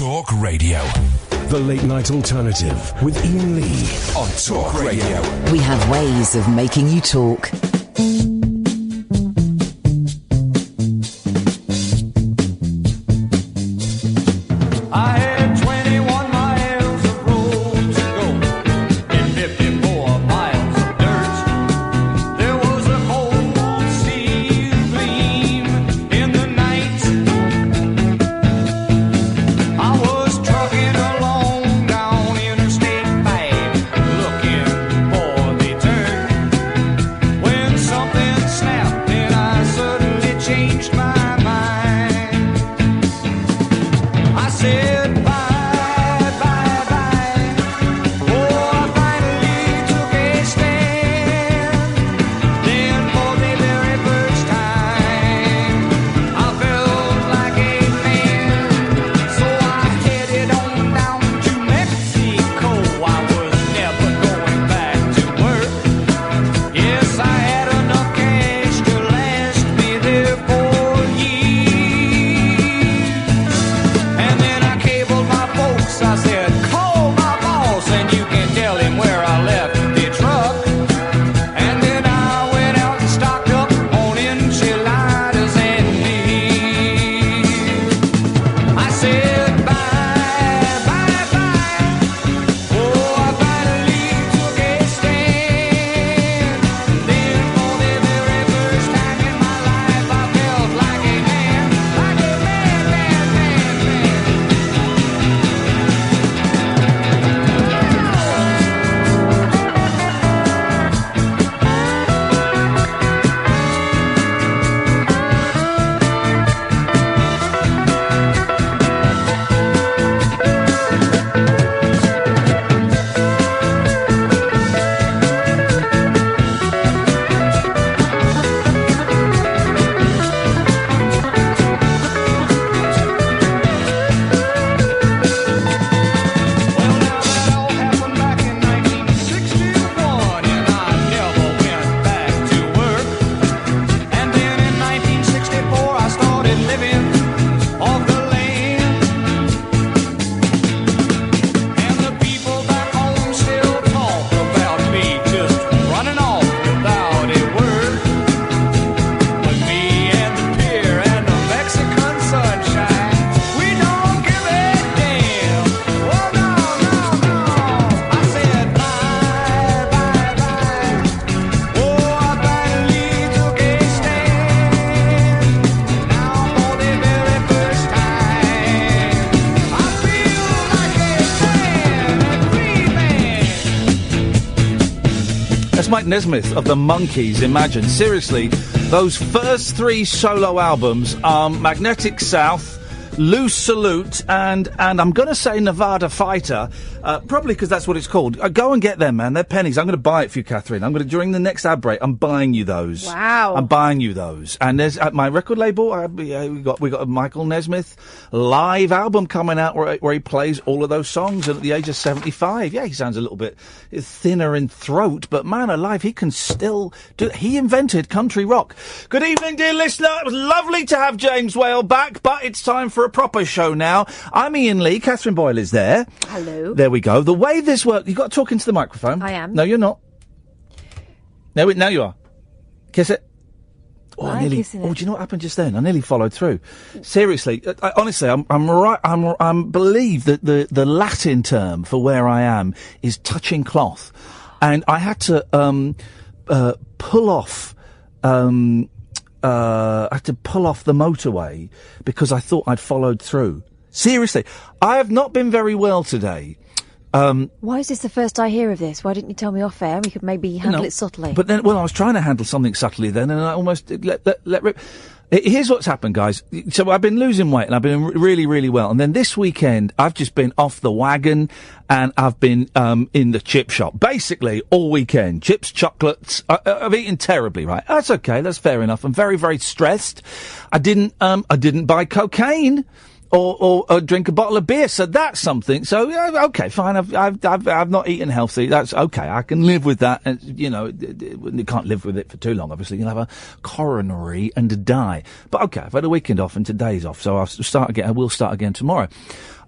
Talk Radio. The Late Night Alternative with Iain Lee On Talk Radio. We have ways of making you talk. Mike Nesmith of the Monkees, imagine. Seriously, those first three solo albums are Magnetic South, Loose Salute, and I'm going to say Nevada Fighter, probably because that's what it's called. Go and get them, man. They're pennies. I'm going to buy it for you, Catherine. During the next ad break, I'm buying you those. Wow. I'm buying you those. And there's at my record label, we got a Michael Nesmith live album coming out where he plays all of those songs at the age of 75. Yeah, he sounds a little bit thinner in throat, but man alive, he can still do it. He invented country rock. Good evening, dear listener. It was lovely to have James Whale back, but it's time for a proper show now. I'm Iain Lee. Catherine Boyle is there. Hello. There we go. The way this works, you've got to talk into the microphone. I am. No, you're not. No, now you are. Kiss it. Oh, I nearly. Oh, do you know what happened just then? I nearly followed through. Seriously, honestly, I'm right. I believe that the Latin term for where I am is touching cloth, and I had to pull off. I had to pull off the motorway because I thought I'd followed through. Seriously, I have not been very well today. Why is this the first I hear of this? Why didn't you tell me off air? We could maybe handle it subtly. But then, I was trying to handle something subtly then, and I almost let rip. Here's what's happened, guys. So I've been losing weight, and I've been really, really well. And then this weekend, I've just been off the wagon, and I've been in the chip shop basically all weekend. Chips, chocolates. I've eaten terribly, right? That's okay. That's fair enough. I'm very, very stressed. I didn't buy cocaine. Or drink a bottle of beer, so that's something. So yeah, okay, fine. I've not eaten healthy. That's okay. I can live with that. And you can't live with it for too long. Obviously, you'll have a coronary and die. But okay, I've had a weekend off and today's off, so we'll start again tomorrow.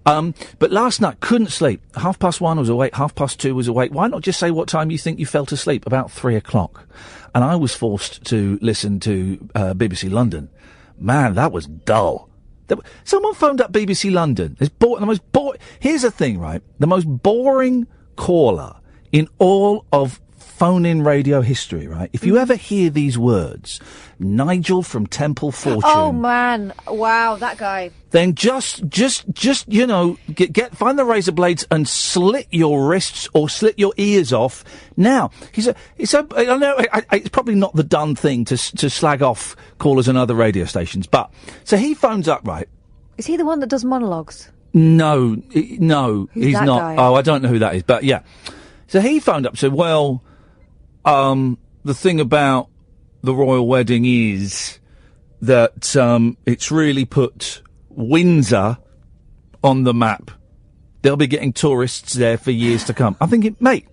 But last night, couldn't sleep. 1:30 was awake, 2:30 was awake. Why not just say what time you think you fell asleep? About 3 o'clock. And I was forced to listen to BBC London. Man, that was dull. Someone phoned up BBC London. Here's the thing, right? The most boring caller in all of phone-in radio history, right? If you ever hear these words, Nigel from Temple Fortune. Oh man, wow, that guy. Then just find the razor blades and slit your wrists or slit your ears off. Now, I know it's probably not the done thing to slag off callers on other radio stations, but so he phones up, right? Is he the one that does monologues? No, he's not. Guy? Oh, I don't know who that is, but yeah. So he phoned up and said, well, the thing about the royal wedding is that it's really put Windsor on the map. They'll be getting tourists there for years to come. I'm thinking, mate,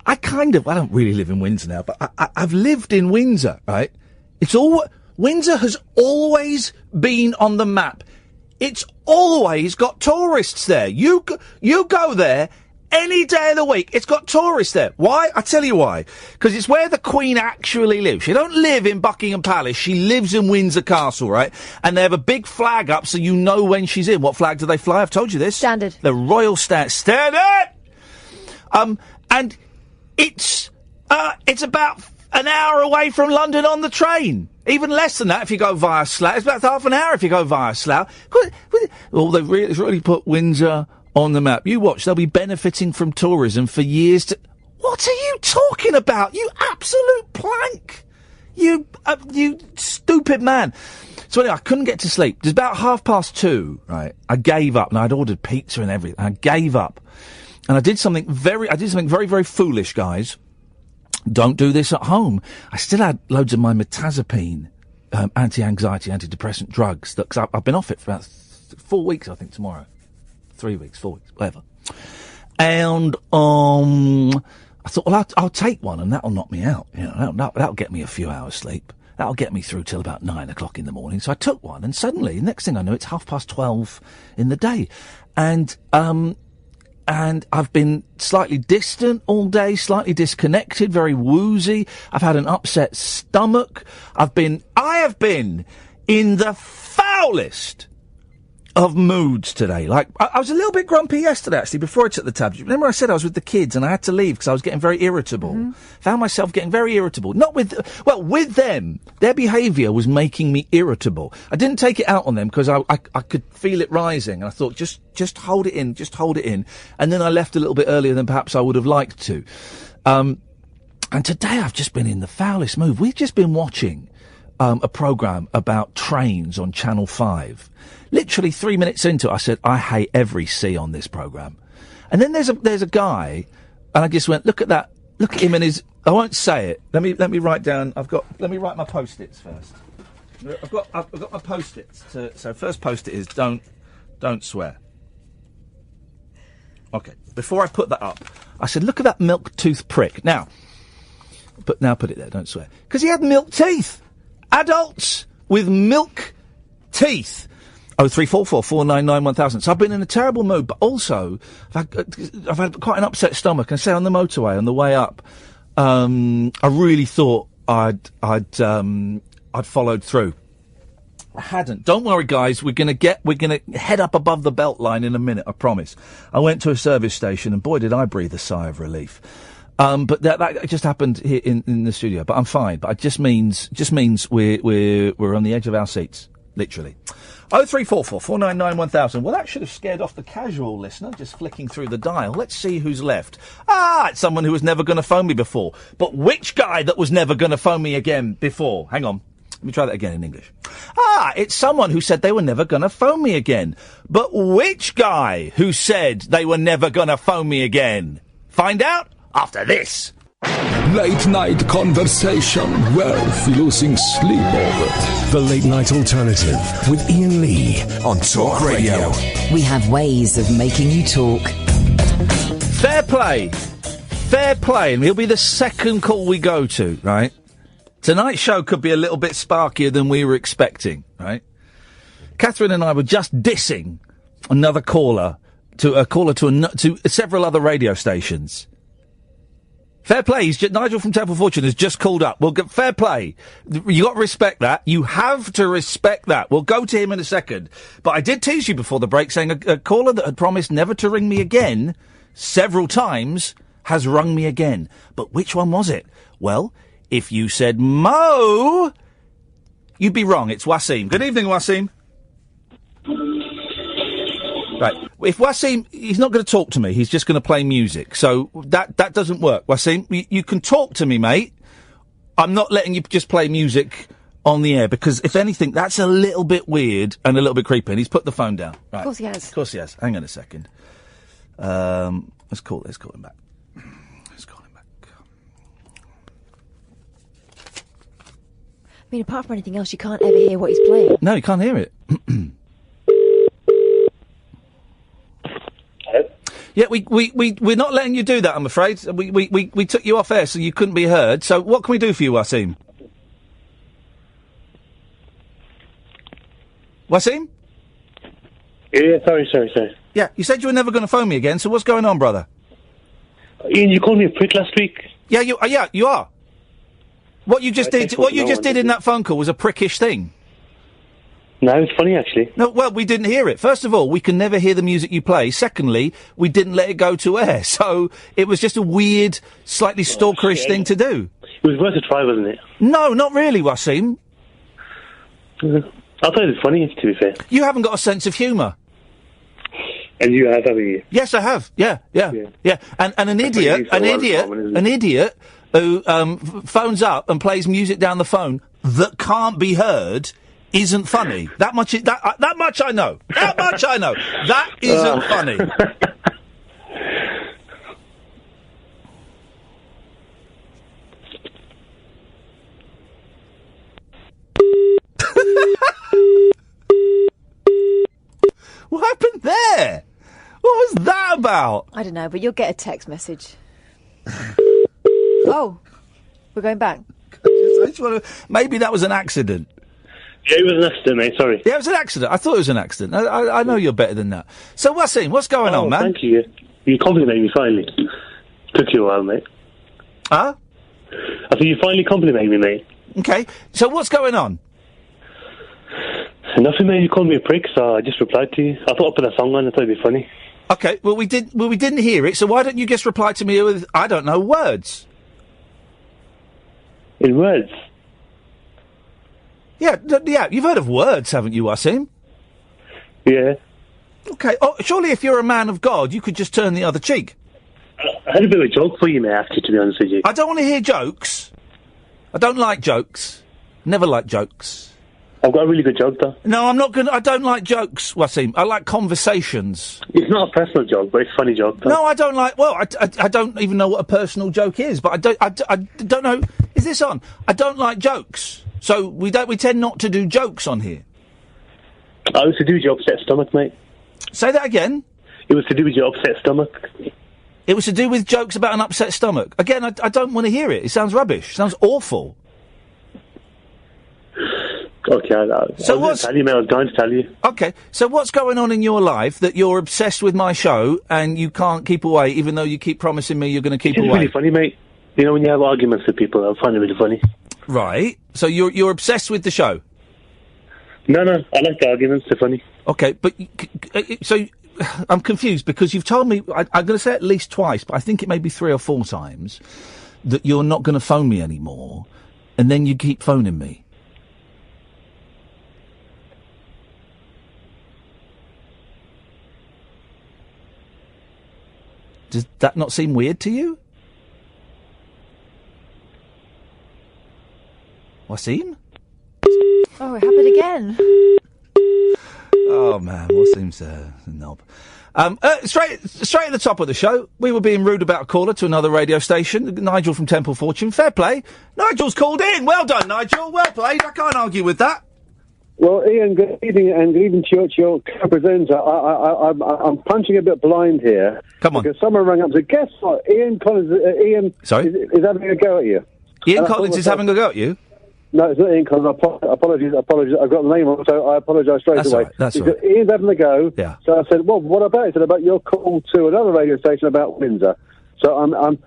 I don't really live in Windsor now, but I've lived in Windsor, right? Windsor has always been on the map. It's always got tourists there. You go there any day of the week, it's got tourists there. Why? I tell you why. Because it's where the Queen actually lives. She don't live in Buckingham Palace. She lives in Windsor Castle, right? And they have a big flag up so you know when she's in. What flag do they fly? I've told you this. Standard. The Royal Standard! And it's about an hour away from London on the train. Even less than that if you go via Slough. It's about half an hour if you go via Slough. Well, they've really put Windsor on the map. You watch, they'll be benefiting from tourism for years to... What are you talking about? You absolute plank! You stupid man. So anyway, I couldn't get to sleep. It was about 2:30, right? I gave up, and I'd ordered pizza and everything. I gave up. And I did something very, very foolish, guys. Don't do this at home. I still had loads of my mirtazapine, anti-anxiety, antidepressant drugs. Cause I've been off it for about 4 weeks, I think, tomorrow. 3 weeks, 4 weeks, whatever. And I thought, well, I'll take one, and that'll knock me out. You know, that'll get me a few hours sleep. That'll get me through till about 9 o'clock in the morning. So I took one, and suddenly, next thing I know, it's 12:30 in the day, and I've been slightly distant all day, slightly disconnected, very woozy. I've had an upset stomach. I have been in the foulest of moods today. Like, I was a little bit grumpy yesterday, actually, before I took the tablet. Remember I said I was with the kids and I had to leave because I was getting very irritable. Mm-hmm. Found myself getting very irritable. With them. Their behaviour was making me irritable. I didn't take it out on them because I could feel it rising. And I thought, just hold it in. And then I left a little bit earlier than perhaps I would have liked to. And today I've just been in the foulest mood. We've just been watching a programme about trains on Channel 5. Literally 3 minutes into it, I said, I hate every C on this programme. And then there's a guy, and I just went, look at that, look at him and his, I won't say it. Let me write down, let me write my post-its first. I've got my post-its. So first post-it is, don't swear. Okay, before I put that up, I said, look at that milk tooth prick. Now put it there, don't swear. Because he had milk teeth. Adults with milk teeth. 0344 499 1000. So I've been in a terrible mood, but also I've had quite an upset stomach. And say on the motorway on the way up, I really thought I'd followed through. I hadn't. Don't worry, guys. We're gonna head up above the belt line in a minute. I promise. I went to a service station, and boy, did I breathe a sigh of relief. But that just happened here in the studio. But I'm fine. But it just means we're on the edge of our seats, literally. 0344 499 1000. Well, that should have scared off the casual listener, just flicking through the dial. Let's see who's left. It's someone who was never going to phone me before. But which guy that was never going to phone me again before? Hang on. Let me try that again in English. It's someone who said they were never going to phone me again. But which guy who said they were never going to phone me again? Find out after this. Late night conversation worth losing sleep over. The Late Night Alternative with Iain Lee on Talk Radio. We have ways of making you talk. Fair play. And he'll be the second call we go to, right? Tonight's show could be a little bit sparkier than we were expecting, right? Catherine and I were just dissing another caller to several other radio stations. Fair play. Nigel from Temple Fortune has just called up. Well, fair play. You got to respect that. You have to respect that. We'll go to him in a second. But I did tease you before the break saying a caller that had promised never to ring me again several times has rung me again. But which one was it? Well, if you said Mo, you'd be wrong. It's Waseem. Good evening, Waseem. Right. If Waseem, he's not going to talk to me. He's just going to play music. So that doesn't work. Waseem, you can talk to me, mate. I'm not letting you just play music on the air because, if anything, that's a little bit weird and a little bit creepy. And he's put the phone down. Right. Of course he has. Of course he has. Hang on a second. Let's call him back. I mean, apart from anything else, you can't ever hear what he's playing. No, you can't hear it. Yeah, we're not letting you do that, I'm afraid. We took you off air so you couldn't be heard. So what can we do for you, Waseem? Waseem? Yeah, sorry. Yeah, you said you were never going to phone me again, so what's going on, brother? Ian, you called me a prick last week. Yeah, you are. What you just did in that phone call was a prickish thing. No, it's funny, actually. No, well, we didn't hear it. First of all, we can never hear the music you play. Secondly, we didn't let it go to air. So it was just a weird, slightly stalkerish thing to do. It was worth a try, wasn't it? No, not really, Waseem. I thought it was funny, to be fair. You haven't got a sense of humour. And you have, haven't you? Yes, I have. Yeah. And an idiot who phones up and plays music down the phone that can't be heard isn't funny. That much I know. That much I know. That isn't funny. What happened there? What was that about? I don't know, but you'll get a text message. Oh, we're going back. Maybe that was an accident. Yeah, it was an accident, mate, sorry. Yeah, it was an accident. I thought it was an accident. I know you're better than that. So, Waseem, what's going on, man? Thank you. You complimented me finally. Took you a while, mate. Huh? I think you finally complimented me, mate. Okay, so what's going on? Nothing, mate. You called me a prick, so I just replied to you. I thought I'd put a song on. I thought it'd be funny. Okay, we didn't hear it, so why don't you just reply to me with, I don't know, words? In words? Yeah, you've heard of words, haven't you, Waseem? Yeah. Okay, surely if you're a man of God, you could just turn the other cheek. I had a bit of a joke for you, mate, actually, to be honest with you. I don't want to hear jokes. I don't like jokes. Never like jokes. I've got a really good joke, though. No, I don't like jokes, Waseem. I like conversations. It's not a personal joke, but it's a funny joke, though. No, I don't like... Well, I don't even know what a personal joke is, but I don't know... Is this on? I don't like jokes. So we tend not to do jokes on here. I was to do with your upset stomach, mate. Say that again? It was to do with your upset stomach. It was to do with jokes about an upset stomach. Again, I don't want to hear it. It sounds rubbish. It sounds awful. Okay, I was going to tell you, mate. I was going to tell you. Okay, so what's going on in your life that you're obsessed with my show and you can't keep away, even though you keep promising me you're going to keep away? It's really funny, mate. You know, when you have arguments with people, I find it really funny. Right. So you're obsessed with the show? No, I like the arguments. They're funny. Okay, but so I'm confused because you've told me, I'm going to say at least twice, but I think it may be 3 or 4 times, that you're not going to phone me anymore, and then you keep phoning me. Does that not seem weird to you? Waseem? Oh, it happened again. Oh, man, Waseem's a knob. Straight at the top of the show, we were being rude about a caller to another radio station, Nigel from Temple Fortune. Fair play. Nigel's called in. Well done, Nigel. Well played. I can't argue with that. Well, Ian, good evening, and good evening to your presenter. I'm punching a bit blind here. Come on. Because someone rang up and said, guess what? Ian Collins is having a go at you. Ian Collins is having a go at you? No, it's not Ian Collins. Apologies. I've got the name wrong, so I apologise straight away. Right, that's all right. Ian's having a go. Yeah. So I said, well, what about it? He said, about your call to another radio station about Windsor. So I'm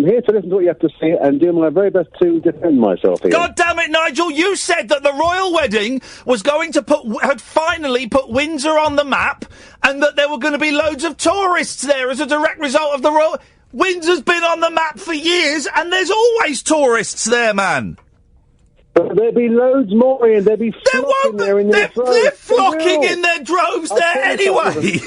here to listen to what you have to say and do my very best to defend myself here. God damn it, Nigel! You said that the royal wedding was going to had finally put Windsor on the map, and that there were going to be loads of tourists there as a direct result of the royal. Windsor's been on the map for years, and there's always tourists there, man. But there'll be loads more, Ian. They'll be flocking there in their droves. They're flocking in their droves there anyway.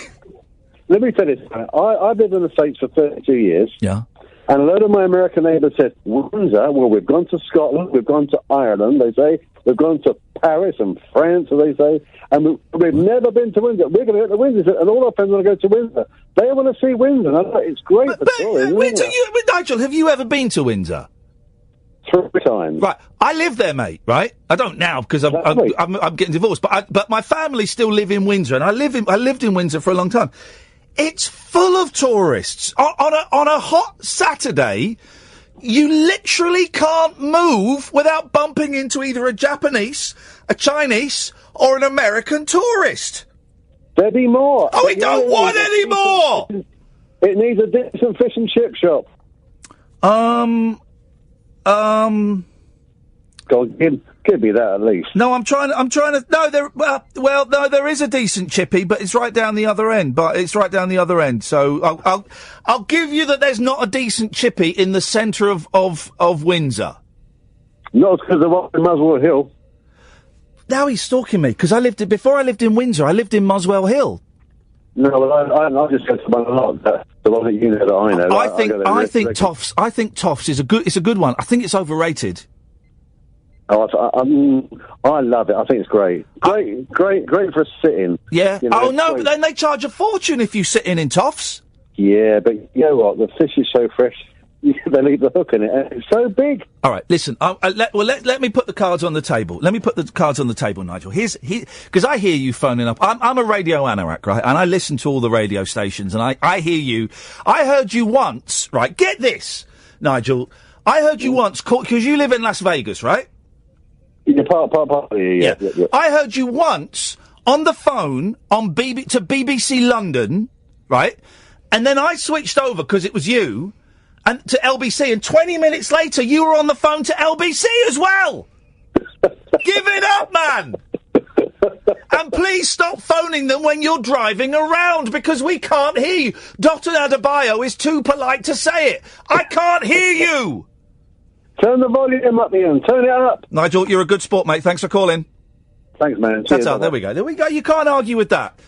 Let me tell you something. I've lived in the States for 32 years. Yeah. And a load of my American neighbours said, Windsor, well, we've gone to Scotland, we've gone to Ireland, they say, we've gone to Paris and France, as they say, and we've never been to Windsor. We're going to go to Windsor, and all our friends want to go to Windsor. They want to see Windsor. And I'm like, it's great for tourism. Nigel, have you ever been to Windsor? 3 times. Right, I live there, mate. Right, I don't now because I'm getting divorced, but my family still live in Windsor, and I lived in Windsor for a long time. It's full of tourists. On a hot Saturday, you literally can't move without bumping into either a Japanese, a Chinese, or an American tourist. There'll be more. Oh, we don't want any more! It needs a decent fish and chip shop. Go on, give me that at least. No, I'm trying to. No, there is a decent chippy, but it's right down the other end. So I'll give you that. There's not a decent chippy in the centre of Windsor. Not because of what in Muswell Hill. Now he's stalking me because before I lived in Windsor. I lived in Muswell Hill. No, well, I just go to one a lot. The one that you know that I know. I think Toffs. I think Toffs is a good one. I think it's overrated. Oh, I love it. I think it's great. Great for a sit-in. Yeah. But then they charge a fortune if you sit in Toffs. Yeah, but you know what? The fish is so fresh. They leave the hook in it, and it's so big. All right, listen. Let me put the cards on the table. Let me put the cards on the table, Nigel. Because I hear you phoning up. I'm a radio anorak, right? And I listen to all the radio stations, and I hear you. I heard you once, right? Get this, Nigel. I heard you once, because you live in Las Vegas, right? Yeah, yeah. I heard you once on the phone to BBC London, right? And then I switched over because it was you, and to LBC, and 20 minutes later you were on the phone to LBC as well. Give it up, man. And please stop phoning them when you're driving around, because we can't hear you. Dr. Adebayo is too polite to say it. I can't hear you. Turn the volume up, Ian. Turn it up. Nigel, you're a good sport, mate. Thanks for calling. Thanks, man. That's out. There we go. You can't argue with that.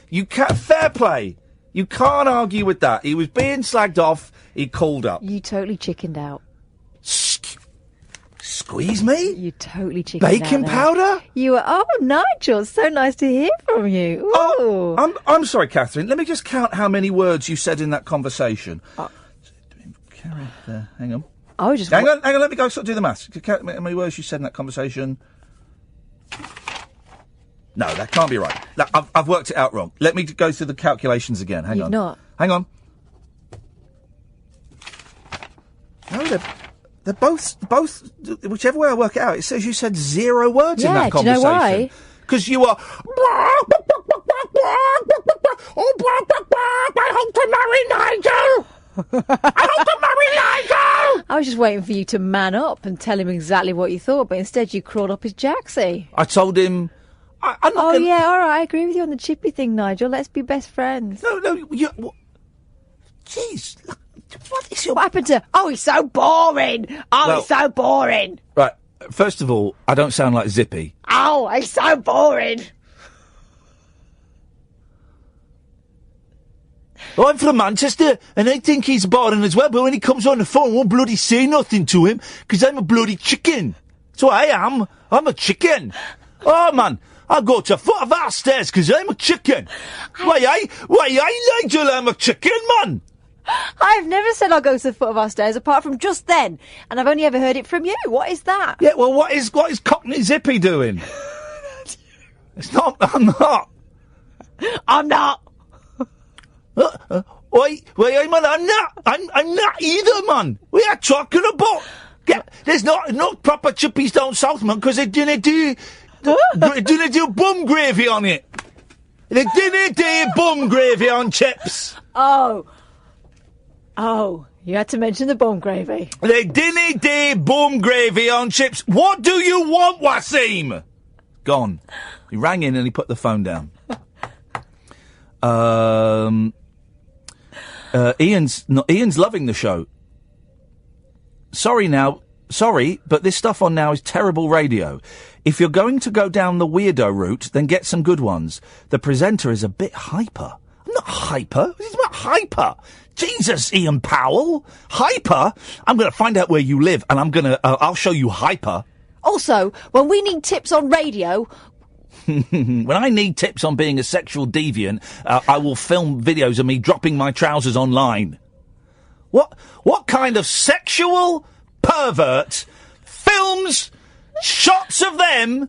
Fair play. You can't argue with that. He was being slagged off. He called up. You totally chickened out. Squeeze me? You totally chickened out. Baking powder? You were. Oh, Nigel, it's so nice to hear from you. Ooh. Oh, I'm sorry, Catherine. Let me just count how many words you said in that conversation. Hang on. I was just hang on, let me go do the maths. Count how many words you said in that conversation. No, that can't be right. I've worked it out wrong. Let me go through the calculations again. Hang on. Not. Hang on. No, they're both, whichever way I work it out, it says you said 0 words in that conversation. Do you know why? Because you are... I hope to marry Nigel! I was just waiting for you to man up and tell him exactly what you thought, but instead you crawled up his jacksie. I told him... yeah, all right, I agree with you on the chippy thing, Nigel. Let's be best friends. No, jeez, what is your... What happened to... Oh, he's so boring! He's so boring! Right, first of all, I don't sound like Zippy. Oh, he's so boring! I'm from Manchester, and I think he's boring as well, but when he comes on the phone, I won't bloody say nothing to him, because I'm a bloody chicken. That's what I am. I'm a chicken. Oh, man, I go to foot of our stairs, because I'm a chicken. Why, Nigel, I'm a chicken, man. I've never said I'll go to the foot of our stairs, apart from just then, and I've only ever heard it from you. What is that? Yeah, well, what is Cockney Zippy doing? It's not, I'm not. I'm not. Wait, man, I'm not either, man. We are talking about There's not proper chippies down Southman because they didn't do bum gravy on it. They didn't do bum gravy on chips. Oh, you had to mention the bum gravy. They didn't do bum gravy on chips. What do you want, Waseem? Gone. He rang in and he put the phone down. Ian's loving the show. Sorry, but this stuff on Now is terrible radio. If you're going to go down the weirdo route, then get some good ones. The presenter is a bit hyper. I'm not hyper. This is not hyper. Jesus, Ian Powell. Hyper? I'm going to find out where you live, and I'll show you hyper. Also, when we need tips on radio... When I need tips on being a sexual deviant, I will film videos of me dropping my trousers online. What kind of sexual pervert films shots of them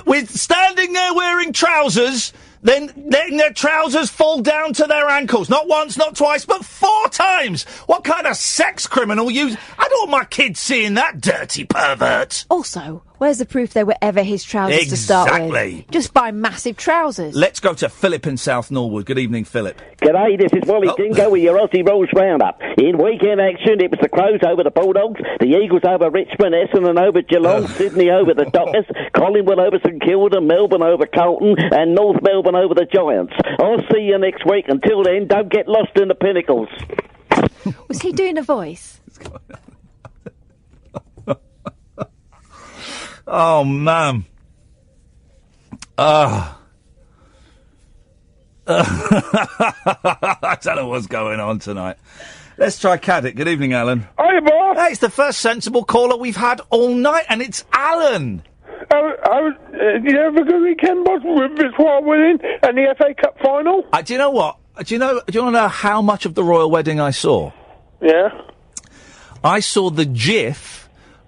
with standing there wearing trousers, then letting their trousers fall down to their ankles? Not once, not twice, but 4 times! What kind of sex criminal I don't want my kids seeing that dirty pervert! Also, where's the proof they were ever his trousers to start with? Exactly. Just buy massive trousers. Let's go to Philip in South Norwood. Good evening, Philip. G'day, this is Wally Dingo with your Aussie Rules Roundup. In weekend action, it was the Crows over the Bulldogs, the Eagles over Richmond, Essendon over Geelong, Sydney over the Dockers, Collingwood over St Kilda, Melbourne over Carlton, and North Melbourne over the Giants. I'll see you next week. Until then, don't get lost in the pinnacles. Was he doing a voice? Oh, man. I don't know what's going on tonight. Let's try Caddick. Good evening, Alan. Hi, boss. Hey, it's the first sensible caller we've had all night, and it's Alan. Did you have a good weekend, boss, with this Royal Wedding and the FA Cup final? Do you know what? Do you want to know how much of the Royal Wedding I saw? Yeah. I saw the GIF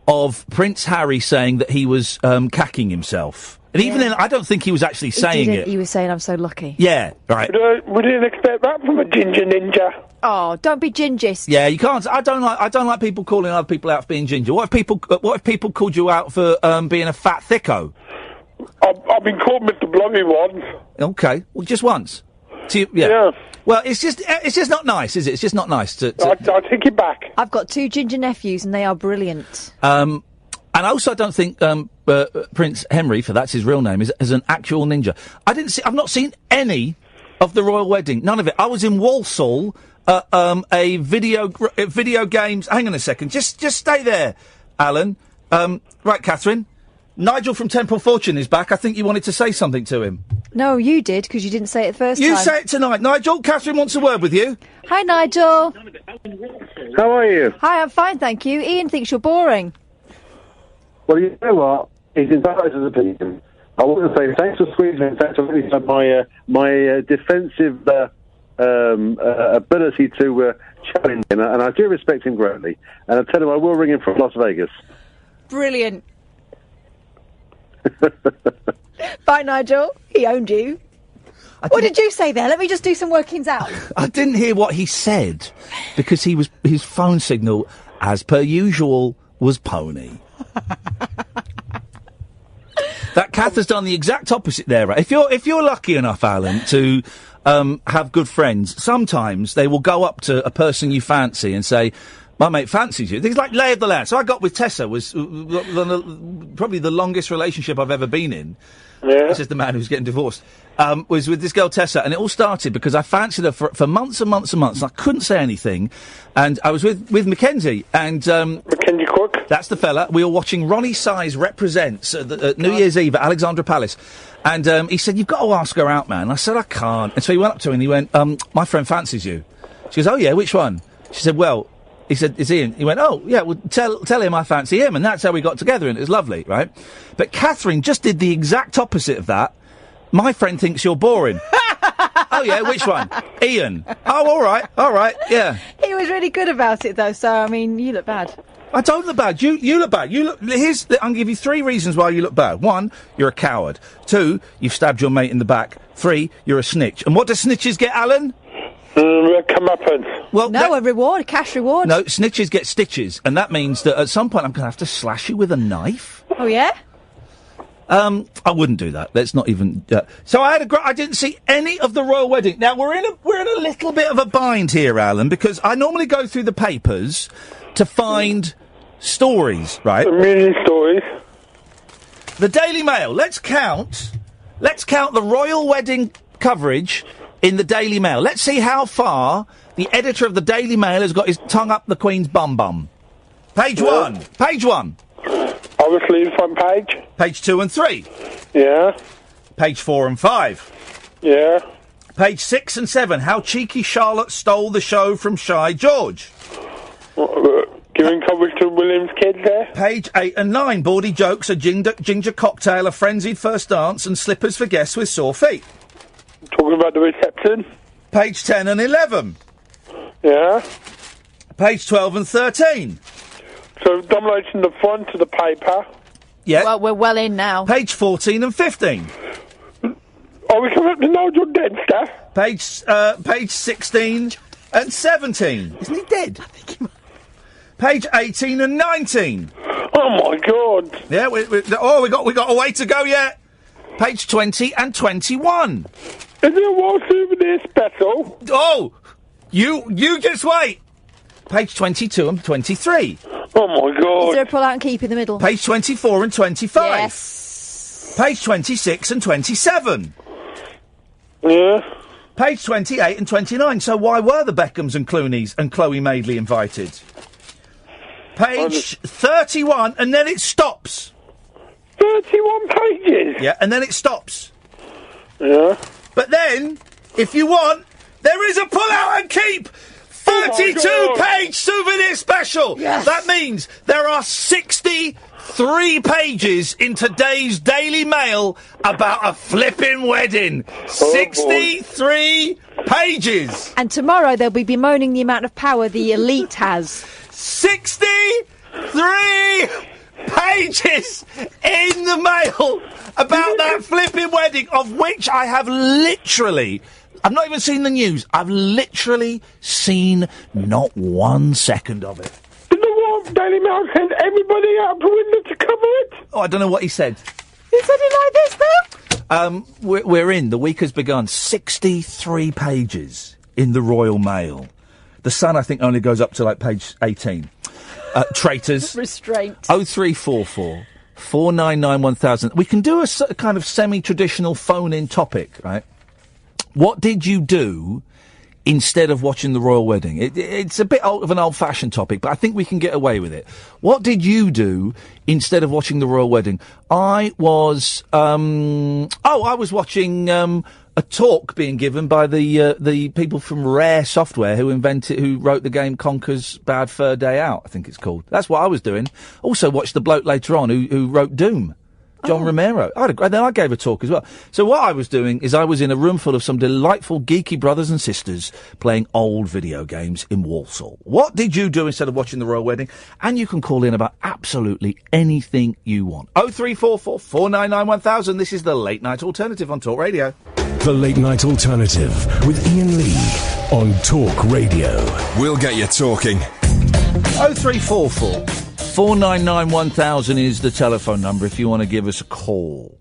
of Prince Harry saying that he was cacking himself. And even then, I don't think he was actually saying it. He was saying, I'm so lucky. Yeah, right. We didn't expect that from a ginger ninja. Oh, don't be gingist. Yeah, you can't. I don't like people calling other people out for being ginger. What if people called you out for being a fat thicko? I've been called Mr. Bloggy once. Okay, well, just once. Yeah. Well, it's just not nice, is it? It's just not nice to... I'll take it back. I've got 2 ginger nephews, and they are brilliant. And also, I don't think Prince Henry, for that's his real name, is an actual ninja. I've not seen any of the royal wedding. None of it. I was in Walsall, a video games. Hang on a second. Just stay there, Alan. Right, Catherine. Nigel from Temple Fortune is back. I think you wanted to say something to him. No, you did, because you didn't say it the first time. You say it tonight. Nigel, Catherine wants a word with you. Hi, Nigel. How are you? Hi, I'm fine, thank you. Ian thinks you're boring. Well, you know what? He's entitled to his opinion. I want to say thanks for squeezing in. Thanks for my defensive ability to challenge him, and I do respect him greatly. And I tell him I will ring him from Las Vegas. Brilliant. Bye, Nigel. He owned you. What did you say there? Let me just do some workings out. I didn't hear what he said because his phone signal, as per usual, was pony. That Kath has done the exact opposite there. Right? If you're lucky enough, Alan, to have good friends, sometimes they will go up to a person you fancy and say, my mate fancies you. Things like lay of the land. So I got with Tessa, was probably the longest relationship I've ever been in. Yeah. This is the man who's getting divorced. Was with this girl Tessa, and it all started because I fancied her for months and months and months, and I couldn't say anything. And I was with Mackenzie, and Mackenzie Cook. That's the fella. We were watching Ronnie Size Represents at New Year's Eve at Alexandra Palace, and he said, "You've got to ask her out, man." And I said, "I can't." And so he went up to her and he went, "My friend fancies you." She goes, "Oh yeah, which one?" She said, "Well." He said, "It's Ian." He went, "Oh, yeah, well, tell him I fancy him." And that's how we got together, and it was lovely, right? But Catherine just did the exact opposite of that. My friend thinks you're boring. Oh, yeah, which one? Ian. Oh, all right, yeah. He was really good about it, though, so, I mean, you look bad. I don't look bad. You look bad. I'm going to give you 3 reasons why you look bad. 1, you're a coward. 2, you've stabbed your mate in the back. 3, you're a snitch. And what do snitches get, Alan? Comeuppance. Well, no, a reward, a cash reward. No, snitches get stitches, and that means that at some point I'm going to have to slash you with a knife. Oh, yeah? I wouldn't do that. Let's not even. So I didn't see any of the royal wedding. Now we're in a little bit of a bind here, Alan, because I normally go through the papers to find stories, right? A million stories. The Daily Mail. Let's count the royal wedding coverage in the Daily Mail. Let's see how far the editor of the Daily Mail has got his tongue up the Queen's bum. Page one. Page 1. Obviously, the front page. Page 2 and 3. Yeah. Page 4 and 5. Yeah. Page 6 and 7. How cheeky Charlotte stole the show from Shy George. Giving coverage to William's kids there. Page 8 and 9. Bawdy jokes, a ginger cocktail, a frenzied first dance, and slippers for guests with sore feet. Talking about the reception. Page 10 and 11. Yeah. Page 12 and 13. So dominating the front of the paper. Yeah. Well, we're well in now. Page 14 and 15. Are we coming up to Nigel Deadster? Page 16 and 17. Isn't he dead? Page 18 and 19. Oh my God! Yeah, we got a way to go yet. Page 20 and 21. Is it a War Souvenir special? Oh, you just wait. Page 22 and 23. Oh my God! Is there a pull out and keep in the middle? Page 24 and 25. Yes. Page 26 and 27. Yeah. Page 28 and 29. So why were the Beckhams and Clooneys and Chloe Madeley invited? Page 31, and then it stops. 31 pages? Yeah, and then it stops. Yeah. But then, if you want, there is a pull out and keep 32-page souvenir special. Yes. That means there are 63 pages in today's Daily Mail about a flipping wedding. 63 pages. And tomorrow they'll be bemoaning the amount of power the elite has. 63 pages in the Mail about that flipping wedding, of which I have literally... I've not even seen the news. I've literally seen not 1 second of it. Did the Daily Mail send everybody out the window to cover it? Oh, I don't know what he said. He said it like this, though? We're in. The week has begun. 63 pages in the Royal Mail. The Sun, I think, only goes up to, like, page 18. Traitors. Restraint. 0344 499 1000. We can do a kind of semi-traditional phone-in topic, right? What did you do instead of watching the royal wedding? It's a bit of an old-fashioned topic, but I think we can get away with it. What did you do instead of watching the royal wedding? I was watching a talk being given by the people from Rare Software who wrote the game Conker's Bad Fur Day Out, I think it's called. That's what I was doing. Also watched the bloke later on who wrote Doom. John Romero. And then I gave a talk as well. So what I was doing is I was in a room full of some delightful geeky brothers and sisters playing old video games in Walsall. What did you do instead of watching the royal wedding? And you can call in about absolutely anything you want. 0344 499 1000. This is the Late Night Alternative on Talk Radio. The Late Night Alternative with Iain Lee on Talk Radio. We'll get you talking. 0344 499 1000 is the telephone number if you want to give us a call.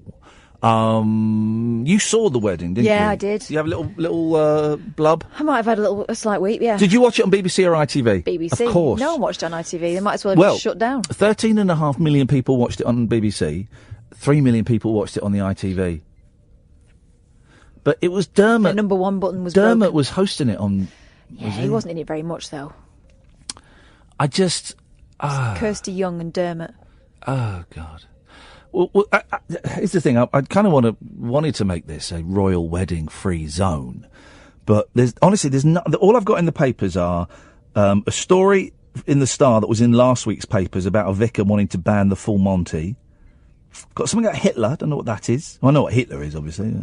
You saw the wedding, didn't you? Yeah, I did. Did you have a little blub? I might have had a slight weep, yeah. Did you watch it on BBC or ITV? BBC. Of course. No one watched it on ITV. They might as well have shut down. 13.5 million people watched it on BBC. 3 million people watched it on the ITV. But it was Dermot. The number one button was Dermot broken. was hosting it on... Yeah, he wasn't in it very much, though. I just... Kirsty Young and Dermot. Oh, God. Well, here's the thing. I kind of wanted to make this a royal wedding free zone, but there's not. All I've got in the papers are a story in the Star that was in last week's papers about a vicar wanting to ban the full Monty. Got something about Hitler. I don't know what that is. Well, I know what Hitler is, obviously.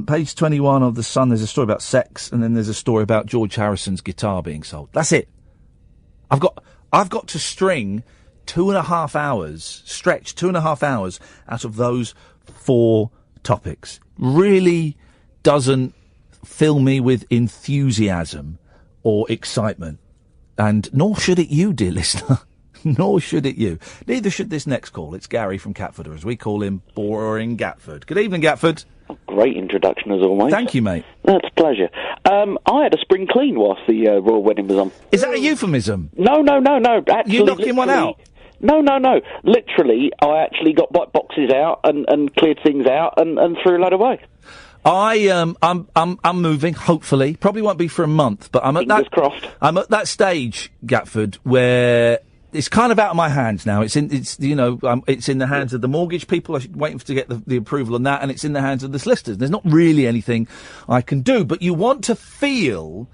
Page 21 of the Sun. There's a story about sex, and then there's a story about George Harrison's guitar being sold. That's it. I've got to string 2.5 hours, stretch 2.5 hours out of those 4 topics. Really doesn't fill me with enthusiasm or excitement. And nor should it you, dear listener. Nor should it you. Neither should this next call. It's Gary from Catford, or as we call him, Boring Gatford. Good evening, Gatford. Great introduction as always. Thank you, mate. That's a pleasure. I had a spring clean whilst the royal wedding was on. Is that a euphemism? No. Actually, you knocking one out? No. Literally, I actually got boxes out and cleared things out and threw a load away. I'm moving. Hopefully, probably won't be for a month, but I'm at Fingers crossed. I'm at that stage, Gatford, where it's kind of out of my hands now. It's in the hands of the mortgage people. I'm waiting to get the approval on that, and it's in the hands of the solicitors. There's not really anything I can do, but you want to feel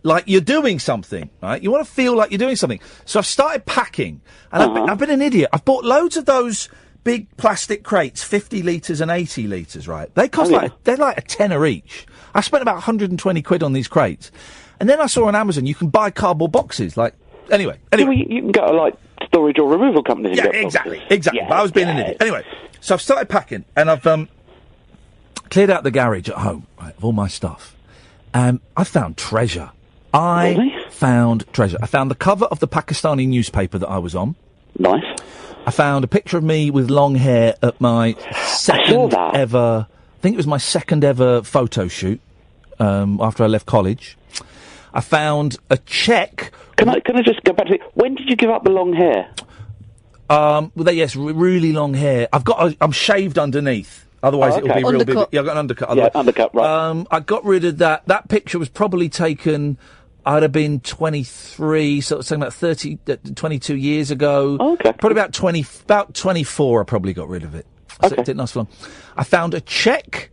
like you're doing something, right? You want to feel like you're doing something. So I've started packing, and I've been an idiot. I've bought loads of those big plastic crates, 50 litres and 80 litres, right? They cost they're like a tenner each. I spent about 120 quid on these crates. And then I saw on Amazon you can buy cardboard boxes, Anyway. You can go to, storage or removal companies. Yeah, exactly. Yeah, but I was being an idiot. Anyway, so I've started packing, and I've cleared out the garage at home, right, of all my stuff. I found treasure. Found treasure. I found the cover of the Pakistani newspaper that I was on. Nice. I found a picture of me with long hair at my second ever photo shoot, after I left college. I found a cheque. Can I just go back to it? When did you give up the long hair? Really long hair. I'm shaved underneath. Otherwise it'll be real big. Yeah, I've got an undercut. Yeah, undercut, right. I got rid of that. That picture was probably taken, I'd have been 23, so something like 22 years ago. Oh, okay. Probably about 24 I probably got rid of it. So it didn't last for long. I found a cheque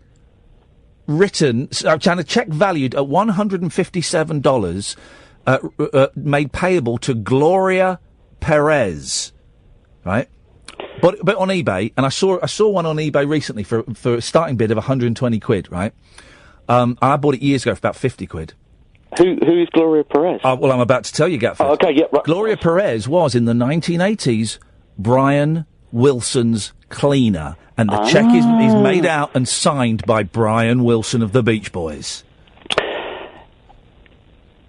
valued at $157, made payable to Gloria Perez, right? But on eBay, and I saw one on eBay recently for a starting bid of 120 quid, right? I bought it years ago for about 50 quid. Who is Gloria Perez? Well, I'm about to tell you, Gatford. Oh, okay, yeah, right. Gloria Perez was, in the 1980s, Brian Wilson's cleaner. And the cheque is made out and signed by Brian Wilson of the Beach Boys.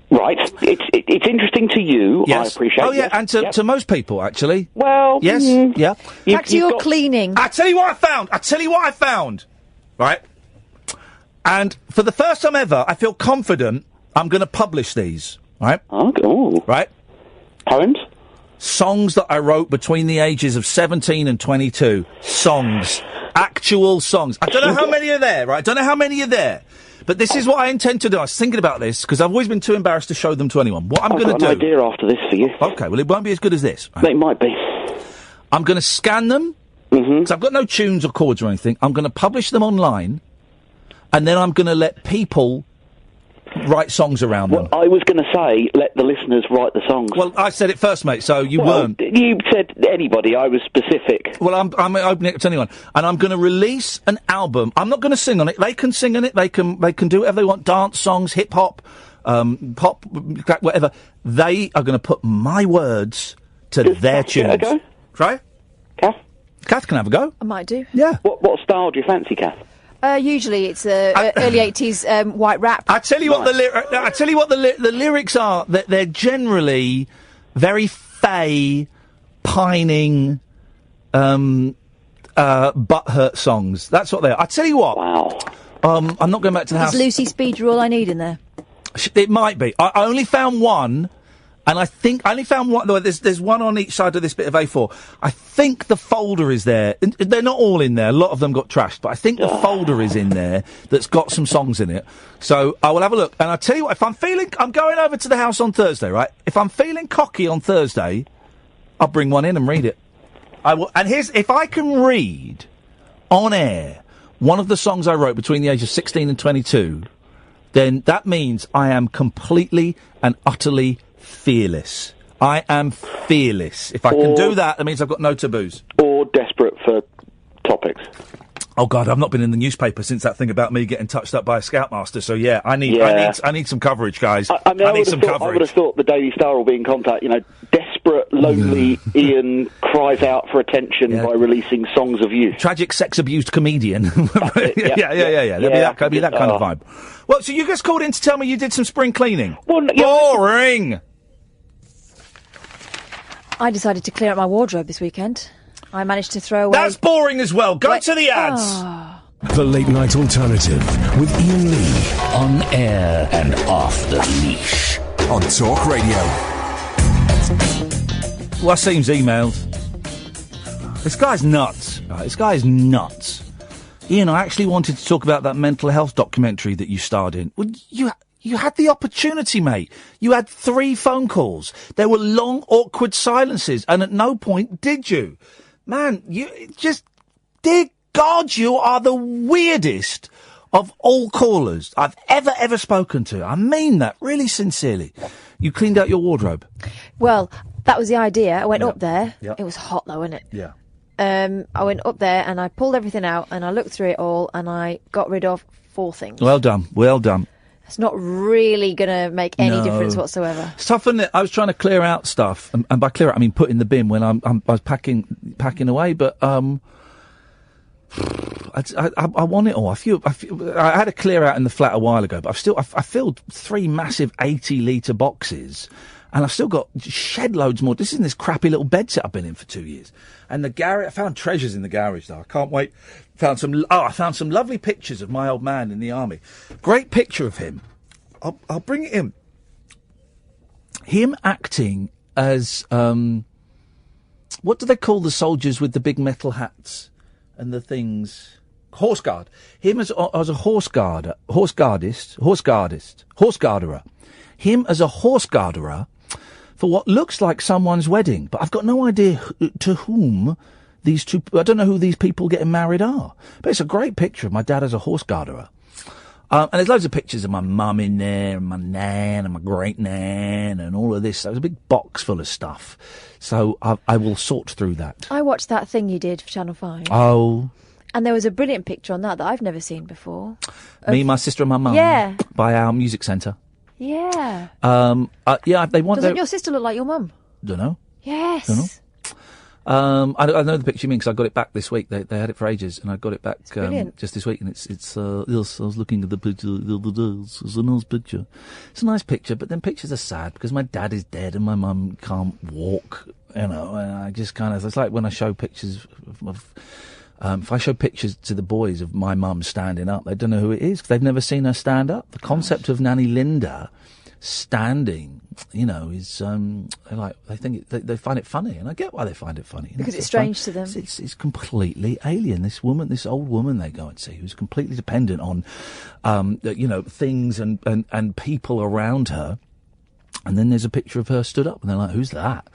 Right. It's interesting to you. Yes. I appreciate it. Oh, yeah, and to most people, actually. Well, yes, yeah. Back to your cleaning. I tell you what I found. Right? And for the first time ever, I feel confident I'm going to publish these. Right? Oh. Right? Poems? Songs that I wrote between the ages of 17 and 22. Songs. Actual songs. I don't know how many are there, right? I don't know how many are there. But this is what I intend to do. I was thinking about this, because I've always been too embarrassed to show them to anyone. What I'm going to do... I've got an idea after this for you. Okay, well, it won't be as good as this. Right? It might be. I'm going to scan them, because I've got no tunes or chords or anything. I'm going to publish them online, and then I'm going to let people write songs around them. I was going to say, let the listeners write the songs. Well, I said it first, mate, so you weren't. You said anybody. I was specific. Well, I'm opening it to anyone. And I'm going to release an album. I'm not going to sing on it. They can sing on it. They can do whatever they want. Dance songs, hip-hop, pop, whatever. They are going to put my words to their tunes. Have a go? Right? Kath can have a go. I might do. Yeah. What style do you fancy, Kath? Usually it's early 80s white rap. I tell you what the lyrics are. They're generally very fey, pining, butthurt songs. That's what they are. I tell you what. Wow. I'm not going back to the house. Is Lucy Speed all I need in there? It might be. I only found one. And I think I only found one. There's one on each side of this bit of A4. I think the folder is there. They're not all in there. A lot of them got trashed, but I think the folder is in there that's got some songs in it. So I will have a look. And I tell you what, if I'm going over to the house on Thursday, right? If I'm feeling cocky on Thursday, I'll bring one in and read it. I will. And if I can read on air one of the songs I wrote between the ages of 16 and 22, then that means I am completely and utterly fearless. I am fearless. If I can do that, that means I've got no taboos. Or desperate for topics. Oh God, I've not been in the newspaper since that thing about me getting touched up by a scoutmaster. So yeah, I need some coverage, guys. I need some coverage. I would have thought the Daily Star will be in contact. Desperate desperate, lonely Ian cries out for attention by releasing songs of youth. Tragic sex-abused comedian. Yeah. There'll be that kind of vibe. Well, so you just called in to tell me you did some spring cleaning. Well, boring! I decided to clear up my wardrobe this weekend. I managed to throw away... That's boring as well. Go to the ads. The Late Night Alternative with Iain Lee. On air and off the leash. On Talk Radio. Waseem's emailed. This guy's nuts. Right, this guy is nuts. Ian, I actually wanted to talk about that mental health documentary that you starred in. Well, you had the opportunity, mate. You had 3 phone calls. There were long, awkward silences, and at no point did you. Man, you just... Dear God, you are the weirdest of all callers I've ever spoken to. I mean that, really sincerely. You cleaned out your wardrobe. Well, that was the idea. I went up there. Yep. It was hot, though, wasn't it? Yeah. I went up there, and I pulled everything out, and I looked through it all, and I got rid of 4 things. Well done. It's not really going to make any difference whatsoever. It's tough, isn't it? I was trying to clear out stuff, and by clear out I mean put in the bin when I was packing away. But I want it all. I had a clear out in the flat a while ago, but I filled 3 massive 80-litre boxes, and I've still got shed loads more. This is in this crappy little bed set I've been in for 2 years. And the garage, I found treasures in the garage though. I can't wait. I found some lovely pictures of my old man in the army. Great picture of him. I'll bring it in. Him acting as, what do they call the soldiers with the big metal hats and the things? Horse guard. Him as a horse guarderer. Him as a horse guarderer for what looks like someone's wedding. But I've got no idea to whom these two... I don't know who these people getting married are. But it's a great picture of my dad as a horse guarderer. And there's loads of pictures of my mum in there, and my nan, and my great-nan, and all of this. So there's a big box full of stuff. So I will sort through that. I watched that thing you did for Channel 5. Oh. And there was a brilliant picture on that I've never seen before. Me, my sister and my mum. Yeah. By our music centre. Yeah. They want... Doesn't your sister look like your mum? Don't know. Yes. Don't know. I know the picture you mean because I got it back this week. They had it for ages, and I got it back just this week. And it's yes, I was looking at the picture the other day. It's a nice picture. It's a nice picture, but then pictures are sad because my dad is dead and my mum can't walk. And I just kind of... It's like when I show pictures of if I show pictures to the boys of my mum standing up, they don't know who it is because they've never seen her stand up. The concept of Nanny Linda standing, is they think they find it funny, and I get why they find it funny because it's strange to them. It's completely alien. This old woman they go and see, who's completely dependent on, things and people around her. And then there's a picture of her stood up, and they're like, who's that?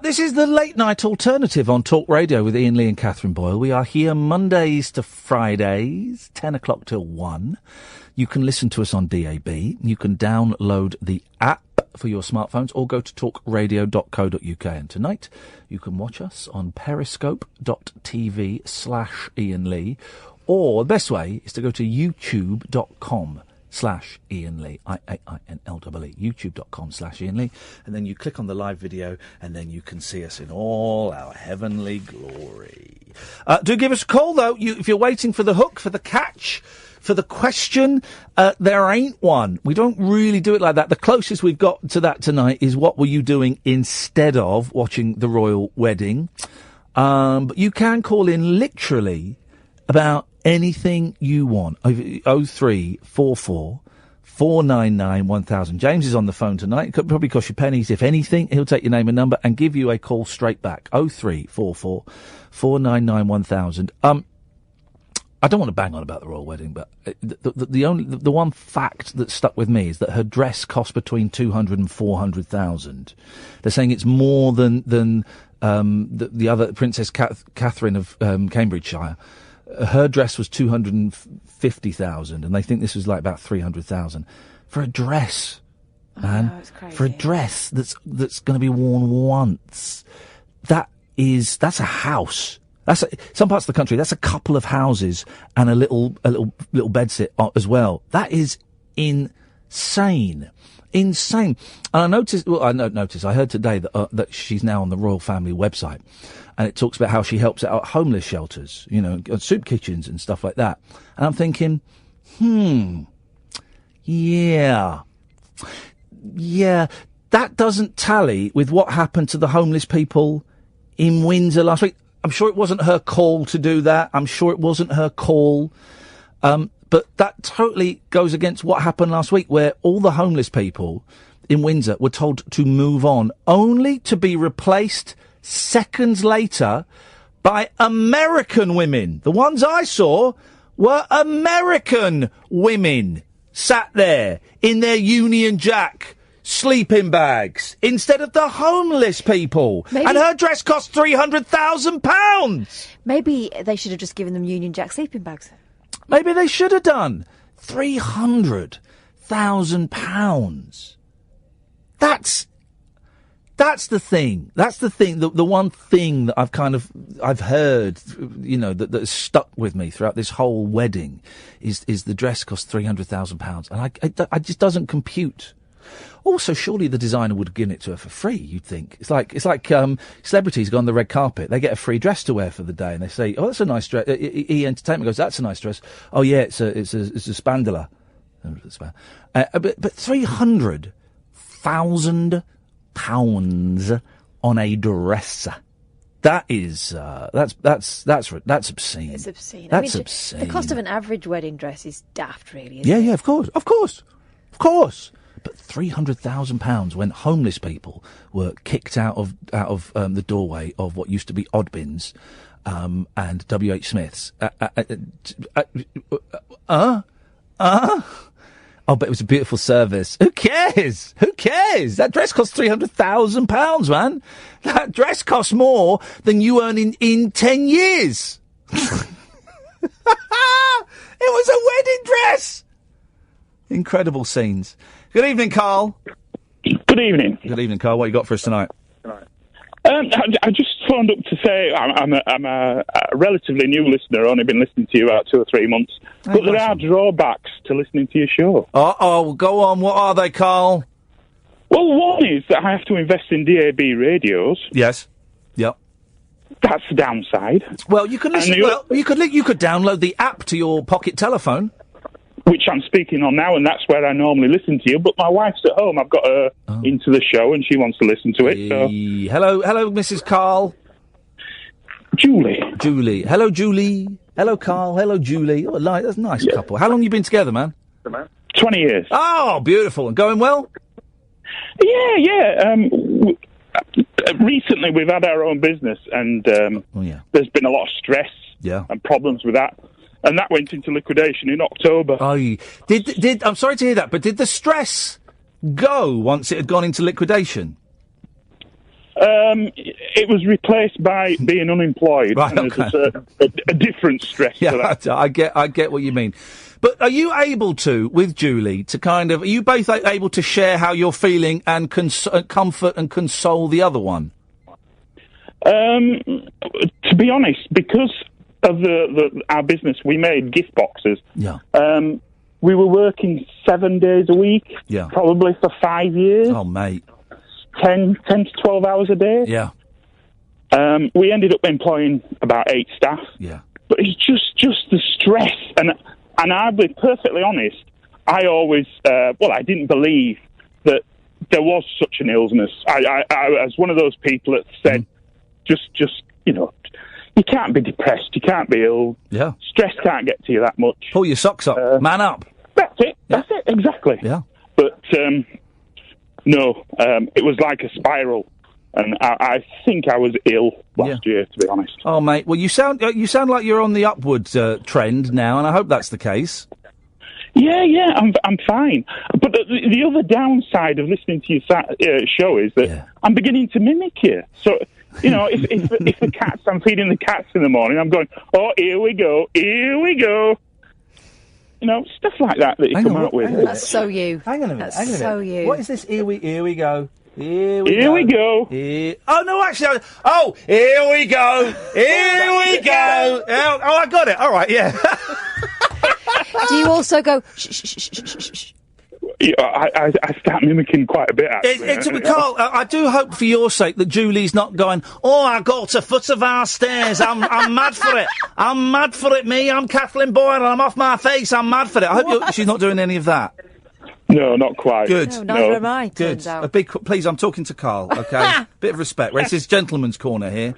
This is the Late Night Alternative on Talk Radio with Iain Lee and Catherine Boyle. We are here Mondays to Fridays, 10 o'clock till 1. You can listen to us on DAB. You can download the app for your smartphones or go to talkradio.co.uk. And tonight, you can watch us on periscope.tv/Iain Lee. Or the best way is to go to youtube.com/Iain Lee, IAINLEE, youtube.com/Iain Lee, and then you click on the live video, and then you can see us in all our heavenly glory. Do give us a call, though, if you're waiting for the hook, for the catch, for the question. There ain't one. We don't really do it like that. The closest we've got to that tonight is what were you doing instead of watching the royal wedding. But you can call in literally about anything you want. 0344 499 1000. James is on the phone tonight. It could probably cost you pennies. If anything, he'll take your name and number and give you a call straight back. 0344 499 1000. I don't want to bang on about the royal wedding, but the one fact that stuck with me is that her dress cost between 200 and 400,000. They're saying it's more than the other Princess Catherine of Cambridgeshire. Her dress was 250,000, and they think this was like about 300,000 for a dress, man. Oh, it's crazy. For a dress that's going to be worn once. That's a house. Some parts of the country, that's a couple of houses and a little bedsit as well. That is insane. Insane. And I noticed, I heard today that she's now on the Royal Family website, and it talks about how she helps out homeless shelters, soup kitchens and stuff like that. And I'm thinking, yeah, that doesn't tally with what happened to the homeless people in Windsor last week. I'm sure it wasn't her call to do that. I'm sure it wasn't her call. But that totally goes against what happened last week, where all the homeless people in Windsor were told to move on, only to be replaced seconds later by American women. The ones I saw were American women sat there in their Union Jack sleeping bags instead of the homeless people. And her dress cost £300,000. Maybe they should have just given them Union Jack sleeping bags. Maybe they should have done. £300,000. That's the thing. That's the thing. The one thing that I've heard, that has stuck with me throughout this whole wedding is the dress cost £300,000. And it just doesn't compute. Also, surely the designer would have given it to her for free, you'd think. It's like celebrities go on the red carpet. They get a free dress to wear for the day, and they say, "Oh, that's a nice dress." E! Entertainment goes, "That's a nice dress." Oh yeah, it's a Spandler. But £300,000 on a dress. That is that's obscene. It's obscene. That's obscene. The cost of an average wedding dress is daft, really. Isn't Yeah, it? yeah, of course. But £300,000 when homeless people were kicked out of the doorway of what used to be Oddbins and WH Smith's. Oh, but it was a beautiful service. Who cares? That dress cost £300,000, man. That dress costs more than you earn in 10 years. It was a wedding dress. Incredible scenes. Good evening, Carl. Good evening. Good evening, Carl. What you got for us tonight? I just phoned up to say I'm a relatively new listener. Only been listening to you about 2 or 3 months. But there are drawbacks to listening to your show. Go on. What are they, Carl? Well, one is that I have to invest in DAB radios. Yes. Yep. That's the downside. Well, you can listen. You could download the app to your pocket telephone, which I'm speaking on now, and that's where I normally listen to you. But my wife's at home. I've got her into the show, and she wants to listen to it. So. Hello, Mrs. Carl. Julie. Hello, Julie. Hello, Carl. Hello, Julie. Oh, that's a nice couple. How long have you been together, man? 20 years. Oh, beautiful. And going well? Yeah. Recently, we've had our own business, and there's been a lot of stress and problems with that. And that went into liquidation in October. Oh, I'm sorry to hear that, but did the stress go once it had gone into liquidation? It was replaced by being unemployed. Right, and okay. There's a different stress to that. I get what you mean. But are you able to, with Julie, are you both able to share how you're feeling and comfort and console the other one? To be honest, because of our business, we made gift boxes. Yeah. We were working 7 days a week. Yeah. Probably for 5 years. Oh, mate. 10 to 12 hours a day. Yeah. We ended up employing about 8 staff. Yeah. But it's just the stress. And I'll be perfectly honest, I always, I didn't believe that there was such an illness. I was one of those people that said, you can't be depressed, you can't be ill. Yeah. Stress can't get to you that much. Pull your socks up, man up. That's it, exactly. Yeah. But, no, it was like a spiral. And I think I was ill last year, to be honest. Oh, mate, well, you sound like you're on the upward trend now, and I hope that's the case. Yeah, I'm fine. But the other downside of listening to your show is that I'm beginning to mimic you. So, if the cats, I'm feeding the cats in the morning, I'm going, oh, here we go. Stuff like that you come out with. That's so you. Hang on a minute. That's so you. What is this? Here we go. Here we go. Oh, no, actually. Oh, here we go. Here we go. Oh, I got it. All right, yeah. Do you also go, shh, shh, shh, shh, shh, shh? I start mimicking quite a bit, actually. Carl, I do hope for your sake that Julie's not going, I got a foot of our stairs, I'm mad for it. I'm mad for it, me. I'm Kathleen Boyle, I'm off my face, I'm mad for it. I hope she's not doing any of that. No, not quite. Good. No, neither am I, Good. turns out. Please, I'm talking to Carl, OK? Bit of respect. This is Gentleman's Corner here.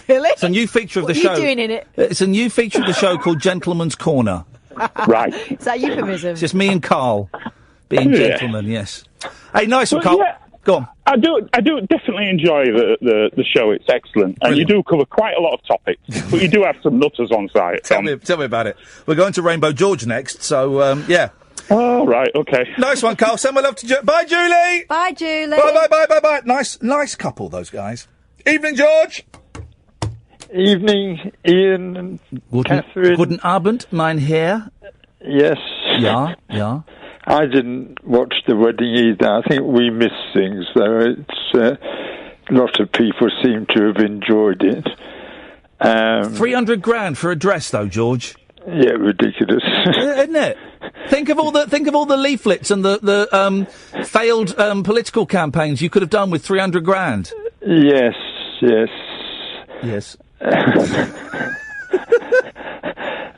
Really? It's a new feature of the show. What are you doing in it? It's a new feature of the show called Gentleman's Corner. Right. Is that euphemism? It's just me and Carl being gentlemen, yes. Hey, nice one, Carl. Yeah, go on. I do definitely enjoy the show. It's excellent. And you do cover quite a lot of topics, but you do have some nutters on site. Tell me about it. We're going to Rainbow George next, so, yeah. Oh, right, OK. Nice one, Carl. Send my love to Bye, Julie! Bye, Julie! Bye. Nice couple, those guys. Evening, George! Evening, Ian and Catherine. Guten Abend, mein Herr. Yes. Yeah. I didn't watch the wedding either. I think we missed things, though. It's a lot of people seem to have enjoyed it. 300 grand for a dress, though, George. Yeah, ridiculous, isn't it? Think of all the leaflets and the failed political campaigns you could have done with 300 grand. Yes.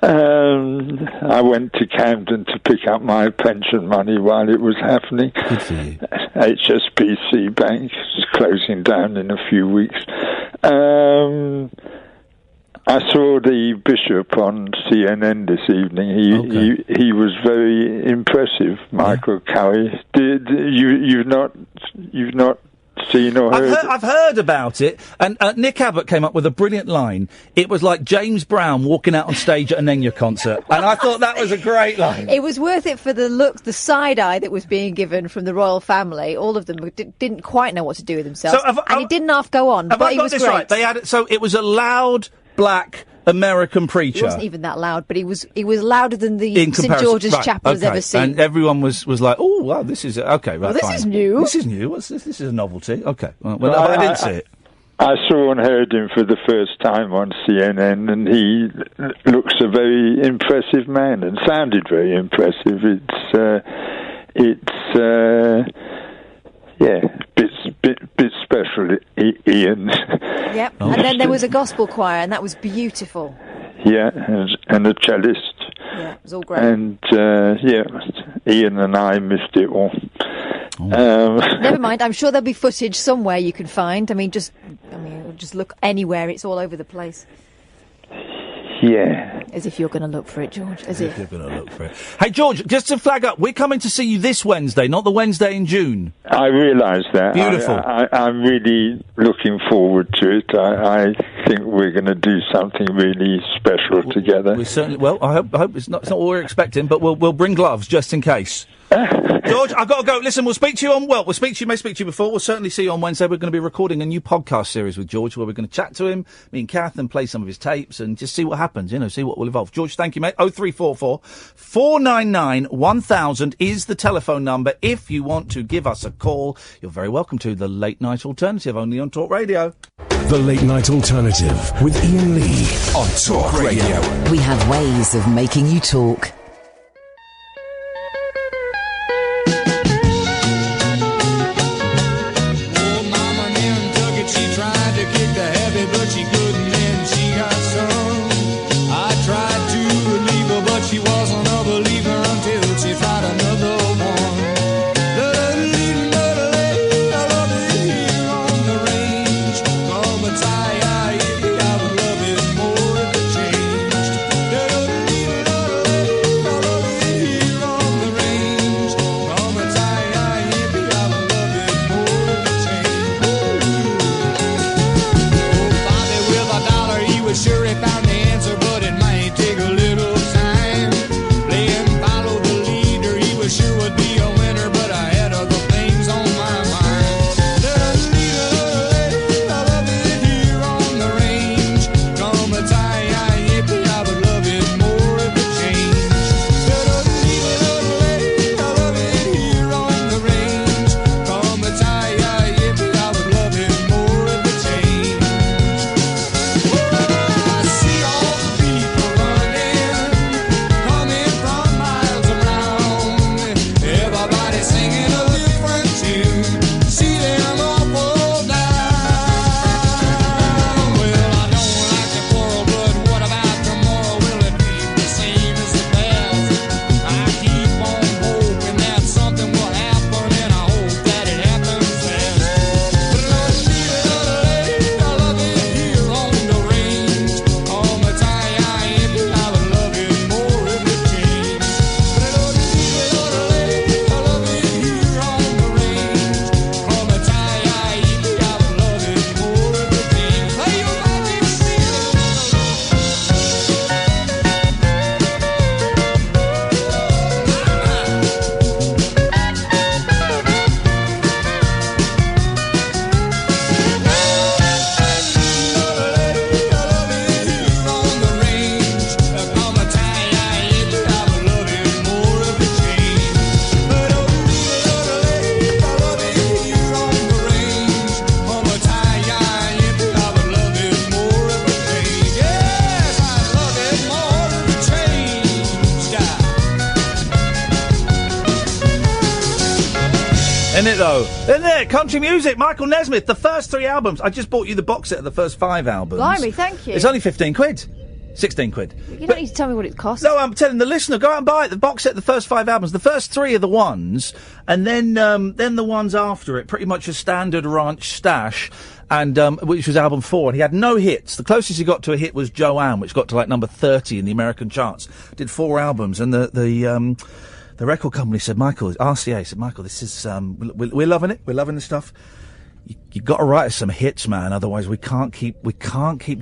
I went to Camden to pick up my pension money while it was happening. Good for you. HSBC Bank is closing down in a few weeks. I saw the bishop on CNN this evening. He was very impressive, Michael Cowie. You've not seen or heard? I've heard about it, and Nick Abbott came up with a brilliant line. It was like James Brown walking out on stage at an Enya concert, and I thought that was a great line. It was worth it for the look, the side eye that was being given from the royal family. All of them didn't quite know what to do with themselves, and it didn't half go on. Have but I got this right? So it was a loud black American preacher. He wasn't even that loud, but he was louder than the St George's Chapel has ever seen. And everyone was like, "Oh, wow, this is okay." Right, well, this fine. is new. This is new. What's this? This is a novelty. Okay. Well, I didn't see it. I saw and heard him for the first time on CNN, and he looks a very impressive man and sounded very impressive. Bit special, Ian. Yep. And then there was a gospel choir, and that was beautiful. Yeah, and a cellist. Yeah, it was all great. And Ian and I missed it all. Never mind. I'm sure there'll be footage somewhere you can find. Just look anywhere. It's all over the place. Yeah. As if you're going to look for it, George. As if you're going to look for it. Hey, George, just to flag up, we're coming to see you this Wednesday, not the Wednesday in June. I realise that. Beautiful. I'm really looking forward to it. I think we're going to do something really special together. We certainly. Well, I hope it's not what we're expecting, but we'll bring gloves just in case. George, I've got to go. Listen, may speak to you before. We'll certainly see you on Wednesday. We're going to be recording a new podcast series with George where we're going to chat to him, me and Kath, and play some of his tapes and just see what happens, see what will evolve. George, thank you, mate. 0344 499 1000 is the telephone number. If you want to give us a call, you're very welcome to. The Late Night Alternative, only on Talk Radio. The Late Night Alternative with Iain Lee on Talk Radio. We have ways of making you talk. though. Then there, country music, Michael Nesmith, the first 3 albums. I just bought you the box set of the first 5 albums. Blimey, thank you. It's only 15 quid. 16 quid. You don't need to tell me what it costs. No, I'm telling the listener, go out and buy it. The box set, the first 5 albums. The first 3 are the ones, and then the ones after it, pretty much a standard ranch stash, and which was album 4, and he had no hits. The closest he got to a hit was Joanne, which got to like number 30 in the American charts. Did 4 albums, and the record company said, Michael, RCA said, Michael, this is we're loving it. We're loving the stuff. You've got to write us some hits, man. Otherwise, we can't keep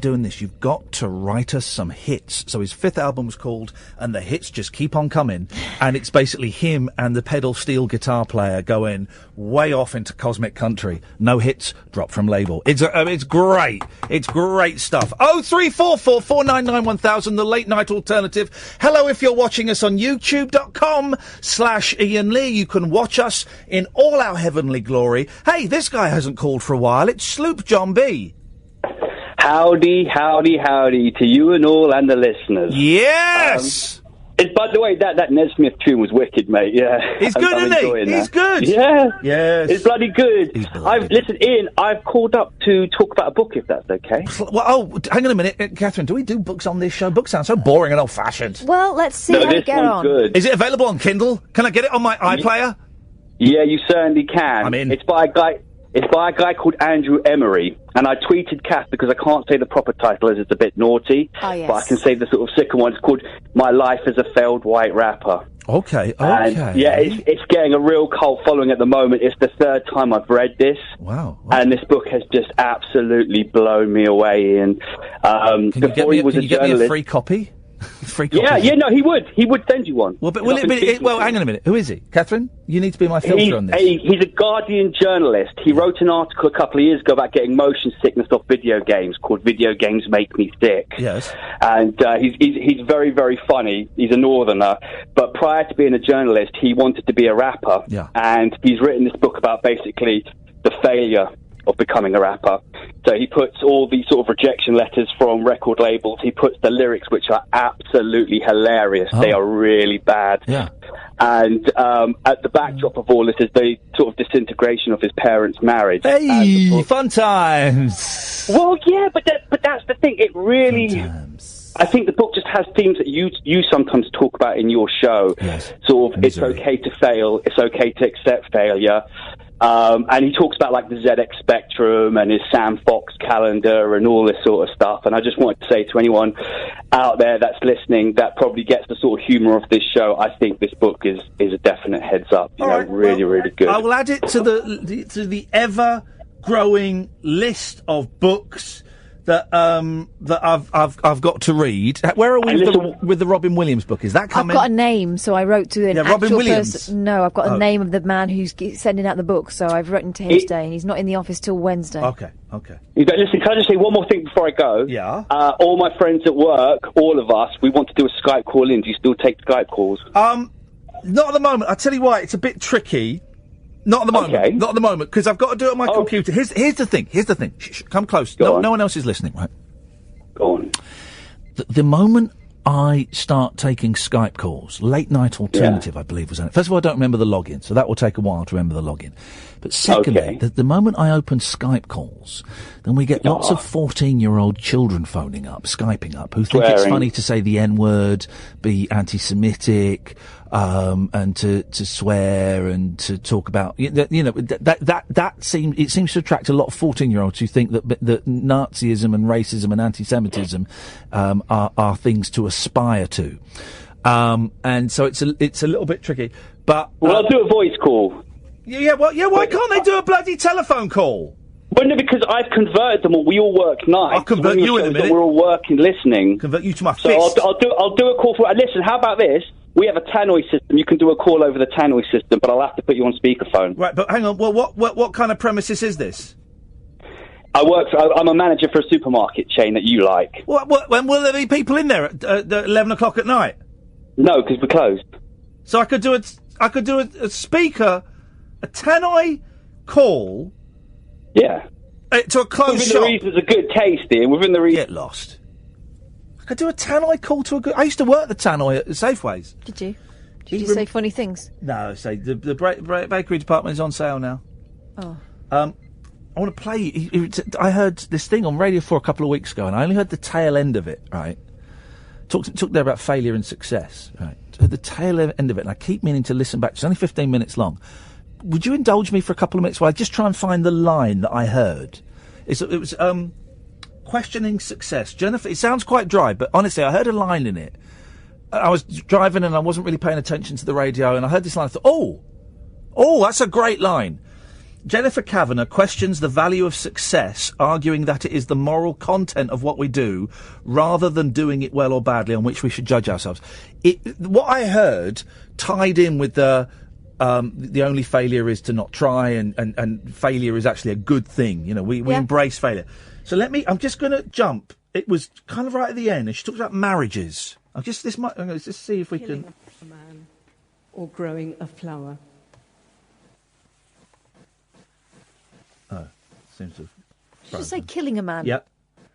doing this. You've got to write us some hits. So his 5th album was called "And the Hits Just Keep on Coming," and it's basically him and the pedal steel guitar player going way off into cosmic country. No hits, drop from label. It's great. It's great stuff. 0344 499 1000, the late night alternative. Hello, if you're watching us on YouTube.com/Iain Lee, you can watch us in all our heavenly glory. Hey, this guy hasn't called for a while. It's Sloop John B. Howdy, howdy, howdy to you and all and the listeners. Yes! By the way, that Nesmith tune was wicked, mate. Yeah, he's good, isn't he? He's good. Yeah, yes, it's bloody good. Listen, Ian, I've called up to talk about a book, if that's okay. Well, hang on a minute, Catherine. Do we do books on this show? Books sound so boring and old-fashioned. Well, let's see how you get on. Good. Is it available on Kindle? Can I get it on my iPlayer? Yeah, you certainly can. I'm in. It's by a guy called Andrew Emery, and I tweeted Kath because I can't say the proper title as it's a bit naughty. Oh, yes. But I can say the sort of sicker one. It's called "My Life as a Failed White Rapper." Okay. And, yeah, it's getting a real cult following at the moment. It's the 3rd time I've read this. Wow. And this book has just absolutely blown me away. And can you get me a free copy? Free copy. Yeah, no, he would send you one. Well, but hang on a minute. Who is he? Catherine? You need to be my filter on this. He's a Guardian journalist. He wrote an article a couple of years ago about getting motion sickness off video games called "Video Games Make Me Sick." Yes. And he's very, very funny. He's a northerner. But prior to being a journalist, he wanted to be a rapper. Yeah. And he's written this book about basically the failure of becoming a rapper. So he puts all these sort of rejection letters from record labels. He puts the lyrics, which are absolutely hilarious. They are really bad. Yeah. And at the backdrop of all this is the sort of disintegration of his parents' marriage. Hey, fun times. Well, yeah, but that's the thing. It really... I think the book just has themes that you sometimes talk about in your show. Yes. Sort of, it's okay to fail. It's okay to accept failure. And he talks about like the ZX Spectrum and his Sam Fox calendar and all this sort of stuff. And I just wanted to say to anyone out there that's listening that probably gets the sort of humour of this show, I think this book is a definite heads up. Really good. I will add it to the ever growing list of books that I've got to read. Where are we with the Robin Williams book? Is that coming? I've got a name, so I wrote to an actual Robin Williams. person. No, I've got a name of the man who's sending out the book, so I've written to him today, and he's not in the office till Wednesday. Okay. Listen, can I just say one more thing before I go? Yeah. All my friends at work, all of us, we want to do a Skype call in. Do you still take Skype calls? Not at the moment. I'll tell you why. It's a bit tricky. Not at the moment. Okay. Not at the moment, because I've got to do it on my computer. Here's the thing. Shh, come close. No one else is listening, right? Go on. The moment I start taking Skype calls, Late Night Alternative, I believe, was on it. First of all, I don't remember the login, so that will take a while to remember the login. But secondly, the moment I open Skype calls, then we get lots of 14-year-old children phoning up, Skyping up, who think it's funny to say the N-word, be anti-Semitic, and to swear and to talk about, that seems to attract a lot of 14-year-olds who think that Nazism and racism and anti-Semitism are things to aspire to, and so it's a little bit tricky. But I'll do a voice call. Why can't they do a bloody telephone call? Well, no, because I've converted them all. We all work nights. I'll convert you in a minute. We're all working, listening. Convert you to my fist. So I'll do a call for. Listen, how about this? We have a tannoy system. You can do a call over the tannoy system, but I'll have to put you on speakerphone. Right, but hang on. Well, what kind of premises is this? I'm a manager for a supermarket chain that you like. When will there be people in there at 11 o'clock at night? No, because we're closed. So I could do a speaker, a tannoy call. Yeah. To a closed shop. Within the reasons of good taste, Ian. Within the reasons. Get lost. I could do a tannoy call to a good... I used to work the tannoy at Safeways. Did you? Did you say funny things? No, say the bakery department is on sale now. Oh. I want to play. I heard this thing on Radio 4 a couple of weeks ago, and I only heard the tail end of it. Right, talked there about failure and success. Right, heard the tail end of it, and I keep meaning to listen back. It's only 15 minutes long. Would you indulge me for a couple of minutes while I just try and find the line that I heard? It was questioning success. Jennifer, it sounds quite dry, but honestly, I heard a line in it. I was driving and I wasn't really paying attention to the radio, and I heard this line. I thought, oh, that's a great line. Jennifer Kavanagh questions the value of success, arguing that it is the moral content of what we do, rather than doing it well or badly, on which we should judge ourselves. What I heard tied in with the only failure is to not try, and failure is actually a good thing. You know, we embrace failure. So I'm just going to jump. It was kind of right at the end, and she talks about marriages. Let's just see if we Killing can. a man or growing a flower. Oh, seems to have Did you say killing a man? Yep.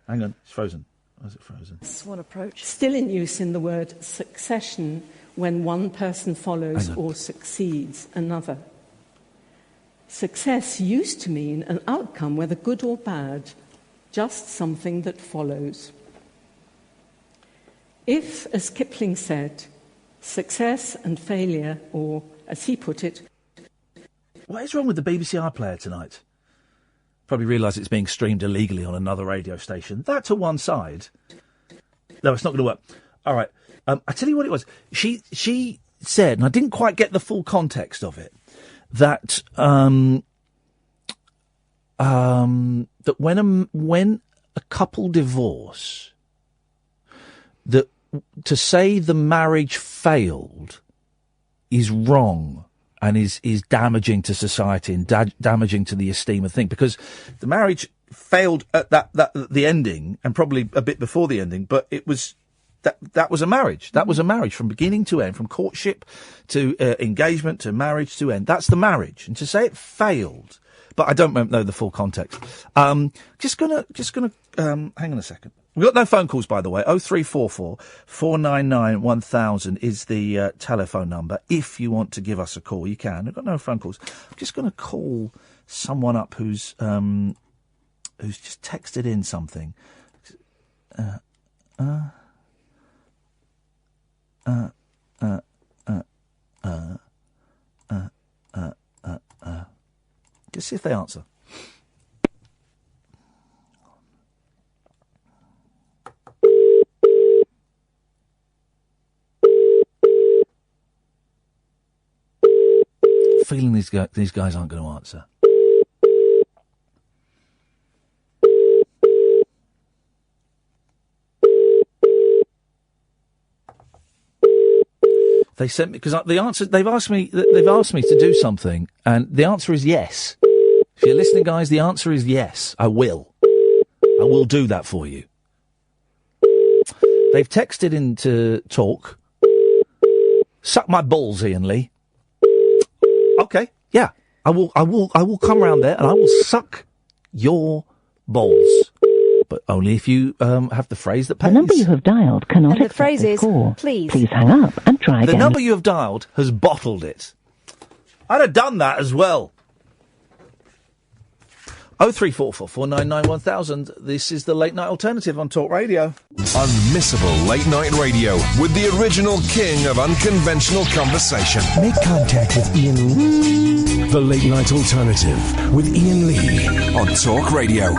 Hang on, it's frozen. Why is it frozen? That's one approach. Still in use in the word succession when one person follows or succeeds another. Success used to mean an outcome, whether good or bad, just something that follows. If, as Kipling said, success and failure, or as he put it... What is wrong with the BBC iPlayer tonight? Probably realise it's being streamed illegally on another radio station. That to one side. No, it's not going to work. All right. I tell you what it was. She said, and I didn't quite get the full context of it, that that when a couple divorce, that to say the marriage failed is wrong and is damaging to society and damaging to the esteem of thing, because the marriage failed at the ending, and probably a bit before the ending, but it was that was a marriage. That was a marriage from beginning to end, from courtship to engagement to marriage to end. That's the marriage. And to say it failed, but I don't know the full context. Just gonna hang on a second. We've got no phone calls, by the way. 0344 499 1000 is the telephone number. If you want to give us a call, you can. We've got no phone calls. I'm just going to call someone up who's just texted in something. Just see if they answer. Feeling these guys aren't going to answer. They sent me because the answer they've asked me to do something, and the answer is yes. If you're listening, guys, the answer is yes. I will do that for you. They've texted in to talk. Suck my balls, Iain Lee. Okay, yeah, I will come round there and I will suck your balls, but only if you have the phrase that pays. The number you have dialed cannot And the accept phrase this is, call. please. Please hang up and try again. The number you have dialed has bottled it. I'd have done that as well. 0344 499 1000. This is the Late Night Alternative on Talk Radio. Unmissable late night radio with the original king of unconventional conversation. Make contact with Iain Lee. The Late Night Alternative with Iain Lee on Talk Radio.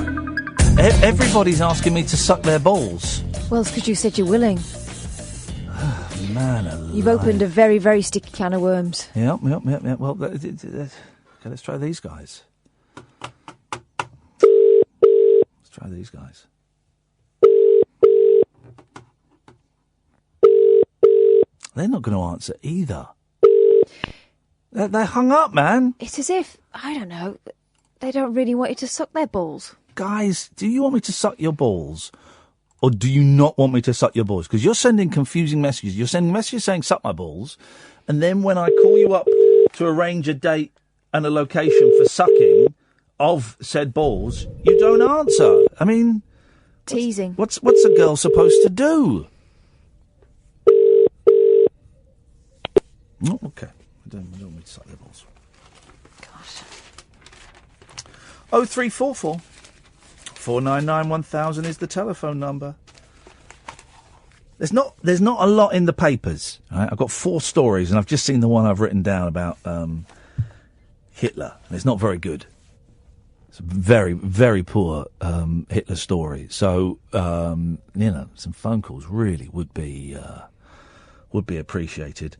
Everybody's asking me to suck their balls. Well, it's because you said you're willing. Man alive. You've opened a very, very sticky can of worms. Yep. Well, okay, let's try these guys. Try these guys. They're not going to answer either. They're hung up, man. It's as if, I don't know, they don't really want you to suck their balls. Guys, do you want me to suck your balls? Or do you not want me to suck your balls? Because you're sending confusing messages. You're sending messages saying suck my balls. And then when I call you up to arrange a date and a location for sucking of said balls, you don't answer. I mean, teasing. What's a girl supposed to do? Oh, okay. I don't want me to suck their balls. Gosh. 0344 499 1000 is the telephone number. There's not a lot in the papers. Right? I've got 4 stories, and I've just seen the one I've written down about Hitler, and it's not very good. It's a very, very poor Hitler story. So, some phone calls really would be appreciated.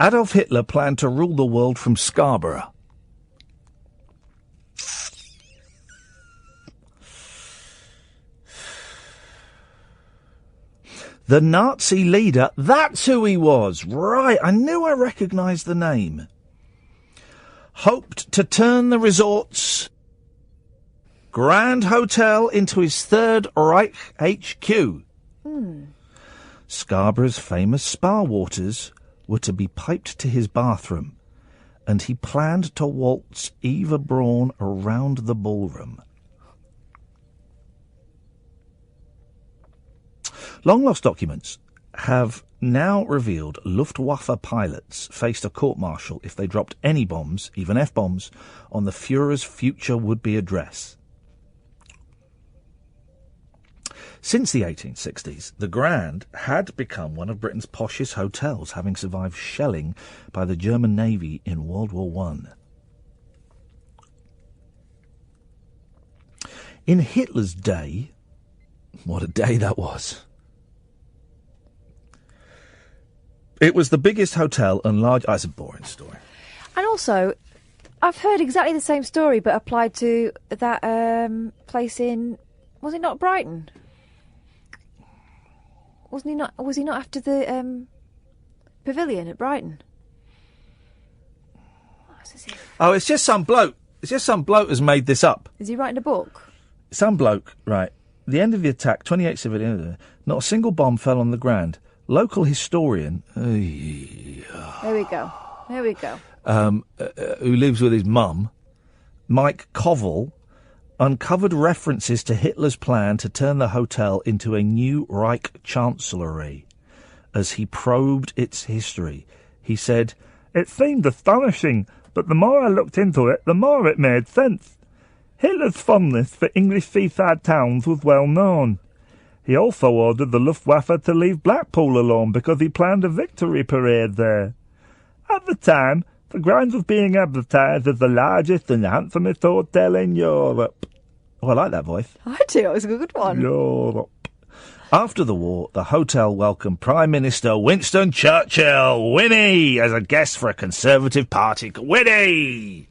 Adolf Hitler planned to rule the world from Scarborough. The Nazi leader, that's who he was. Right, I knew I recognised the name. Hoped to turn the resort's Grand Hotel into his Third Reich HQ. Scarborough's famous spa waters were to be piped to his bathroom, and he planned to waltz Eva Braun around the ballroom. Long-lost documents have now revealed Luftwaffe pilots faced a court-martial if they dropped any bombs, even F-bombs, on the Führer's future would-be address. Since the 1860s, the Grand had become one of Britain's poshest hotels, having survived shelling by the German Navy in World War I. In Hitler's day, what a day that was. It was the biggest hotel and large... Oh, it's a boring story. And also, I've heard exactly the same story, but applied to that place in... Was it not Brighton? Was he not after the pavilion at Brighton? Oh, it's just some bloke. It's just some bloke has made this up. Is he writing a book? Some bloke, right. The end of the attack, 28 civilians. Not a single bomb fell on the Grand. Local historian... There we go. Who lives with his mum, Mike Covell, uncovered references to Hitler's plan to turn the hotel into a new Reich chancellery. As he probed its history, he said, "It seemed astonishing, but the more I looked into it, the more it made sense. Hitler's fondness for English seaside towns was well known. He also ordered the Luftwaffe to leave Blackpool alone because he planned a victory parade there. At the time, the Grand was being advertised as the largest and handsomest hotel in Europe." Oh, I like that voice. I do. It was a good one. Europe. After the war, the hotel welcomed Prime Minister Winston Churchill, Winnie, as a guest for a Conservative Party. Winnie!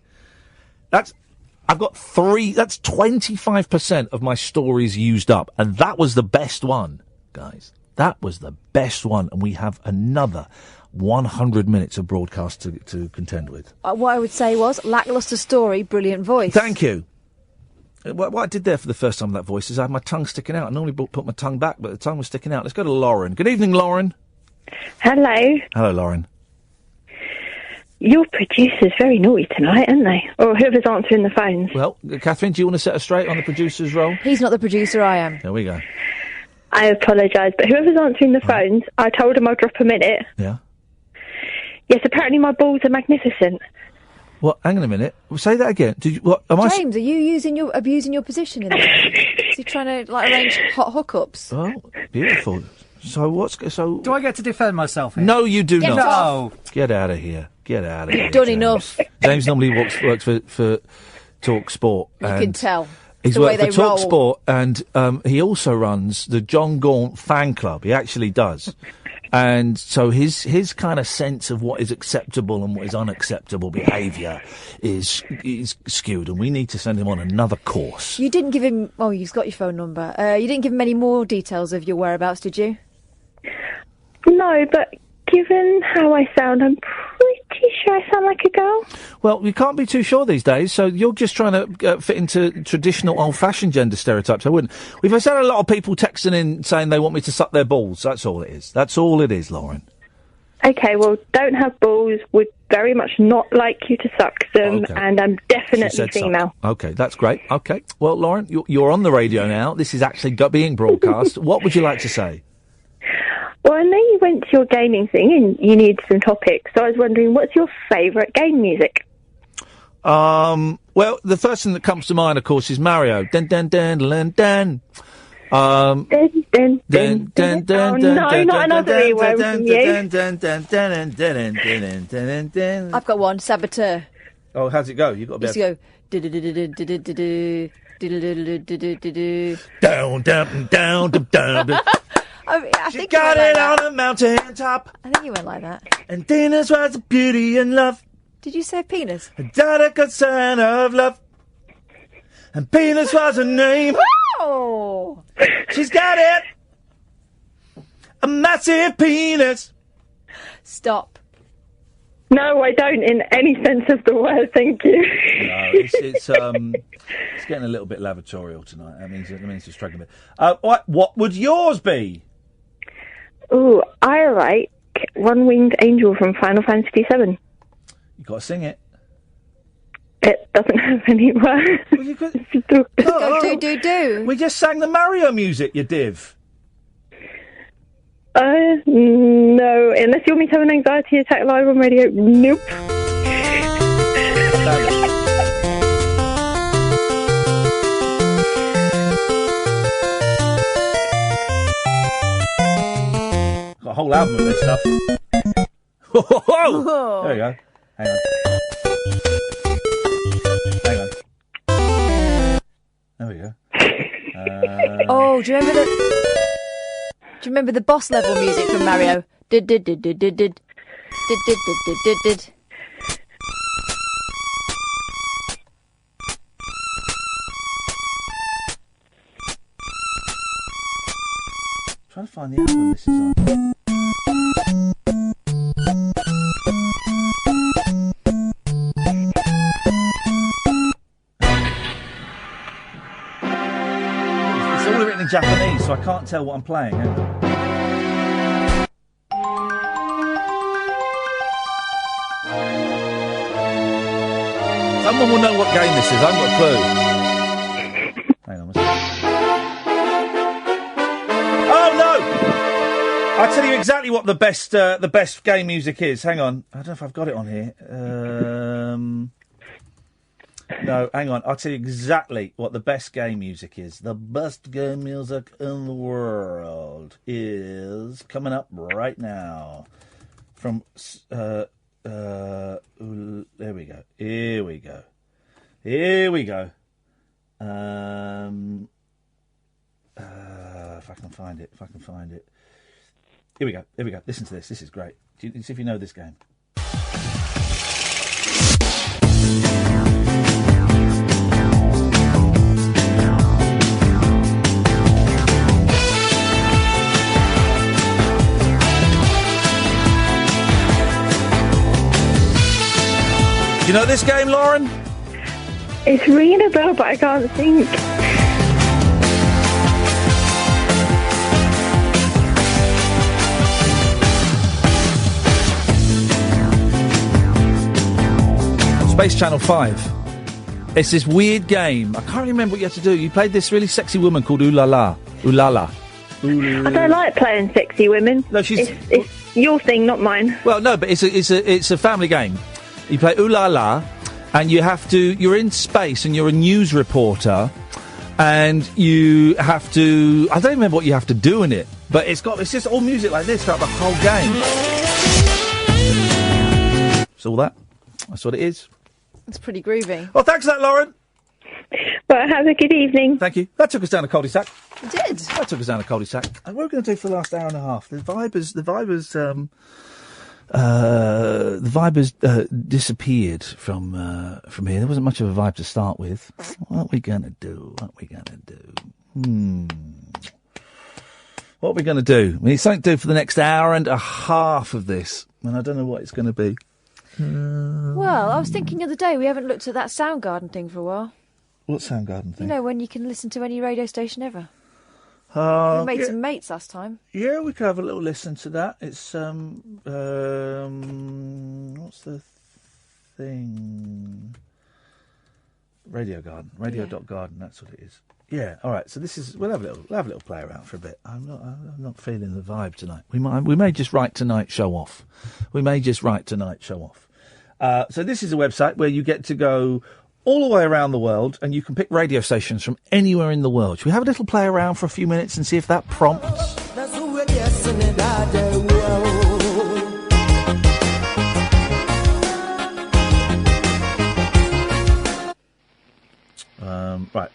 I've got 3, that's 25% of my stories used up, and that was the best one, guys. That was the best one, and we have another 100 minutes of broadcast to contend with. What I would say was, lacklustre story, brilliant voice. Thank you. What I did there for the first time with that voice is I had my tongue sticking out. I normally put my tongue back, but the tongue was sticking out. Let's go to Lauren. Good evening, Lauren. Hello. Hello, Lauren. Your producer's very naughty tonight, aren't they? Or whoever's answering the phones. Well, Catherine, do you want to set us straight on the producer's role? He's not the producer, I am. There we go. I apologise, but whoever's answering the phones, I told him I'll drop a minute. Yeah. Yes, apparently my balls are magnificent. What? Hang on a minute. Say that again. Did you? What? James, are you abusing your position in this? Is he trying to arrange hot hookups? Oh, beautiful. So do I get to defend myself here? No, you do Get not. off. Get out of here. Get out of here. You've done James. enough. James normally works for Talk Sport. You can tell. He's the way worked for they Talk roll. Sport, and he also runs the John Gaunt fan club. He actually does. And so his kind of sense of what is acceptable and what is unacceptable behaviour is skewed, and we need to send him on another course. You didn't give him... Oh, you've got your phone number. You didn't give him any more details of your whereabouts, did you? No, but given how I sound, I'm pretty sure I sound like a girl. Well, you can't be too sure these days, so you're just trying to fit into traditional old-fashioned gender stereotypes. I wouldn't. We've had a lot of people texting in saying they want me to suck their balls. That's all it is. That's all it is, Lauren. Okay, well, don't have balls. Would very much not like you to suck them, Okay. and I'm definitely female. Okay, that's great. Okay. Well, Lauren, you're on the radio now. This is actually being broadcast. What would you like to say? Well, I know you went to your gaming thing and you need some topics, so I was wondering, what's your favourite game music? Well, the first thing that comes to mind, of course, is Mario. Dun dun dun dun dun. Dun, dun, dun, dun. Oh, no, not another earworm from you. I've got one, Saboteur. Oh, how's it go? You've got to be Used to go. down, down, down, down, down. I She think got you went it like on that. a mountain top. I think you went like that. And Venus was the beauty and love. Did you say penis? A delicate sign of love. And penis was her name. Oh! She's got it. A massive penis. Stop. No, I don't, in any sense of the word, thank you. No, it's getting a little bit lavatorial tonight. That means you're struggling a bit. What would yours be? Ooh, I like One-Winged Angel from Final Fantasy VII. You've got to sing it. It doesn't have any words. Go do. We just sang the Mario music, you div. No, unless you want me to have an anxiety attack live on radio, nope. Got a whole album of this stuff. Whoa! There we go. Hang on. There we go. Oh, do you remember the boss level music from Mario? Did. Trying to find the album this is on. It's all written in Japanese, so I can't tell what I'm playing. Hang on. Someone will know what game this is. I haven't got a clue. Hang on. Oh no! I'll tell you exactly what the best game music is. Hang on. I don't know if I've got it on here. No, hang on. I'll tell you exactly what the best game music is. The best game music in the world is coming up right now. From there we go. Here we go. If I can find it. Here we go. Listen to this. This is great. See if you know this game. You know this game, Lauren? It's ringing a bell, but I can't think. Space Channel 5. It's this weird game. I can't remember what you had to do. You played this really sexy woman called Ooh La La. Ooh La La. I don't like playing sexy women. No, she's... It's your thing, not mine. Well, no, but it's a family game. You play Ooh La La, and you're in space, and you're a news reporter, and you have to... I don't remember what you have to do in it, but it's just all music like this throughout the whole game. It's all that. That's what it is. It's pretty groovy. Well, thanks for that, Lauren. Well, have a good evening. Thank you. That took us down a cul-de-sac. It did. That took us down a cul-de-sac. And what are we going to do for the last hour and a half? The Vibers disappeared from here. There wasn't much of a vibe to start with. What are we going to do? What are we going to do? We need something to do for the next hour and a half of this. And I don't know what it's going to be. Well, I was thinking the other day, we haven't looked at that Soundgarden thing for a while. What Soundgarden thing? You know, when you can listen to any radio station ever. We made some mates last time. Yeah, we could have a little listen to that. It's, what's the thing? Radio Garden. Radio.garden, that's what it is. Yeah, all right. So this is, we'll have a little play around for a bit. I'm not feeling the vibe tonight. We may just write tonight, show off. So this is a website where you get to go all the way around the world, and you can pick radio stations from anywhere in the world. Should we have a little play around for a few minutes and see if that prompts? Right.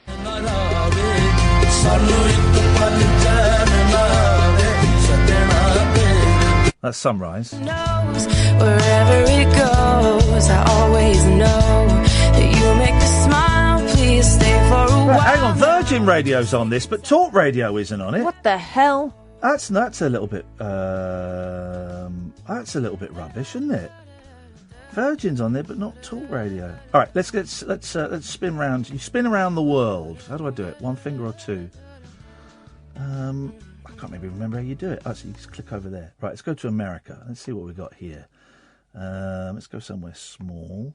That's Sunrise. Wherever it goes, I always know that you make me smile. Please stay for a while. Hang on, Virgin Radio's on this, but Talk Radio isn't on it. What the hell? That's a little bit. That's a little bit rubbish, isn't it? Virgin's on there, but not Talk Radio. All right, let's spin round. You spin around the world. How do I do it? One finger or two? I can't maybe remember how you do it. Oh, so you just click over there. Right, let's go to America. Let's see what we've got here. Let's go somewhere small.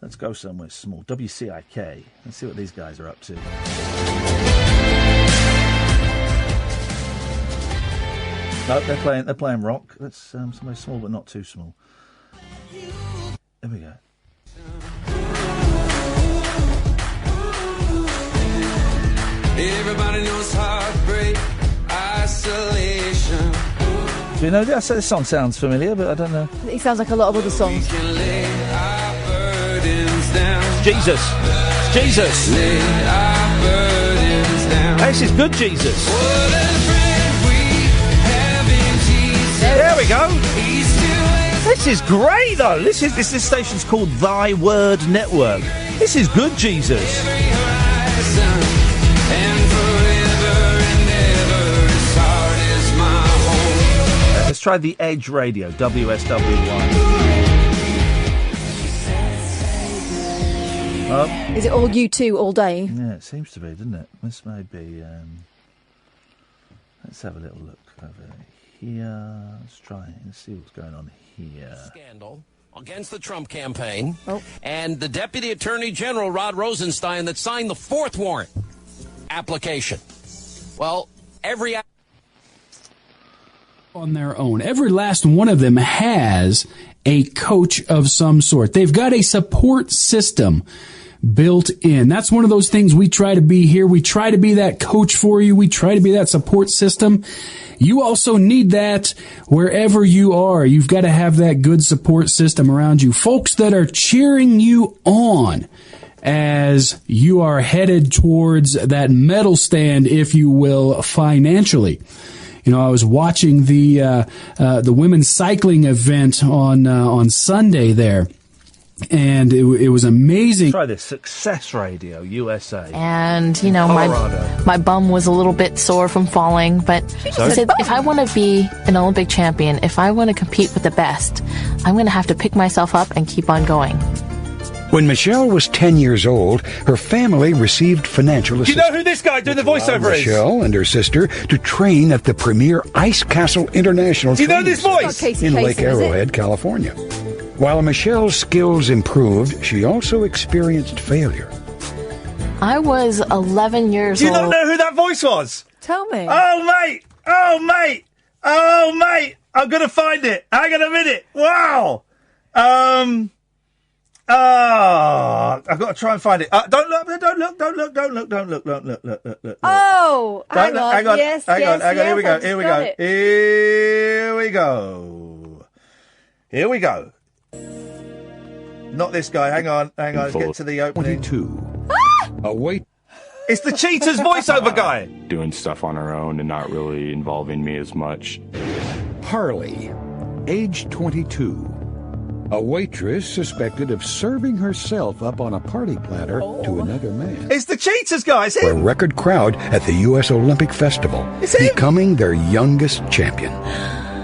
WCIK. Let's see what these guys are up to. No, they're playing rock. That's somewhere small, but not too small. There we go. Everybody knows heartbreak, isolation. Do you know this song sounds familiar, but I don't know. It sounds like a lot of other songs. Jesus. This is good, Jesus. There we go. This is great, though. This station's called Thy Word Network. This is good, Jesus. Let's try the Edge Radio, WSW1. Is it all U2 all day? Yeah, it seems to be, doesn't it? This may be... let's have a little look over here. Let's see what's going on here. Scandal against the Trump campaign. And the Deputy Attorney General, Rod Rosenstein, that signed the fourth warrant application. Well, every... on their own. Every last one of them has a coach of some sort. They've got a support system built in. That's one of those things we try to be here. We try to be that coach for you. We try to be that support system. You also need that wherever you are. You've got to have that good support system around you. Folks that are cheering you on as you are headed towards that medal stand, if you will, financially. You know, I was watching the women's cycling event on Sunday there, and it was amazing. Try this, Success Radio USA. And, you know, my bum was a little bit sore from falling, but I said, if I want to be an Olympic champion, if I want to compete with the best, I'm going to have to pick myself up and keep on going. When Michelle was 10 years old, her family received financial assistance. Do you know who this guy doing the voiceover is? Michelle and her sister to train at the premier Ice Castle International Do you know this voice? in Lake Arrowhead, California. While Michelle's skills improved, she also experienced failure. I was 11 years old. Do you not know who that voice was? Tell me. Oh, mate! I'm going to find it. Hang on a minute. Wow! I've got to try and find it. Don't look. Oh, hang on. Yes, Here we go. Not this guy. Hang on. Let's get to the opening. 22. Wait. It's the Cheetah's voiceover guy. Doing stuff on her own and not really involving me as much. Harley, age 22. A waitress suspected of serving herself up on a party platter to another man. It's the Cheetah's guy, it's him. A record crowd at the U.S. Olympic Festival, becoming their youngest champion.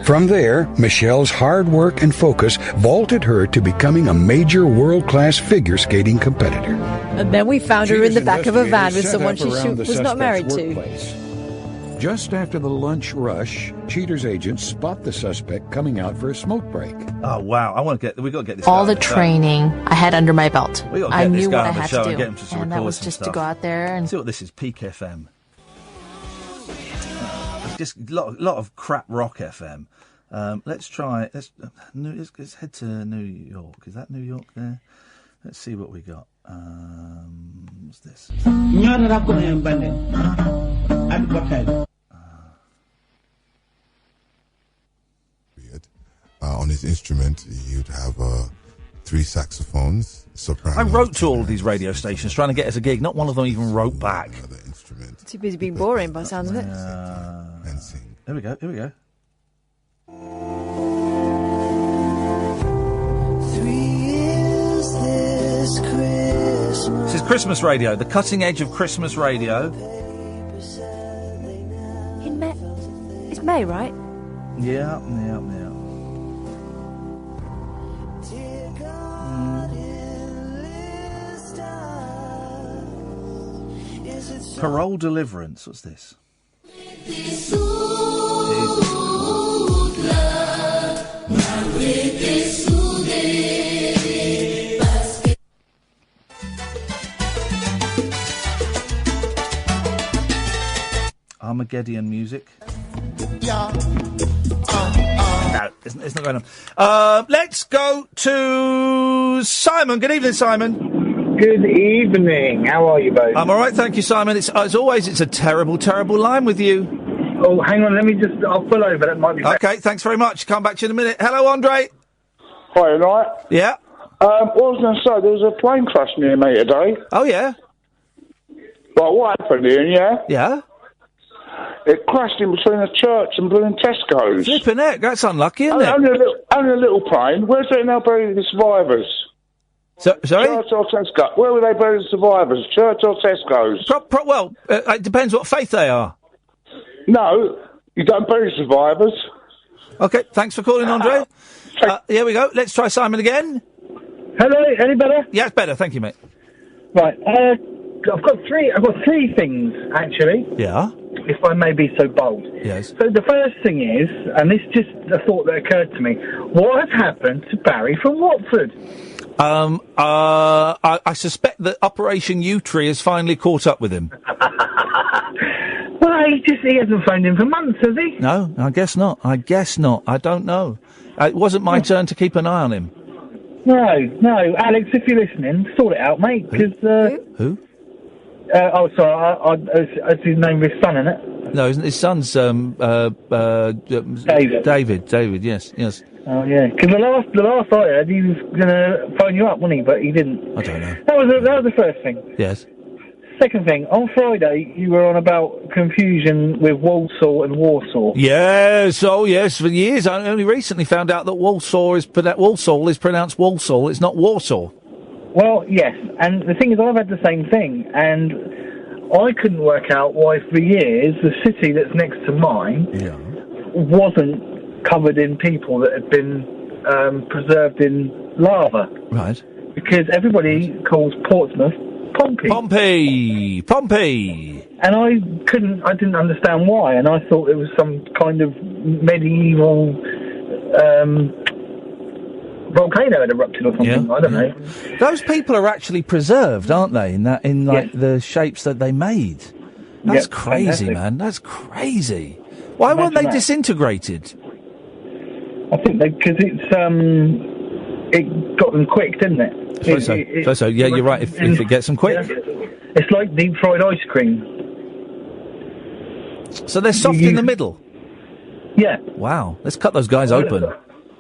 From there, Michelle's hard work and focus vaulted her to becoming a major world-class figure skating competitor. And then we found her in the back of a van with someone she was not married to. Just after the lunch rush, Cheater's agents spot the suspect coming out for a smoke break. Oh wow! We got to get this. All the training I had under my belt. I knew what I had to do, and get him to and that was just to go out there and see what this is. Peak FM. Just a lot of crap rock FM. Let's try. Let's head to New York. Is that New York there? Let's see what we got. What's this? On his instrument, you'd have 3 saxophones, soprano. I wrote to all of these radio stations trying to get us a gig. Not one of them even wrote back. Too busy being boring, by the sounds of it. Here we go. This is Christmas radio, the cutting edge of Christmas radio. In May. It's May, right? Yeah. Parole Deliverance, what's this? Armageddon music. No, it's not going on. Let's go to Simon. Good evening, Simon. Good evening. How are you both? I'm all right, thank you, Simon. As always, it's a terrible, terrible line with you. Oh, hang on. I'll pull over. That might be better. Okay, thanks very much. Come back to you in a minute. Hello, Andre. Hi, right? Yeah? What I was going to say, there was a plane crash near me today. Oh, yeah? Well, what happened, Ian, yeah? Yeah? It crashed in between a church and blooming Tesco's. Flipping heck, that's unlucky, isn't it? Only a little plane. Where's they now burying the survivors? Sorry? Church or Tesco? Where were they burying the survivors? Church or Tesco's? Well, it depends what faith they are. No, you don't bury survivors. Okay, thanks for calling, Andre. Here we go. Let's try Simon again. Hello, any better? Yeah, it's better. Thank you, mate. Right, I've got three things, actually. Yeah? If I may be so bold. Yes. So the first thing is, and this just a thought that occurred to me, what has happened to Barry from Watford? I suspect that Operation U-Tree has finally caught up with him. Well, he hasn't phoned in for months, has he? No, I guess not. I don't know. It wasn't my turn to keep an eye on him. No. Alex, if you're listening, sort it out, mate, because... Who? Sorry, it's his name of his son, isn't it? No, his son's, David, yes. Oh, yeah, because the last I heard, he was going to phone you up, wasn't he? But he didn't. I don't know. That was the first thing. Yes. Second thing, on Friday, you were on about confusion with Walsall and Warsaw. Yes, for years. I only recently found out that Walsall is pronounced Walsall. It's not Warsaw. Well, yes, and the thing is, I've had the same thing, and I couldn't work out why for years the city that's next to mine wasn't covered in people that had been preserved in lava. Right. Because everybody calls Portsmouth Pompey. And I didn't understand why, and I thought it was some kind of medieval volcano had erupted or something. Yeah. I don't know. Those people are actually preserved, aren't they? In the shapes that they made. That's crazy, fantastic. Man. That's crazy. Why weren't they disintegrated? I think because it got them quick, didn't it? So yeah, you're right. If it gets them quick, it's like deep fried ice cream. So they're soft in the middle. Yeah. Wow. Let's cut those guys open.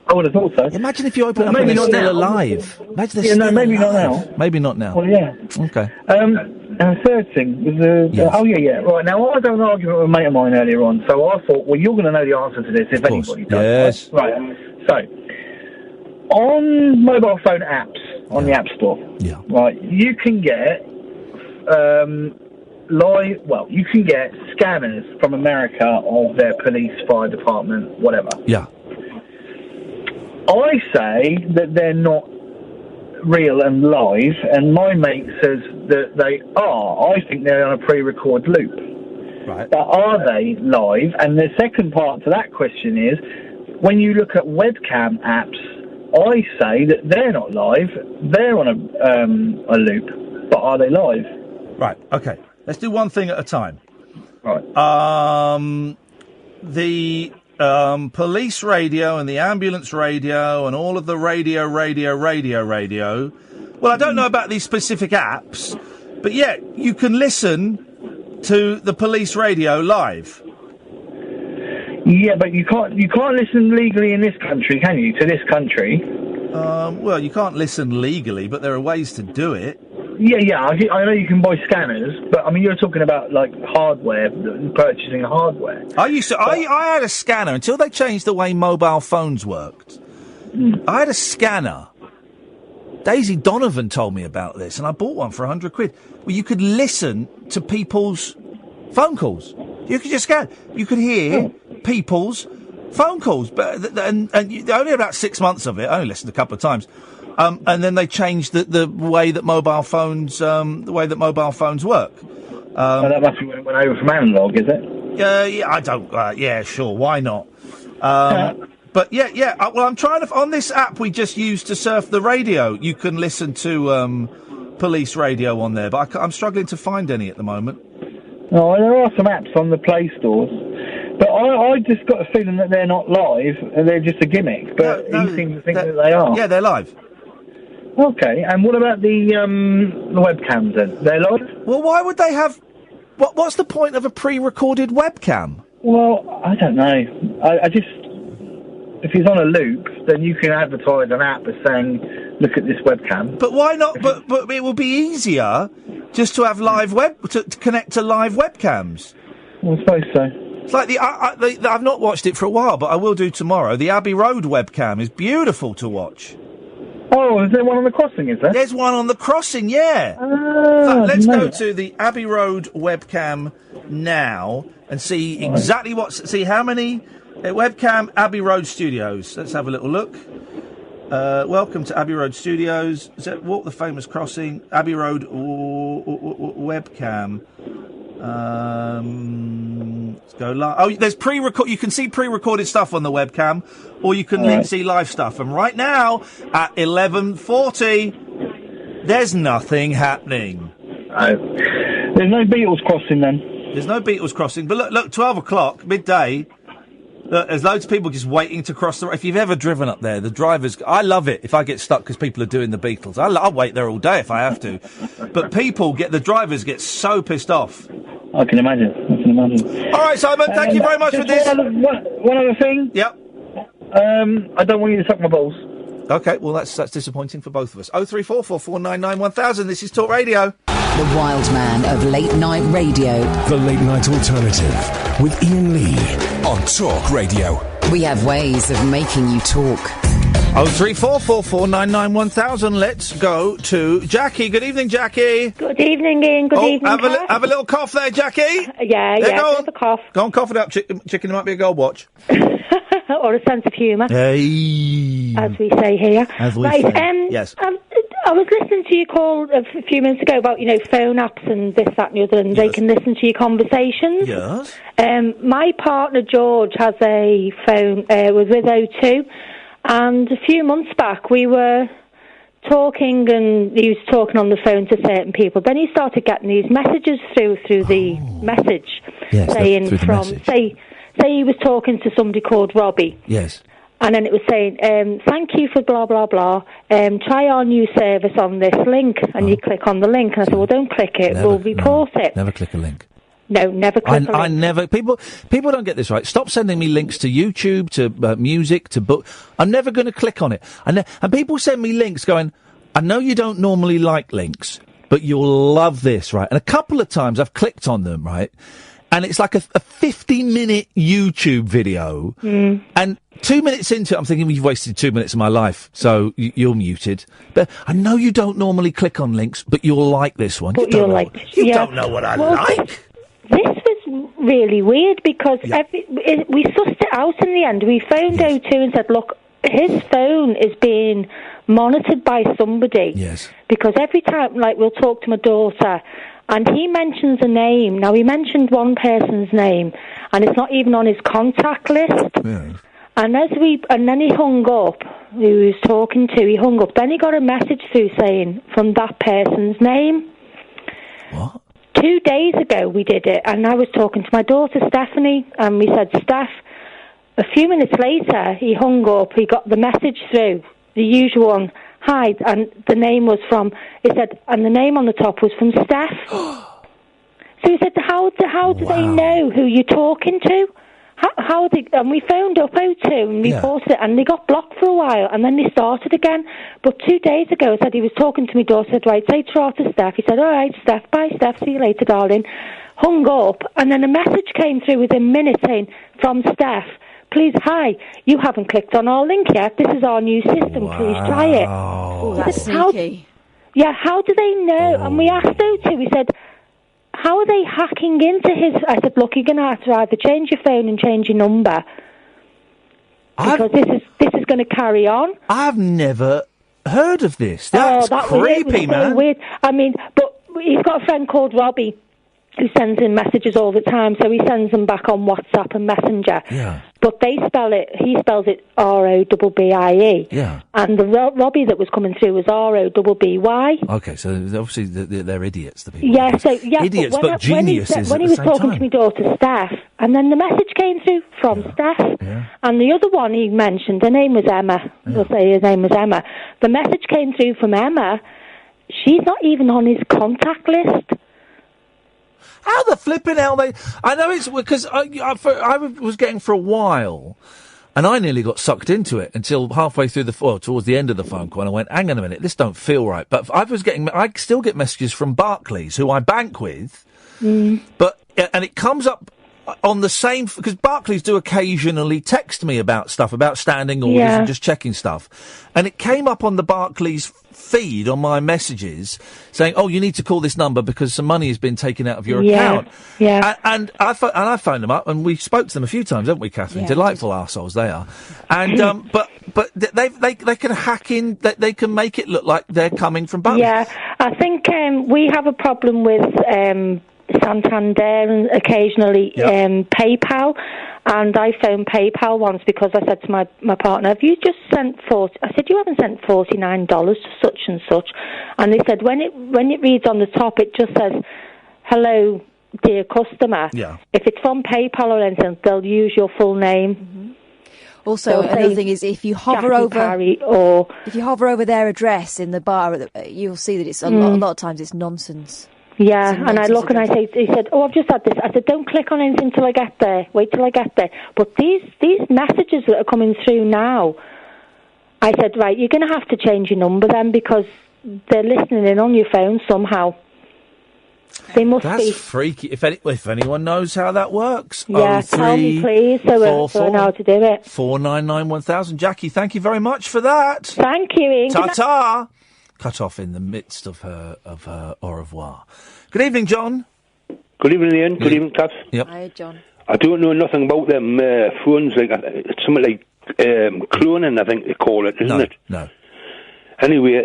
I would have thought so. Imagine if you open up and they're still alive. Imagine they're still maybe alive. not now. Maybe not now. Well, yeah. Okay. And the third thing was right. Now, I had an argument with a mate of mine earlier on, so I thought, well, you're going to know the answer to this if anybody does. Yes. Right. So, on mobile phone apps, on the App Store, right, you can get you can get scanners from America of their police, fire department, whatever. Yeah. I say that they're not real and live, and my mate says that they are. I think they're on a pre-record loop. Right. But are they live? And the second part to that question is, when you look at webcam apps, I say that they're not live. They're on a loop, but are they live? Right. Okay. Let's do one thing at a time. Right. police radio and the ambulance radio and all of the radio. Well, I don't know about these specific apps, but yeah, you can listen to the police radio live. Yeah, but you can't listen legally in this country, can you? To this country? Well, you can't listen legally, but there are ways to do it. Yeah, I know you can buy scanners, but I mean, you're talking about like hardware, purchasing hardware. I had a scanner until they changed the way mobile phones worked. I had a scanner. Daisy Donovan told me about this, and I bought one for £100. Well, you could listen to people's phone calls. You could just scan. You could hear people's phone calls, but and only about 6 months of it. I only listened a couple of times. And then they changed the way that mobile phones work. So that must be when it went over from analog, is it? Yeah, I don't. Yeah, sure. Why not? But yeah. Well, I'm trying to on this app we just used to surf the radio. You can listen to police radio on there, but I'm struggling to find any at the moment. No, there are some apps on the Play stores, but I just got a feeling that they're not live and they're just a gimmick. But you seem to think that they are. Yeah, they're live. Okay, and what about the webcams then? They're live? Well, why would they have... What's the point of a pre-recorded webcam? Well, I don't know. I just... If he's on a loop, then you can advertise an app as saying, look at this webcam. But why not? But it would be easier just to have live to connect to live webcams. Well, I suppose so. It's like I've not watched it for a while, but I will do tomorrow. The Abbey Road webcam is beautiful to watch. Oh, is there one on the crossing, is there? There's one on the crossing, yeah. Let's go to the Abbey Road webcam now and see exactly see how many webcam Abbey Road Studios. Let's have a little look. Welcome to Abbey Road Studios. Walk the famous crossing. Abbey Road webcam. Let's go live. Oh, there's pre-record. You can see pre-recorded stuff on the webcam, or you can see live stuff. And right now at 11:40, there's nothing happening. There's no Beatles crossing then. There's no Beatles crossing. But look, 12 o'clock, midday. Look, there's loads of people just waiting to cross the road. If you've ever driven up there, the drivers... I love it if I get stuck because people are doing the Beatles. I'll wait there all day if I have to. But the drivers get so pissed off. I can imagine. All right, Simon, thank you very much for this. One other thing. Yep. I don't want you to suck my balls. OK, well, that's disappointing for both of us. 03444991000, this is Talk Radio. The wild man of late night radio. The Late Night Alternative with Iain Lee on Talk Radio. We have ways of making you talk. 03444991000. Let's go to Jackie. Good evening, Jackie. Good evening, Ian. Good evening. Have a little cough there, Jackie. Yeah, go on. A cough. Go on, cough it up, chicken. It might be a gold watch. Or a sense of humour. Hey. As we say here. Yes. I was listening to your call a few minutes ago about, phone apps and this, that and the other, and they can listen to your conversations. Yes. My partner, George, has a phone, was with O2, and a few months back we were talking, and he was talking on the phone to certain people. Then he started getting these messages through the message, saying say he was talking to somebody called Robbie. Yes. And then it was saying, thank you for blah, blah, blah. Try our new service on this link. And you click on the link. And I said, well, don't click it. We'll report it. Never click a link. No, never click a link. I never... People don't get this right. Stop sending me links to YouTube, to music, to book. I'm never going to click on it. And people send me links going, I know you don't normally like links, but you'll love this, right? And a couple of times I've clicked on them, right? And it's like a 50-minute YouTube video. And 2 minutes into it, I'm thinking, you've wasted 2 minutes of my life, so you're muted. But I know you don't normally click on links, but you'll like this one. You don't know what I like. This was really weird because we sussed it out in the end. We phoned O2 and said, look, his phone is being monitored by somebody. Yes. Because every time, we'll talk to my daughter... And he mentions a name. Now, he mentioned one person's name, and it's not even on his contact list. Yeah. And then he hung up, who he was talking to, he hung up. Then he got a message through saying, from that person's name. What? 2 days ago we did it, and I was talking to my daughter, Stephanie, and we said, Steph, A few minutes later, he hung up. He got the message through, the usual one, hi, and the name was from, he said, and the name on the top was from Steph. So he said, how do they know who you're talking to? How they, and we phoned up O2 and reported it, and they got blocked for a while, and then they started again. But 2 days ago, he said he was talking to my daughter, said, right, say ta to Steph. He said, all right, Steph, bye, Steph, see you later, darling. Hung up, and then a message came through within minutes saying, from Steph, please, hi, you haven't clicked on our link yet. This is our new system. Please try it. Oh, that's sneaky. How do they know? And we asked O2, we said, how are they hacking into his... I said, look, you're going to have to either change your phone and change your number, because this is going to carry on. I've never heard of this. That's creepy, man. So weird. I mean, but he's got a friend called Robbie who sends him messages all the time, so he sends them back on WhatsApp and Messenger. Yeah. But he spells it R-O-B-B-I-E. Yeah. And the Robbie that was coming through was R-O-B-B-Y. Okay, so obviously they're idiots, the people. Yeah, idiots, but geniuses. When he was talking to my daughter, Steph, and then the message came through from Steph, and the other one he mentioned, her name was Emma. We'll say his name was Emma. The message came through from Emma. She's not even on his contact list. How the flipping hell they... I know it's because I was getting for a while, and I nearly got sucked into it until halfway through towards the end of the phone call, and I went, hang on a minute, this don't feel right. But I still get messages from Barclays, who I bank with, but and it comes up on the same... Because Barclays do occasionally text me about stuff, about standing orders and just checking stuff. And it came up on the Barclays feed on my messages saying, oh, you need to call this number because some money has been taken out of your account. Yeah. And I phoned them up, and we spoke to them a few times, haven't we, Catherine? Yeah. Delightful arseholes they are. And, but they can hack in, they can make it look like they're coming from Barclays. Yeah, I think we have a problem with Santander and occasionally PayPal, and I phoned PayPal once because I said to my partner, have you just sent I said, you haven't sent $49 to such and such, and they said when it reads on the top it just says, hello dear customer. If it's from PayPal or anything, they'll use your full name. Also, another thing is if you hover over their address in the bar, you'll see that it's a lot of times it's nonsense. Yeah, and I look and I say, he said, oh, I've just had this. I said, don't click on anything till I get there. Wait till I get there. But these messages that are coming through now, I said, right, you're going to have to change your number then because they're listening in on your phone somehow. They must be. That's freaky. If anyone knows how that works. Yeah, tell me please so I know how to do it. 499-1000. Jackie, thank you very much for that. Thank you, Ian. Ta-ta! Cut off in the midst of her au revoir. Good evening, John. Good evening, Ian. Good evening, Kat. Yep. Hi, John. I don't know nothing about them phones. Like it's something like cloning, I think they call it, isn't it? No. Anyway,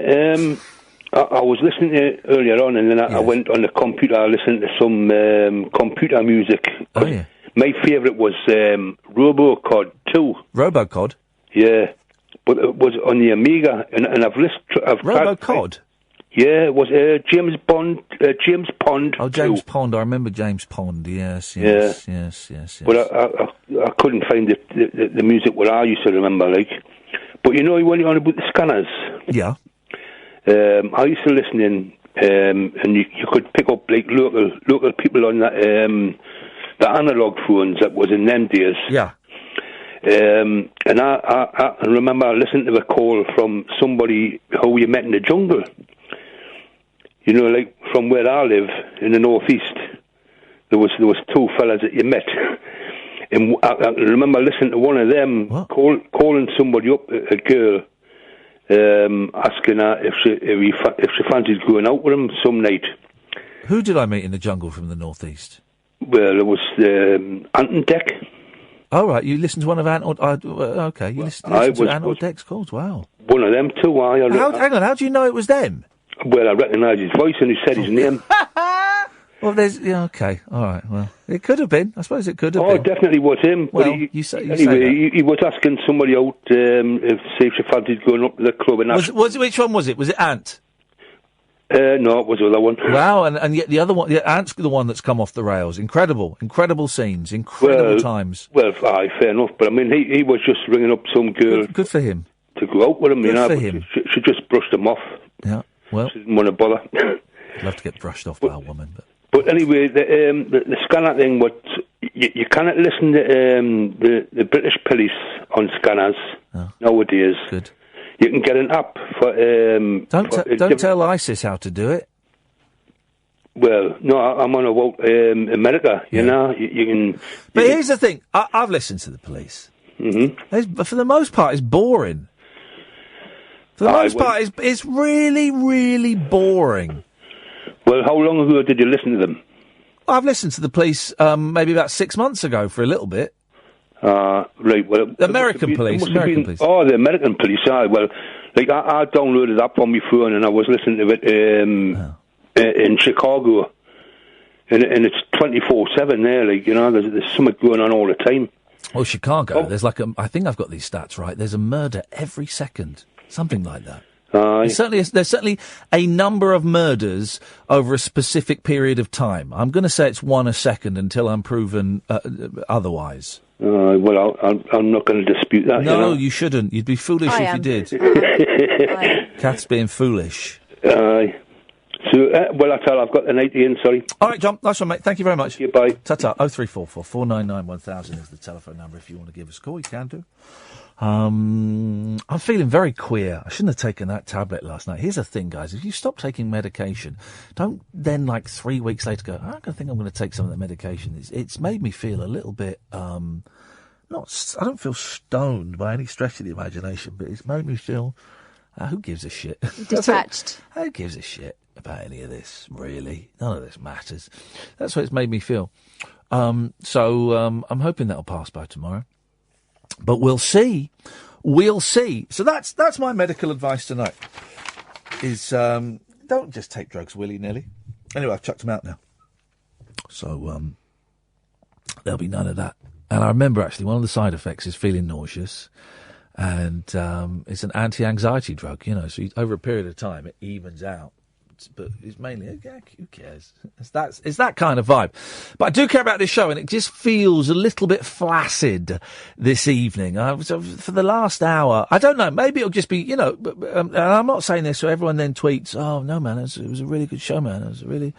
I was listening to it earlier on, and then I went on the computer. I listened to some computer music. Oh yeah. My favourite was Robocod 2. Robocod. Yeah. But it was on the Amiga, and I've Robocod? Yeah, it was James Bond. James Pond. Oh, James Pond. I remember James Pond. Yes. But I couldn't find the music what I used to remember, like. But you know, when you're on about the scanners. Yeah. I used to listen in, and you could pick up like local people on that the analog phones that was in them days. Yeah. And I remember listening to a call from somebody who you met in the jungle. You know, like from where I live in the northeast, there was two fellas that you met, and I remember listening to one of them calling somebody up, a girl, asking her if she fancied going out with him some night. Who did I meet in the jungle from the northeast? Well, it was Anton Deck. Oh, right, you listened to one of Ant... okay, you listened to Ant Deck's calls, wow. One of them too, hang on, how do you know it was them? Well, I recognised his voice and he said his name. Well, okay, all right, well, it could have been, I suppose it could have been. Oh, it definitely was him. Well, but you say he was asking somebody out, see if she fancied going up to the club and which one was it? Was it Ant? No, it was the other one. Wow, and yet the other one, Ant's the one that's come off the rails. Incredible scenes, incredible times. Well, fair enough, but I mean, he was just ringing up some girl. Good for him. To go out with him, Good for but him. She just brushed him off. Yeah, well. She didn't want to bother. I'd love to get brushed off by a woman, but... But anyway, the scanner thing, you cannot listen to the British police on scanners nowadays. Good. You can get an app for... Don't tell ISIS how to do it. Well, no, I'm on about America, you know. You can... But here's the thing. I've listened to the police. Mm-hmm. For the most part, it's boring. For the most part, it's really, really boring. Well, how long ago did you listen to them? I've listened to the police maybe about 6 months ago for a little bit. Right, well... The American police. Oh, the American police, well, like, I downloaded that on my phone and I was listening to it in Chicago. And it's 24/7 there, like, you know, there's something going on all the time. Well, Chicago, there's like I think I've got these stats right, there's a murder every second. Something like that. There's certainly a number of murders over a specific period of time. I'm going to say it's one a second until I'm proven otherwise. Well, I'm not going to dispute that. No, you know? You shouldn't. You'd be foolish if you did. Kath's being foolish. Well, I've got the 90 in, sorry. All right, John, nice one, mate. Thank you very much. Bye. Ta-ta. 0344 499 1000 is the telephone number. If you want to give us a call, you can do. I'm feeling very queer. I shouldn't have taken that tablet last night. Here's the thing, guys. If you stop taking medication, don't then, like, 3 weeks later go, I think I'm going to take some of that medication. It's made me feel a little bit, I don't feel stoned by any stretch of the imagination, but it's made me feel, who gives a shit? Detached. Who gives a shit about any of this, really? None of this matters. That's what it's made me feel. So I'm hoping that'll pass by tomorrow. But we'll see. We'll see. So that's my medical advice tonight. Is don't just take drugs willy-nilly. Anyway, I've chucked them out now. So there'll be none of that. And I remember, actually, one of the side effects is feeling nauseous. And it's an anti-anxiety drug, you know. So over a period of time, it evens out. But it's mainly, who cares? It's that kind of vibe. But I do care about this show, and it just feels a little bit flaccid this evening. For the last hour, I don't know, maybe it'll just be, you know, and I'm not saying this so everyone then tweets, oh, no, man, it was a really good show, man. It was a really,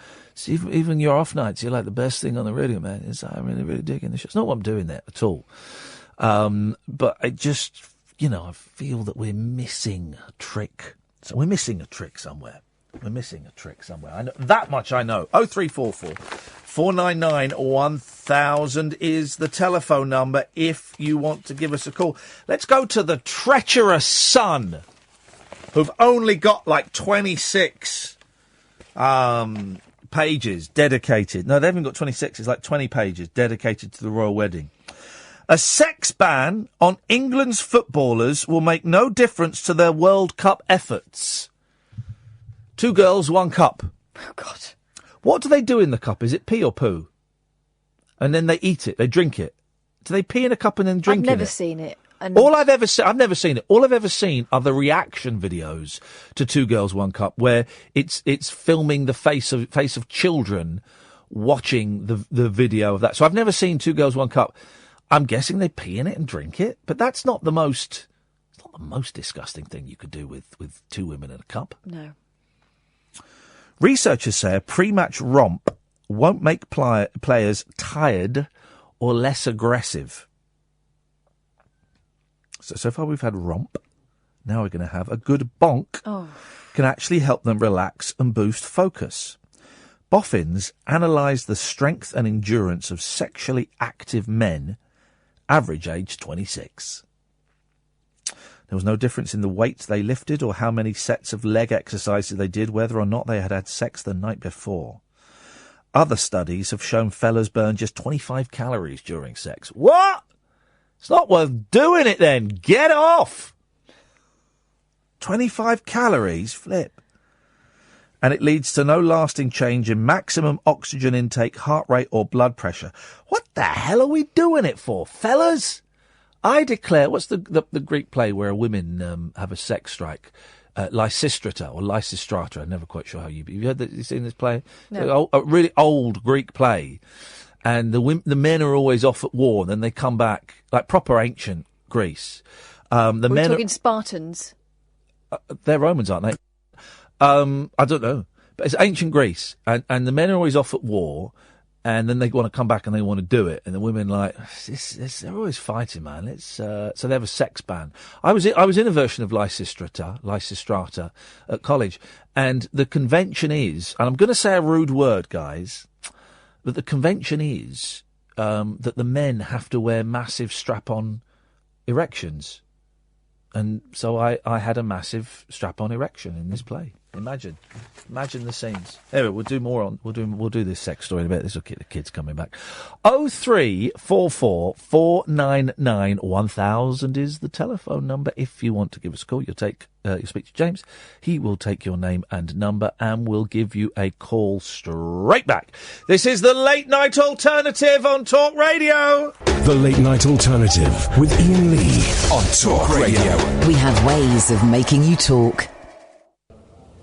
even your off nights, you're like the best thing on the radio, man. I'm really, really digging the show. It's not what I'm doing there at all. But I just, you know, I feel that we're missing a trick. So we're missing a trick somewhere. We're missing a trick somewhere. I know, that much I know. 0344 499 1000 is the telephone number if you want to give us a call. Let's go to the treacherous Sun, who've only got like 26 pages dedicated. No, they haven't got 26. It's like 20 pages dedicated to the royal wedding. A sex ban on England's footballers will make no difference to their World Cup efforts. 2 girls, 1 cup. Oh, God. What do they do in the cup? Is it pee or poo? And then they eat it, they drink it. Do they pee in a cup and then drink it? I've never seen it. I've never seen it. All I've ever seen are the reaction videos to 2 girls, 1 cup, where it's filming the face of children watching the video of that. So I've never seen 2 girls, 1 cup. I'm guessing they pee in it and drink it, but that's not the most disgusting thing you could do with 2 women in a cup. No. Researchers say a pre-match romp won't make players tired or less aggressive. So far we've had romp. Now we're going to have a good bonk. Oh. Can actually help them relax and boost focus. Boffins analysed the strength and endurance of sexually active men, average age 26. There was no difference in the weights they lifted or how many sets of leg exercises they did, whether or not they had had sex the night before. Other studies have shown fellas burn just 25 calories during sex. What? It's not worth doing it then. Get off! 25 calories? Flip. And it leads to no lasting change in maximum oxygen intake, heart rate or blood pressure. What the hell are we doing it for, fellas? I declare, what's the Greek play where women have a sex strike? Lysistrata, or Lysistrata. I'm never quite sure how you heard that. You seen this play? No. A really old Greek play, and the men are always off at war, and then they come back like proper ancient Greece. The We're men talking Spartans. They're Romans, aren't they? I don't know, but it's ancient Greece, and the men are always off at war. And then they want to come back and they want to do it, and the women they're always fighting, man. So they have a sex ban. I was in a version of Lysistrata at college, and the convention is, and I'm going to say a rude word, guys, but the convention is that the men have to wear massive strap-on erections, and so I had a massive strap-on erection in this play. Imagine the scenes. Anyway, we'll do this sex story in a bit. This will keep the kids coming back. 0344 499 1000 is the telephone number. If you want to give us a call, you'll speak to James. He will take your name and number, and we'll give you a call straight back. This is the Late Night Alternative on Talk Radio. The Late Night Alternative with Iain Lee on Talk Radio. We have ways of making you talk.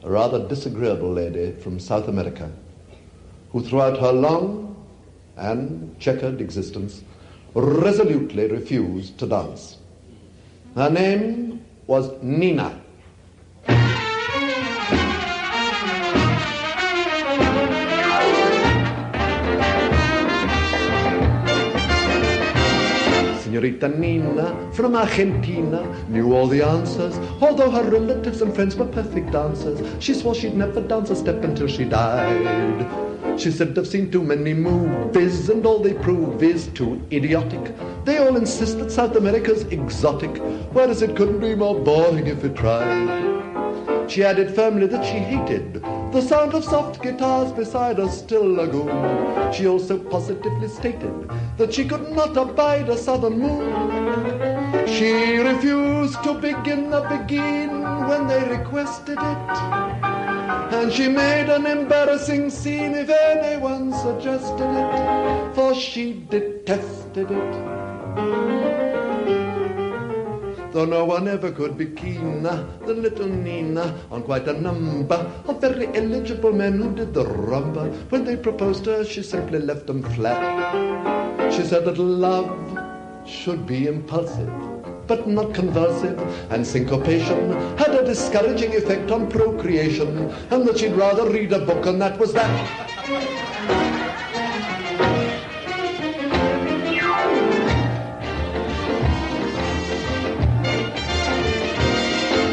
A rather disagreeable lady from South America, who throughout her long and checkered existence resolutely refused to dance. Her name was Nina. Senorita Nina from Argentina knew all the answers, although her relatives and friends were perfect dancers. She swore she'd never dance a step until she died. She said they've seen too many movies, and all they prove is too idiotic. They all insist that South America's exotic, whereas it couldn't be more boring if it tried. She added firmly that she hated the sound of soft guitars beside a still lagoon. She also positively stated that she could not abide a southern moon. She refused to begin a begin when they requested it, and she made an embarrassing scene if anyone suggested it, for she detested it. Though no one ever could be keener than little Nina on quite a number of very eligible men who did the rumba. When they proposed to her, she simply left them flat. She said that love should be impulsive, but not convulsive, and syncopation had a discouraging effect on procreation, and that she'd rather read a book, and that was that.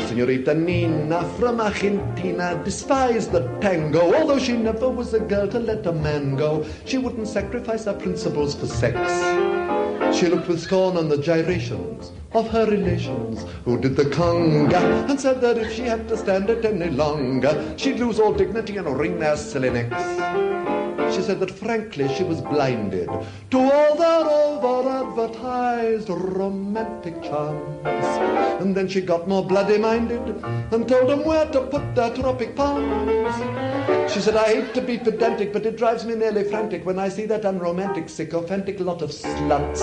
Senorita Nina from Argentina despised the tango, although she never was a girl to let a man go. She wouldn't sacrifice her principles for sex. She looked with scorn on the gyrations of her relations who did the conga, and said that if she had to stand it any longer, she'd lose all dignity and wring their silly necks. She said that frankly she was blinded to all their over-advertised romantic charms. And then she got more bloody-minded and told them where to put their tropic palms. She said, I hate to be pedantic, but it drives me nearly frantic when I see that unromantic, sycophantic lot of sluts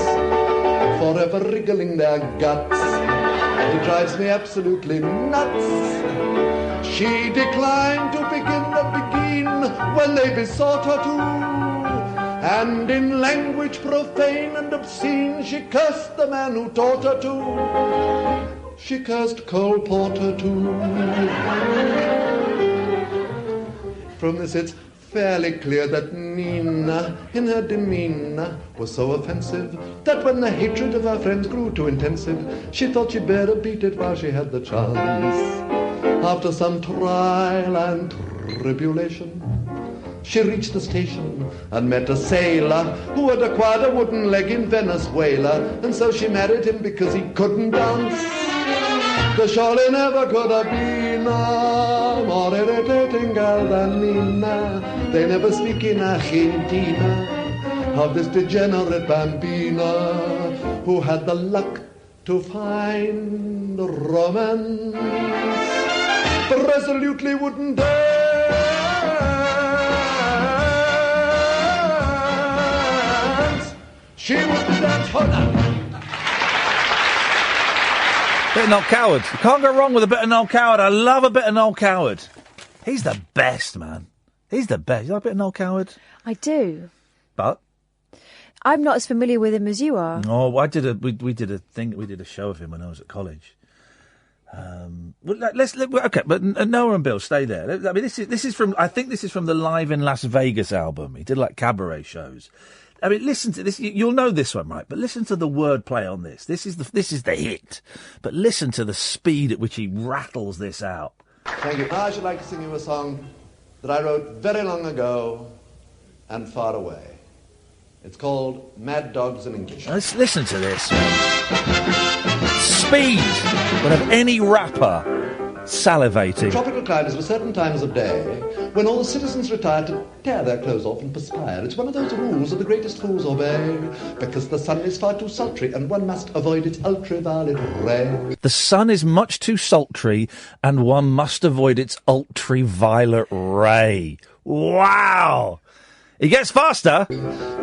forever wriggling their guts. It drives me absolutely nuts. She declined to begin when they besought her to, and in language profane and obscene she cursed the man who taught her to. She cursed Cole Porter too. From this it's fairly clear that Nina, in her demeanor, was so offensive that when the hatred of her friends grew too intensive, she thought she'd better beat it while she had the chance. After some trial and tribulation, she reached the station and met a sailor who had acquired a wooden leg in Venezuela, and so she married him because he couldn't dance. There surely never could have been a more irritating girl than Nina. They never speak in Argentina of this degenerate bambina who had the luck to find romance, but resolutely wouldn't dance. She wouldn't dance for nothing. Bit of Noel Coward. You can't go wrong with a bit of Noel Coward. I love a bit of Noel Coward. He's the best, man. He's the best. You like a bit of Noel Coward? I do. But? I'm not as familiar with him as you are. Oh, we did a show of him when I was at college. Okay, but Noah and Bill, stay there. I mean, this is from the Live in Las Vegas album. He did like cabaret shows. I mean, listen to this. You'll know this one, right? But listen to the wordplay on this. This is the hit. But listen to the speed at which he rattles this out. Thank you. Now I should like to sing you a song that I wrote very long ago and far away. It's called Mad Dogs in English. Let's listen to this. Speed would have any rapper salivating. Tropical climates at certain times of day when all the citizens retire to tear their clothes off and perspire. It's one of those rules that the greatest fools obey because the sun is far too sultry and one must avoid its ultraviolet ray. The sun is much too sultry and one must avoid its ultraviolet ray. Wow! He gets faster.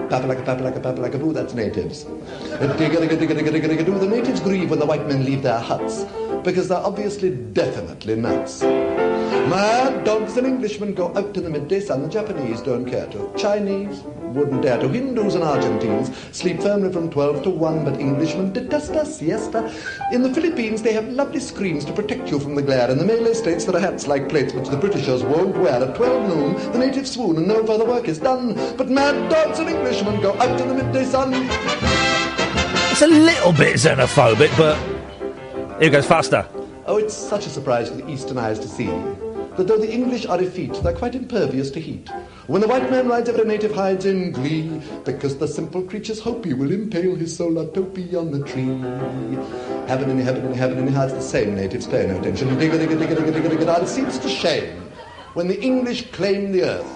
Papalaka-boo, that's natives. Digga-digga-digga-digga-digga-digga-doo. The natives grieve when the white men leave their huts because they're obviously definitely nuts. Mad dogs and Englishmen go out in the midday sun. The Japanese don't care to. Chinese wouldn't dare to. Hindus and Argentines sleep firmly from 12 to 1, but Englishmen detest a siesta. In the Philippines, they have lovely screens to protect you from the glare. In the Malay states, there are hats like plates which the Britishers won't wear. At 12 noon, the natives swoon and no further work is done. But mad dogs and Englishmen go out in the midday sun. It's a little bit xenophobic, but here goes faster. Oh, it's such a surprise for the eastern eyes to see that though the English are effete, they're quite impervious to heat. When the white man rides, every native hides in glee, because the simple creatures hope he will impale his solar topee on the tree. Heaven and hides the same natives pay no attention. Digga-digga-digga-digga-digga-digga. It seems to shame when the English claim the earth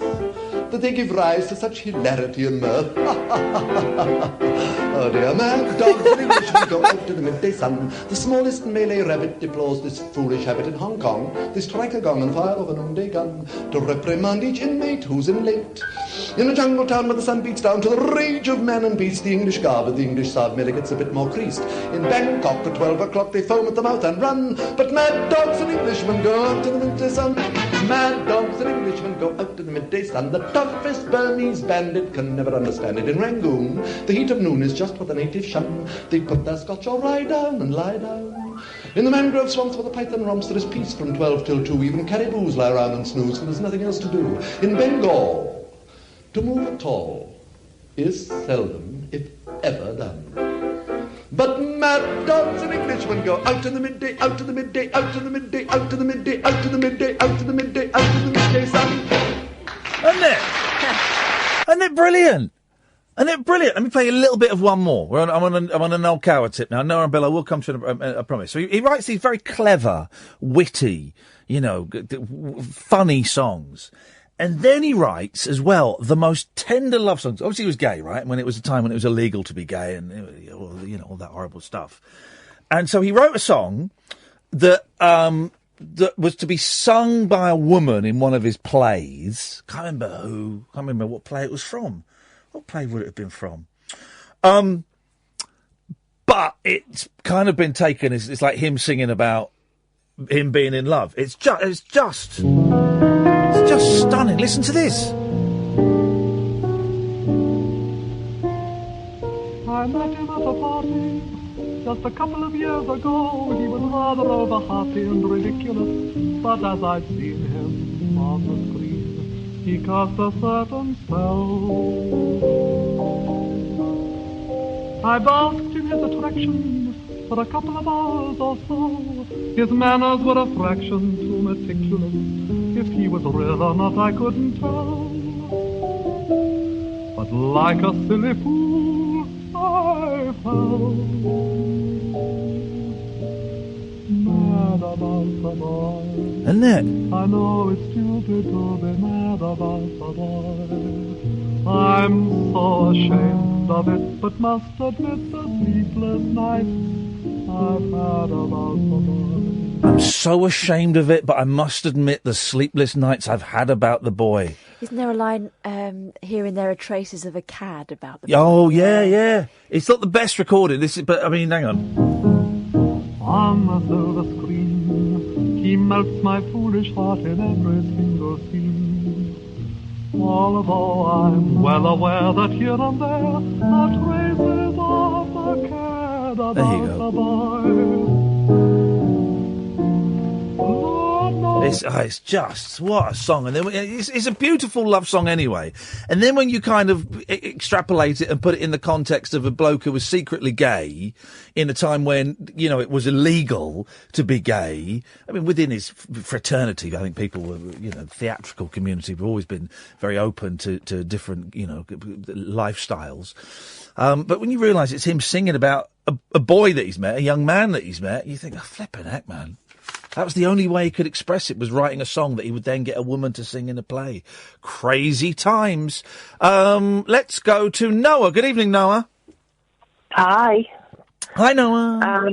that they give rise to such hilarity and mirth. Oh dear, mad dogs and Englishmen go out to the midday sun. The smallest Malay rabbit deplores this foolish habit in Hong Kong. They strike a gong and fire off a noonday gun to reprimand each inmate who's in late. In a jungle town where the sun beats down to the rage of man and beast, the English garb with the English side merely gets a bit more creased. In Bangkok at 12 o'clock they foam at the mouth and run, but mad dogs and Englishmen go out to the midday sun. Mad dogs and Englishmen go out to the midday sun. The toughest Burmese bandit can never understand it. In Rangoon, the heat of noon is just what the natives shun. They put their scotch or rye down and lie down. In the mangrove swamps where the python romps, there is peace from 12 till 2. Even caribous lie around and snooze, for there's nothing else to do. In Bengal, to move at all is seldom, if ever, done. But mad dogs and Englishmen go out in the midday, out to the midday, out to the midday, out to the midday, out to the midday, out to the midday, out to the midday sun. Isn't it? Isn't it brilliant? Isn't it brilliant? Let me play a little bit of one more. I'm on a Noel Coward tip now. Noah and Bill, I will come to I promise. So he writes these very clever, witty, funny songs. And then he writes, as well, the most tender love songs. Obviously, he was gay, right? When it was a time when it was illegal to be gay and, all that horrible stuff. And so he wrote a song that was to be sung by a woman in one of his plays. Can't remember who. Can't remember what play it was from. What play would it have been from? But it's kind of been taken as it's like him singing about him being in love. It's just stunning. Listen to this. I met him at a party just a couple of years ago. He was rather over-hearty and ridiculous, but as I'd seen him on the screen, he cast a certain spell. I basked in his attractions for a couple of hours or so. His manners were a fraction too meticulous. If he was real or not, I couldn't tell. But like a silly fool, I fell mad about the boy. Isn't it? I know it's stupid to be mad about the boy. I'm so ashamed of it, but must admit the sleepless nights I've had about the boy. I'm so ashamed of it, but I must admit the sleepless nights I've had about the boy. Isn't there a line, here and there are traces of a cad about the boy? Oh, yeah. It's not the best recorded, but I mean, hang on. on the silver screen. He melts my foolish heart in every single scene. Although I'm well aware that here and there are traces of the care about the boy. It's just, what a song. And then it's a beautiful love song anyway. And then when you kind of extrapolate it and put it in the context of a bloke who was secretly gay in a time when, you know, it was illegal to be gay. I mean, within his fraternity, I think people were, you know, theatrical community have always been very open to different, you know, lifestyles. But when you realise it's him singing about a boy that he's met, a young man that he's met, you think, oh, flipping heck, man. That was the only way he could express it, was writing a song that he would then get a woman to sing in a play. Crazy times. Let's go to Noah. Good evening, Noah. Hi. Hi, Noah.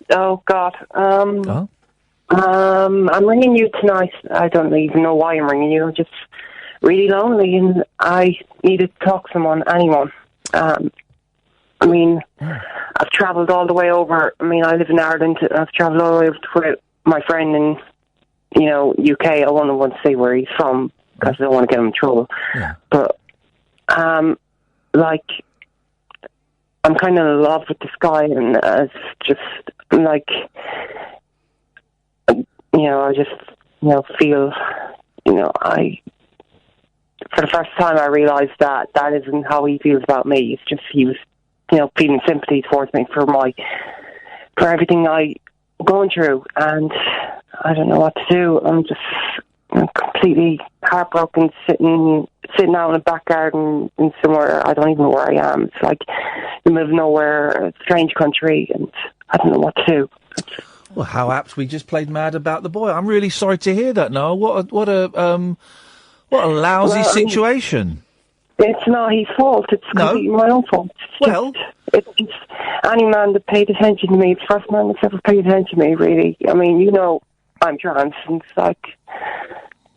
Oh, God. I'm ringing you tonight. I don't even know why I'm ringing you. I'm just really lonely, and I need to talk to someone, anyone. I mean, I've travelled all the way over. I mean, I live in Ireland. I've travelled all the way over to my friend in, you know, UK. I won't want to say where he's from because I don't want to get him in trouble. Yeah. But, like, I'm kind of in love with this guy, and it's just, like, you know, I just, you know, feel, you know, for the first time I realised that isn't how he feels about me. It's just he was, you know, feeling sympathy towards me for everything I'm going through, and I don't know what to do. I'm completely heartbroken, sitting out in the back garden in somewhere I don't even know where I am. It's like in the middle of nowhere, a strange country, and I don't know what to do. Well, how apt we just played Mad About the Boy. I'm really sorry to hear that, Noah. What a lousy situation. It's not his fault. It's completely my own fault. It's just any man that paid attention to me, it's the first man that's ever paid attention to me, really. I mean, you know, I'm trans, and it's like,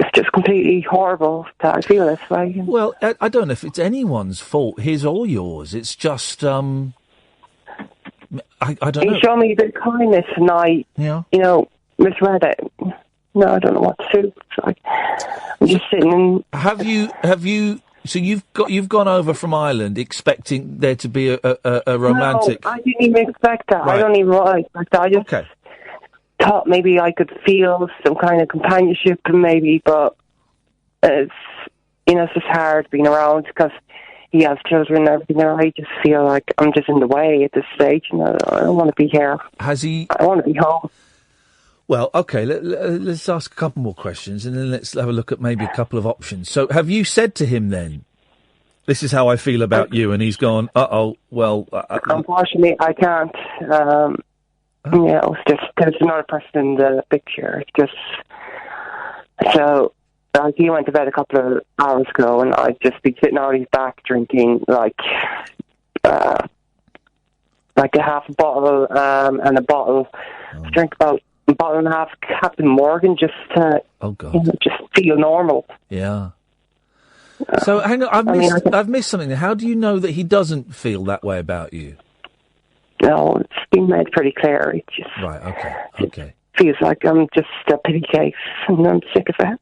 it's just completely horrible that I feel this way. Well, I don't know if it's anyone's fault, his or yours. It's just, I don't know. He showed me a bit of kindness, and I, you know, misread it. No, I don't know what to do. It's like, I'm just sitting and... Have you... So you've gone over from Ireland expecting there to be a romantic... No, I didn't even expect that. Right. I don't even know what I expected. I just thought maybe I could feel some kind of companionship, maybe, but it's, you know, it's just hard being around because he has children and everything, and I just feel like I'm just in the way at this stage, and I don't want to be here. Has he... I want to be home. Well, okay, let's ask a couple more questions, and then let's have a look at maybe a couple of options. So have you said to him then, this is how I feel about you, and he's gone, well... Unfortunately, I can't. You know, it's just, there's another person in the picture. It's just... So, he went to bed a couple of hours ago, and I'd just be sitting out his back drinking, like a half a bottle, and a bottle, drink about a bottle and a half Captain Morgan just to you know, just feel normal. Yeah. So hang on, I've missed something there. How do you know that he doesn't feel that way about you? No, it's been made pretty clear. It just okay. Feels like I'm just a pity case, and I'm sick of it.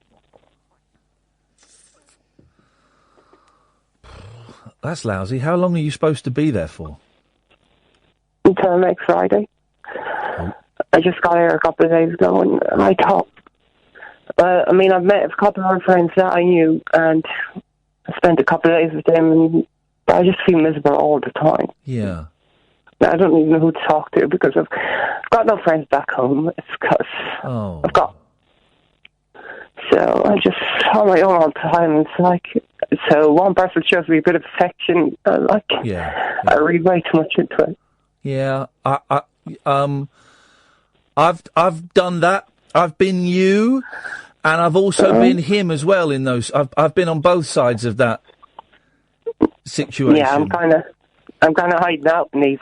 That's lousy. How long are you supposed to be there for? Until next Friday. I just got here a couple of days ago, and I thought, I mean, I've met a couple of our friends that I knew, and I spent a couple of days with them, and I just feel miserable all the time. Yeah. I don't even know who to talk to, because I've got no friends back home. It's because I've got... So I just on my own all the time. It's like, so one person shows me a bit of affection, I read way too much into it. Yeah, I've done that. I've been you, and I've also been him as well in those. I've been on both sides of that situation. Yeah, I'm kind of hiding out in these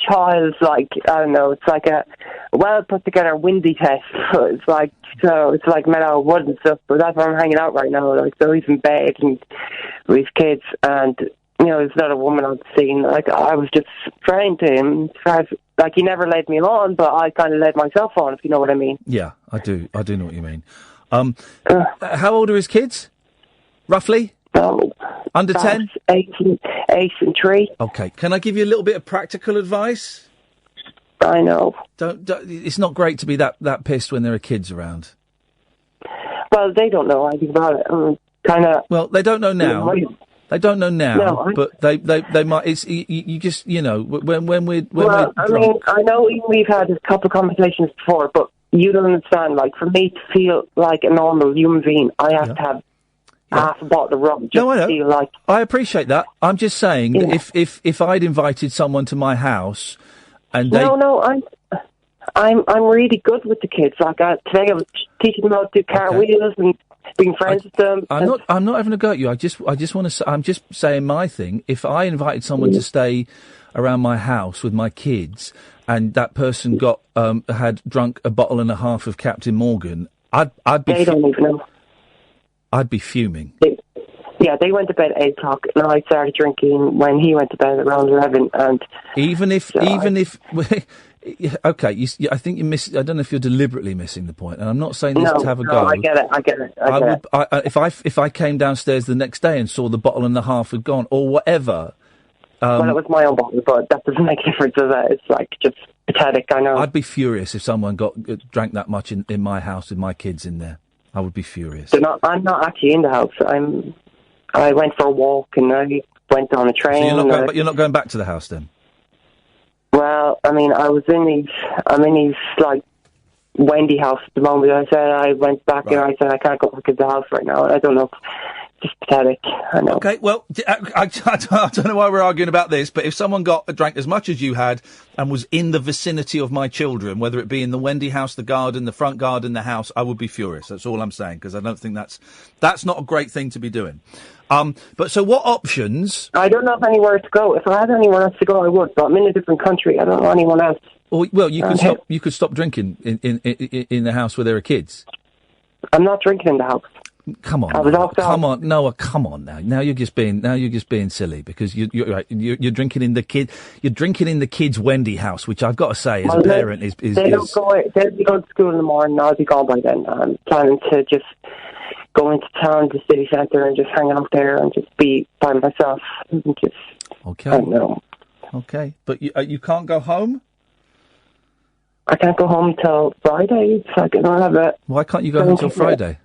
child's, like, I don't know, it's like a well put together windy test. It's like made out of wood and stuff, but that's where I'm hanging out right now. Like, so he's in bed and with his kids, and there's not a woman I've seen. Like, I was just friend to him. Like, he never led me on, but I kind of led myself on, if you know what I mean. Yeah, I do know what you mean. How old are his kids? Roughly? Under 10? 8 and 3. Okay. Can I give you a little bit of practical advice? I know. Don't it's not great to be that pissed when there are kids around. Well, they don't know anything about it. Well, they don't know now. They don't know now, No, but they might. It's you just when we're I mean, I know we've had a couple of conversations before, but you don't understand. Like, for me to feel like a normal human being, I have to have half a bottle of rum. Just I know. to feel like. I appreciate that. I'm just saying that if I'd invited someone to my house, and they I'm really good with the kids. Like, today I was teaching them how to do cartwheels and being friends with them. I'm not having a go at you. I just want to. I'm just saying my thing. If I invited someone to stay around my house with my kids, and that person had drunk a bottle and a half of Captain Morgan, I'd be. They don't even know. I'd be fuming. They went to bed at 8 o'clock, and I started drinking when he went to bed around 11. And even if. Okay, I think you miss. I don't know if you're deliberately missing the point, and I'm not saying this to have a go. I get it. If I came downstairs the next day and saw the bottle and a half had gone, or whatever. Well, it was my own bottle, but that doesn't make a difference, does it? It's like just pathetic. I know. I'd be furious if someone drank that much in my house with my kids in there. I would be furious. I'm not actually in the house. I went for a walk and I went on a train. So you're not going back to the house then? Well, I mean, I'm in his, like, Wendy house at the moment. I went back and I said, I can't go back to the house right now. I don't know. Just pathetic. I know. Okay, well, I don't know why we're arguing about this, but if someone drank as much as you had and was in the vicinity of my children, whether it be in the Wendy house, the garden, the front garden, the house, I would be furious. That's all I'm saying, because I don't think that's not a great thing to be doing. But so what options? I don't know anywhere to go. If I had anywhere else to go, I would. But I'm in a different country. I don't know anyone else. Well, you could stop drinking in the house where there are kids. I'm not drinking in the house. Come on, Noah. Come on now. Now you're just being silly because you're drinking in the kids' Wendy house, which I've got to say, as a parent, is. They'll be going to school in the morning. I'll be gone by then. I'm planning to just go into town, the city centre, and just hang out there and just be by myself and just. Okay. I don't know. Okay, but you can't go home. I can't go home till Friday. So I don't have it. Why can't you go home until Friday?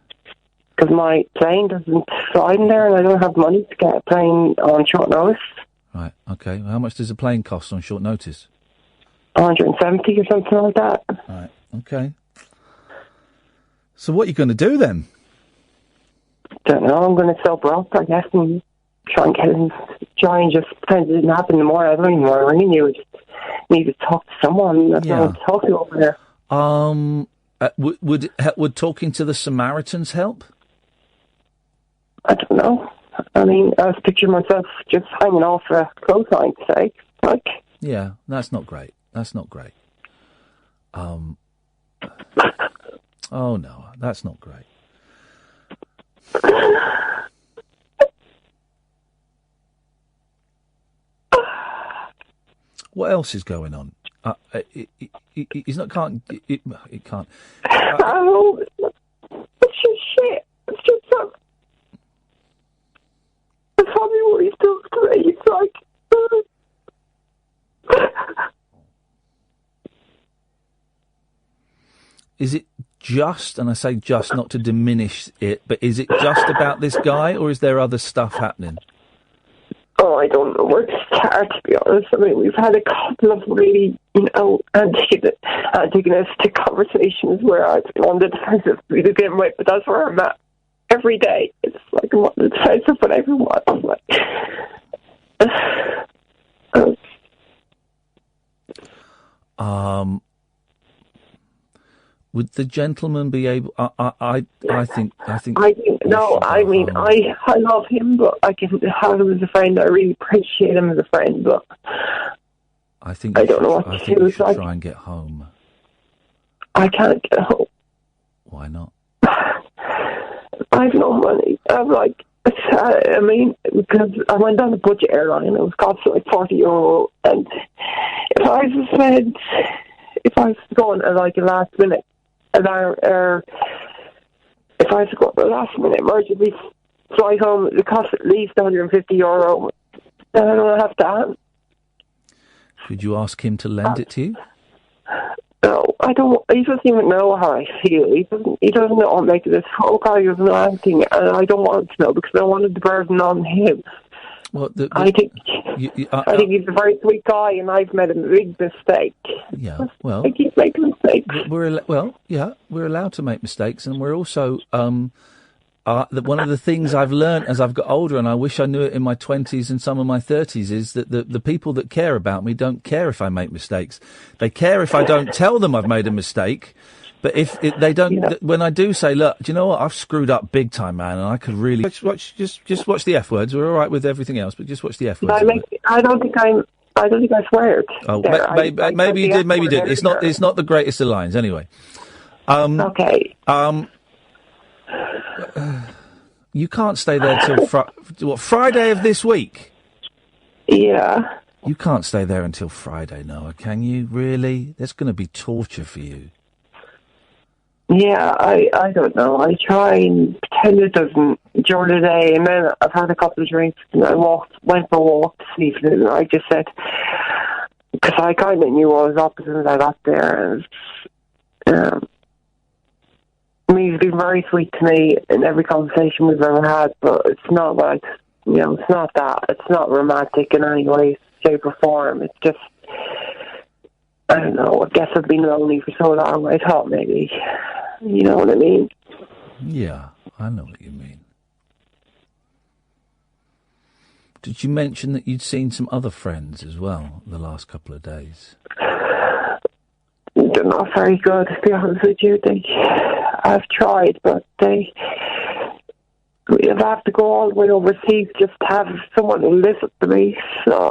Because my plane doesn't fly in there, and I don't have money to get a plane on short notice. Right. Okay. Well, how much does a plane cost on short notice? 170 or something like that. Right. Okay. So what are you going to do then? Don't know. I'm going to sell broth, I guess, and try and just pretend it didn't happen in the morning. I don't even want to ring you. I just need to talk to someone. That's what I'm talking over there. Would talking to the Samaritans help? I don't know. I mean, I was picturing myself just hanging off a clothesline, say. Yeah, that's not great. Oh no, that's not great. What else is going on? It can't. Oh, it's just shit. It's just so. It's probably what he does to me. It's like. Is it just, and I say just not to diminish it, but is it just about this guy, or is there other stuff happening? Oh, I don't know where to start, to be honest. I mean, we've had a couple of really, antagonistic conversations where I've been on the defensive to begin with, but that's where I'm at every day. It's like I'm on the defensive with everyone. I'm like... Would the gentleman be able? I think. No, I mean, I love him, but I can have him as a friend. I really appreciate him as a friend, but I think I don't know what to do. I think you should try and get home. I can't get home. Why not? I have no money. I'm like I mean, because I went on a budget airline, it was cost like €40, and if I was going at like a last minute alarm, or if I was to go at a last minute emergency flight home, it cost at least €150. Then I don't have that. Should you ask him to lend it to you? No, I don't. He doesn't even know how I feel. He doesn't know I'm making this phone call. He doesn't know anything, and I don't want to know because I wanted the burden on him. Well, I think he's a very sweet guy, and I've made a big mistake. Yeah, well, I keep making mistakes. We're allowed to make mistakes, and we're also one of the things I've learned as I've got older, and I wish I knew it in my 20s and some of my 30s, is that the people that care about me don't care if I make mistakes. They care if I don't tell them I've made a mistake. But if they don't, when I do say, look, do you know what? I've screwed up big time, man, and I could really just watch the F words. We're all right with everything else, but just watch the F words. I don't think I swear. Oh, maybe you did. Maybe you did. It's not the greatest of lines, anyway. Okay. You can't stay there till Friday of this week? Yeah. You can't stay there until Friday, Noah, can you? Really? That's going to be torture for you. Yeah, I don't know. I try and pretend it doesn't during the day, and then I've had a couple of drinks, and I went for a walk this evening, and I just said, because I kind of knew I was up as soon as I got there, and I mean, he's been very sweet to me in every conversation we've ever had, but it's not like, it's not that. It's not romantic in any way, shape or form. It's just, I don't know, I guess I've been lonely for so long, I thought maybe, you know what I mean? Yeah, I know what you mean. Did you mention that you'd seen some other friends as well the last couple of days? They're not very good, to be honest with you. I've tried, but we have to go all the way overseas just to have someone to listen to me. So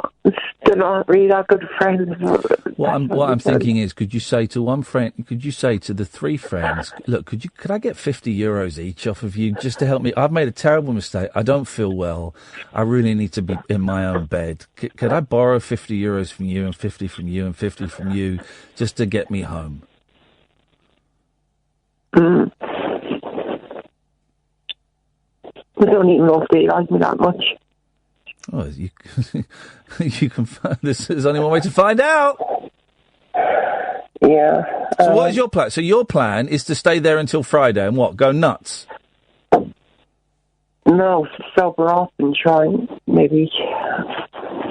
they're not really that good friends. What I'm thinking is, could you say to one friend? Could you say to the three friends, look, could I get €50 each off of you just to help me? I've made a terrible mistake. I don't feel well. I really need to be in my own bed. Could I borrow €50 from you and 50 from you and 50 from you just to get me home? I don't even know if they like me that much. Oh, you can. There's only one way to find out. Yeah. So what is your plan? So your plan is to stay there until Friday and what? Go nuts? No, sober up and try and maybe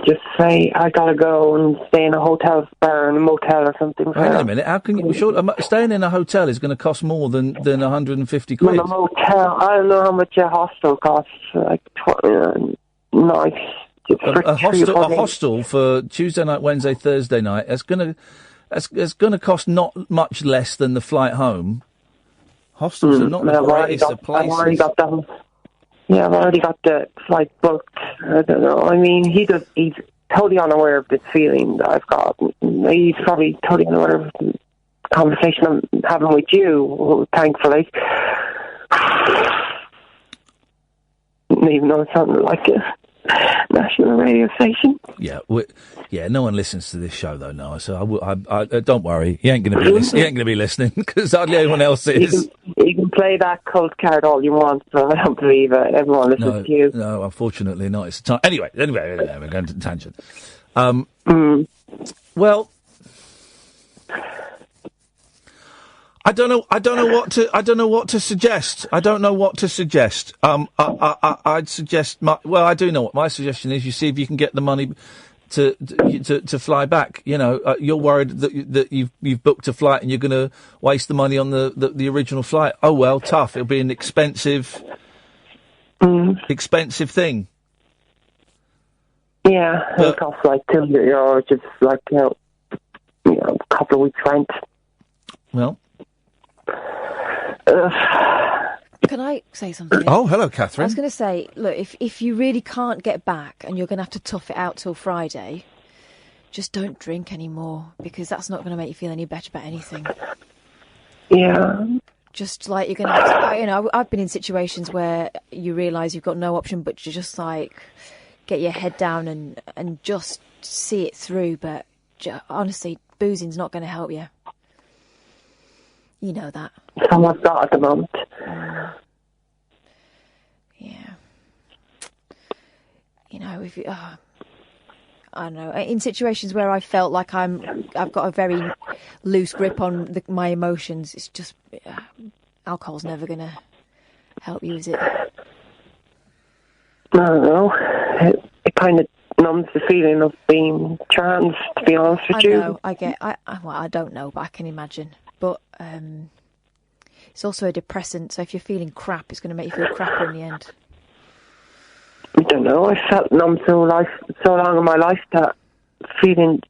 just say I gotta go and stay in a hotel or in a motel or something. Wait a minute. How can you? Staying in a hotel is going to cost more than 150 quid. In a motel, I don't know how much a hostel costs. Like nice. A hostel for Tuesday night, Wednesday, Thursday night. It's going to cost not much less than the flight home. Hostels are not the greatest of places. I've already got them. Yeah, I've already got the flight booked. I don't know. I mean, he's totally unaware of this feeling that I've got. He's probably totally unaware of the conversation I'm having with you, thankfully. Even though it sounded like a national radio station. Yeah, no one listens to this show though, Noah. So I don't worry, he ain't going to be listening because hardly anyone else is. You can play that cult card all you want, but I don't believe it. Everyone listens to you. No, unfortunately not. It's time. Anyway, we're going to tangent. Well, I don't know what to suggest. I'd suggest I do know what my suggestion is. You see if you can get the money to fly back. You know, you're worried that you've booked a flight and you're going to waste the money on the original flight. Oh well, tough. It'll be an expensive thing. Yeah, it costs like €200, just like a couple of weeks rent. Well. Can I say something? Oh, hello, Catherine. I was going to say, look, if you really can't get back and you're going to have to tough it out till Friday, just don't drink anymore because that's not going to make you feel any better about anything. Yeah. just like you're going to, I've been in situations where you realise you've got no option but to just like get your head down and just see it through. But honestly, boozing's not going to help you. You know that. Someone's not at the moment. Yeah. You know, if you, I don't know. In situations where I felt like I've got a very loose grip on my emotions, it's just alcohol's never going to help you, is it? I don't know. It kind of numbs the feeling of being trans, to be honest with you. I know. I don't know, but I can imagine. But it's also a depressant, so if you're feeling crap, it's going to make you feel crapper in the end. I don't know. I felt numb so long in my life that feeling,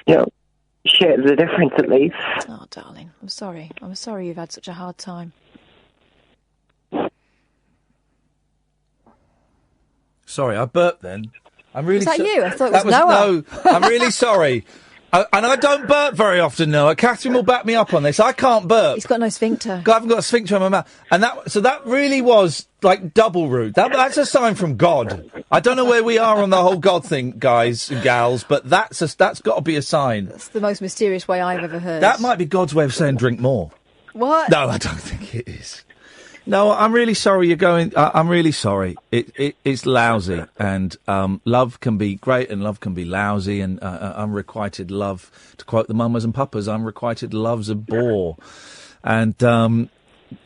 shit is a difference at least. Oh, darling, I'm sorry. I'm sorry you've had such a hard time. Sorry, I burped then. I'm really. Was that you? I thought it was Noah. No, I'm really sorry. And I don't burp very often, Noah. Catherine will back me up on this. I can't burp. He's got no sphincter. I haven't got a sphincter in my mouth. And that really was, like, double rude. That's a sign from God. I don't know where we are on the whole God thing, guys and gals, but that's got to be a sign. That's the most mysterious way I've ever heard. That might be God's way of saying drink more. What? No, I don't think it is. No, I'm really sorry you're going. I'm really sorry. It's lousy, and love can be great, and love can be lousy, and unrequited love, to quote the mamas and papas, unrequited love's a bore, and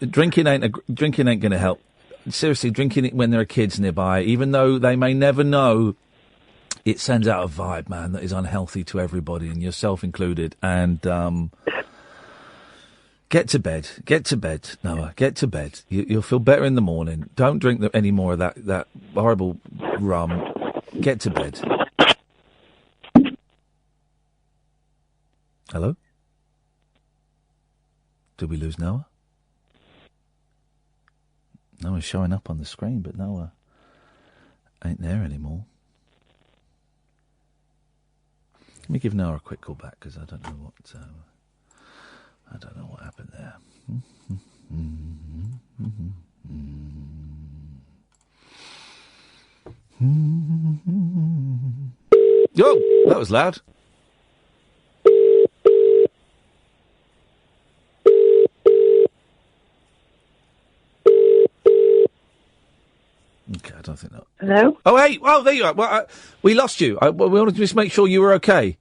drinking ain't going to help. Seriously, drinking it when there are kids nearby, even though they may never know, it sends out a vibe, man, that is unhealthy to everybody, and yourself included, and. Get to bed, Noah. Get to bed. You'll feel better in the morning. Don't drink any more of that horrible rum. Get to bed. Hello? Did we lose Noah? Noah's showing up on the screen, but Noah ain't there anymore. Let me give Noah a quick call back, because I don't know what... I don't know what happened there. Yo, that was loud. Okay, I don't think that. Hello? Oh, hey! Oh, there you are. Well, we lost you. We wanted to just make sure you were okay.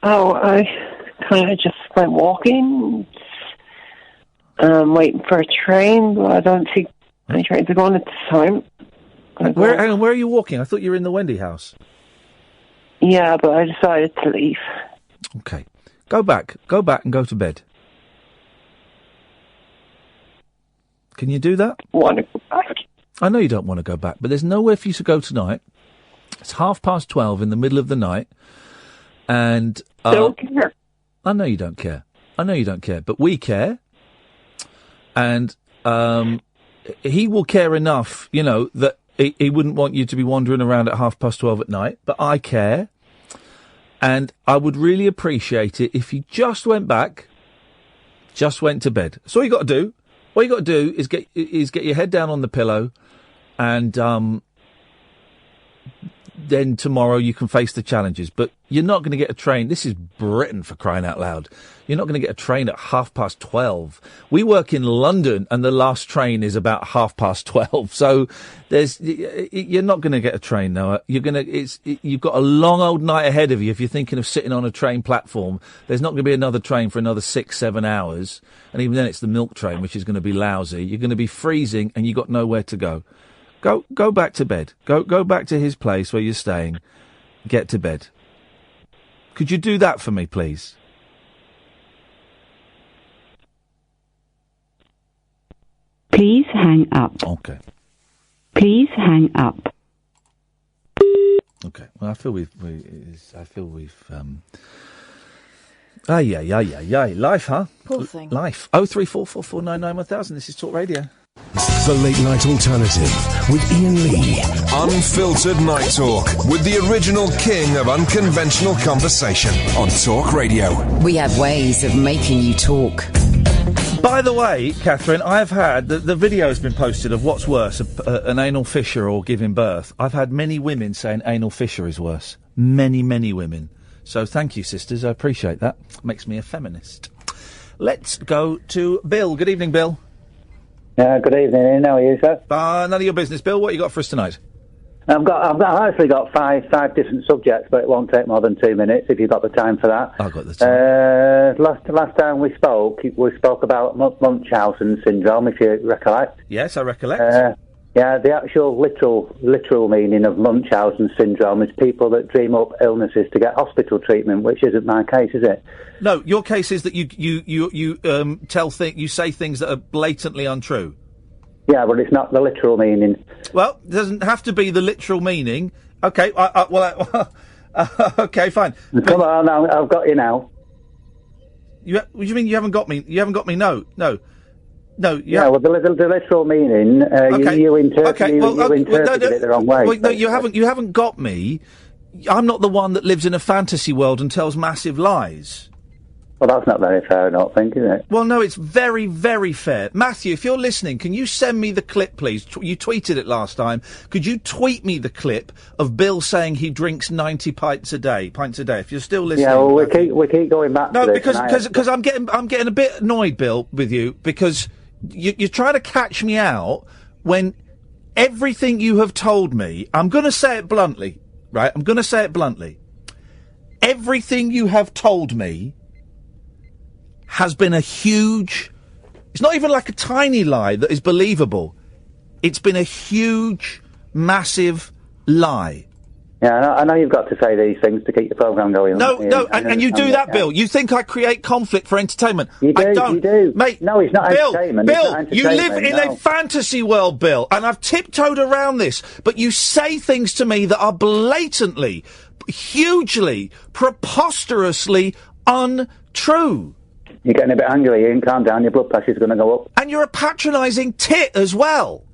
Oh, I kind of just went walking, waiting for a train, but I don't think any trains are going at this time. Where are you walking? I thought you were in the Wendy house. Yeah, but I decided to leave. Okay. Go back and go to bed. Can you do that? Want to go back? I know you don't want to go back, but there's nowhere for you to go tonight. It's 12:30 in the middle of the night, and... don't care. I know you don't care. But we care. And he will care enough, that he wouldn't want you to be wandering around at 12:30 at night. But I care. And I would really appreciate it if you just went back, just went to bed. That's all you got to do. All you got to do is get your head down on the pillow, and then tomorrow you can face the challenges. But you're not going to get a train. This is Britain, for crying out loud. You're not going to get a train at 12:30. We work in London, and the last train is about 12:30. So you're not going to get a train, Noah. You've got a long old night ahead of you if you're thinking of sitting on a train platform. There's not going to be another train for another 6-7 hours. And even then it's the milk train, which is going to be lousy. You're going to be freezing, and you've got nowhere to go. Go back to bed. Go back to his place where you're staying. Get to bed. Could you do that for me, please? Please hang up. Okay. Please hang up. Okay. Well, I feel we've. Life, huh? Poor thing. Life. 03444991000. This is Talk Radio. The Late Night Alternative with Iain Lee. Unfiltered Night Talk with the original king of unconventional conversation on Talk Radio. We have ways of making you talk. By the way, Catherine, I've had... The video has been posted of what's worse, an anal fissure or giving birth. I've had many women saying anal fissure is worse. Many, many women. So thank you, sisters. I appreciate that. Makes me a feminist. Let's go to Bill. Good evening, Bill. Good evening, Ian. How are you, sir? None of your business, Bill. What you got for us tonight? I've actually got five different subjects, but it won't take more than 2 minutes if you've got the time for that. I've got the time. Last time we spoke about Munchausen syndrome, if you recollect. Yes, I recollect. The actual literal meaning of Munchausen syndrome is people that dream up illnesses to get hospital treatment, which isn't my case, is it? No, your case is that you say things that are blatantly untrue. Yeah, but it's not the literal meaning. Well, it doesn't have to be the literal meaning. Okay, okay, fine. Come on, I've got you now. What do you mean you haven't got me? You haven't got me? No. Well, the literal meaning, you interpreted it the wrong way. Well, no, you haven't got me. I'm not the one that lives in a fantasy world and tells massive lies. Well, that's not very fair, I don't think, is it? Well, no, it's very, very fair. Matthew, if you're listening, can you send me the clip, please? You tweeted it last time. Could you tweet me the clip of Bill saying he drinks 90 pints a day? If you're still listening. Yeah, well, we keep going back to this. Because I'm getting a bit annoyed, Bill, with you, because you're trying to catch me out when everything you have told me, I'm going to say it bluntly, right? I'm going to say it bluntly. Everything you have told me has been a huge... It's not even like a tiny lie that is believable. It's been a huge, massive lie. Yeah, I know you've got to say these things to keep the programme going. No, and you do that, Bill. You think I create conflict for entertainment. You do, I don't. You do. Mate, no, it's not entertainment. Bill, you live in a fantasy world, Bill, and I've tiptoed around this, but you say things to me that are blatantly, hugely, preposterously untrue. You're getting a bit angry, Ian. Calm down, your blood pressure's going to go up. And you're a patronising tit as well.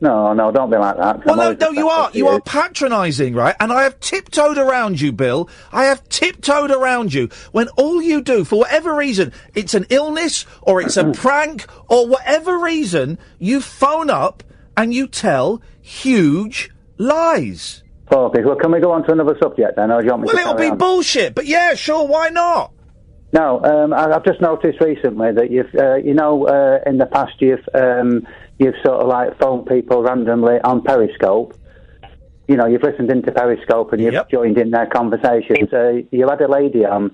No, don't be like that. Well, no, you are. You are patronising, right? And I have tiptoed around you, Bill. I have tiptoed around you when all you do, for whatever reason, it's an illness or it's a prank or whatever reason, you phone up and you tell huge lies. Okay, well, can we go on to another subject then? Or do you want me to it'll be bullshit, but yeah, sure, why not? No, I've just noticed recently that you've, in the past you've sort of like phoned people randomly on Periscope. You know, you've listened into Periscope and you've joined in their conversations. You had a lady on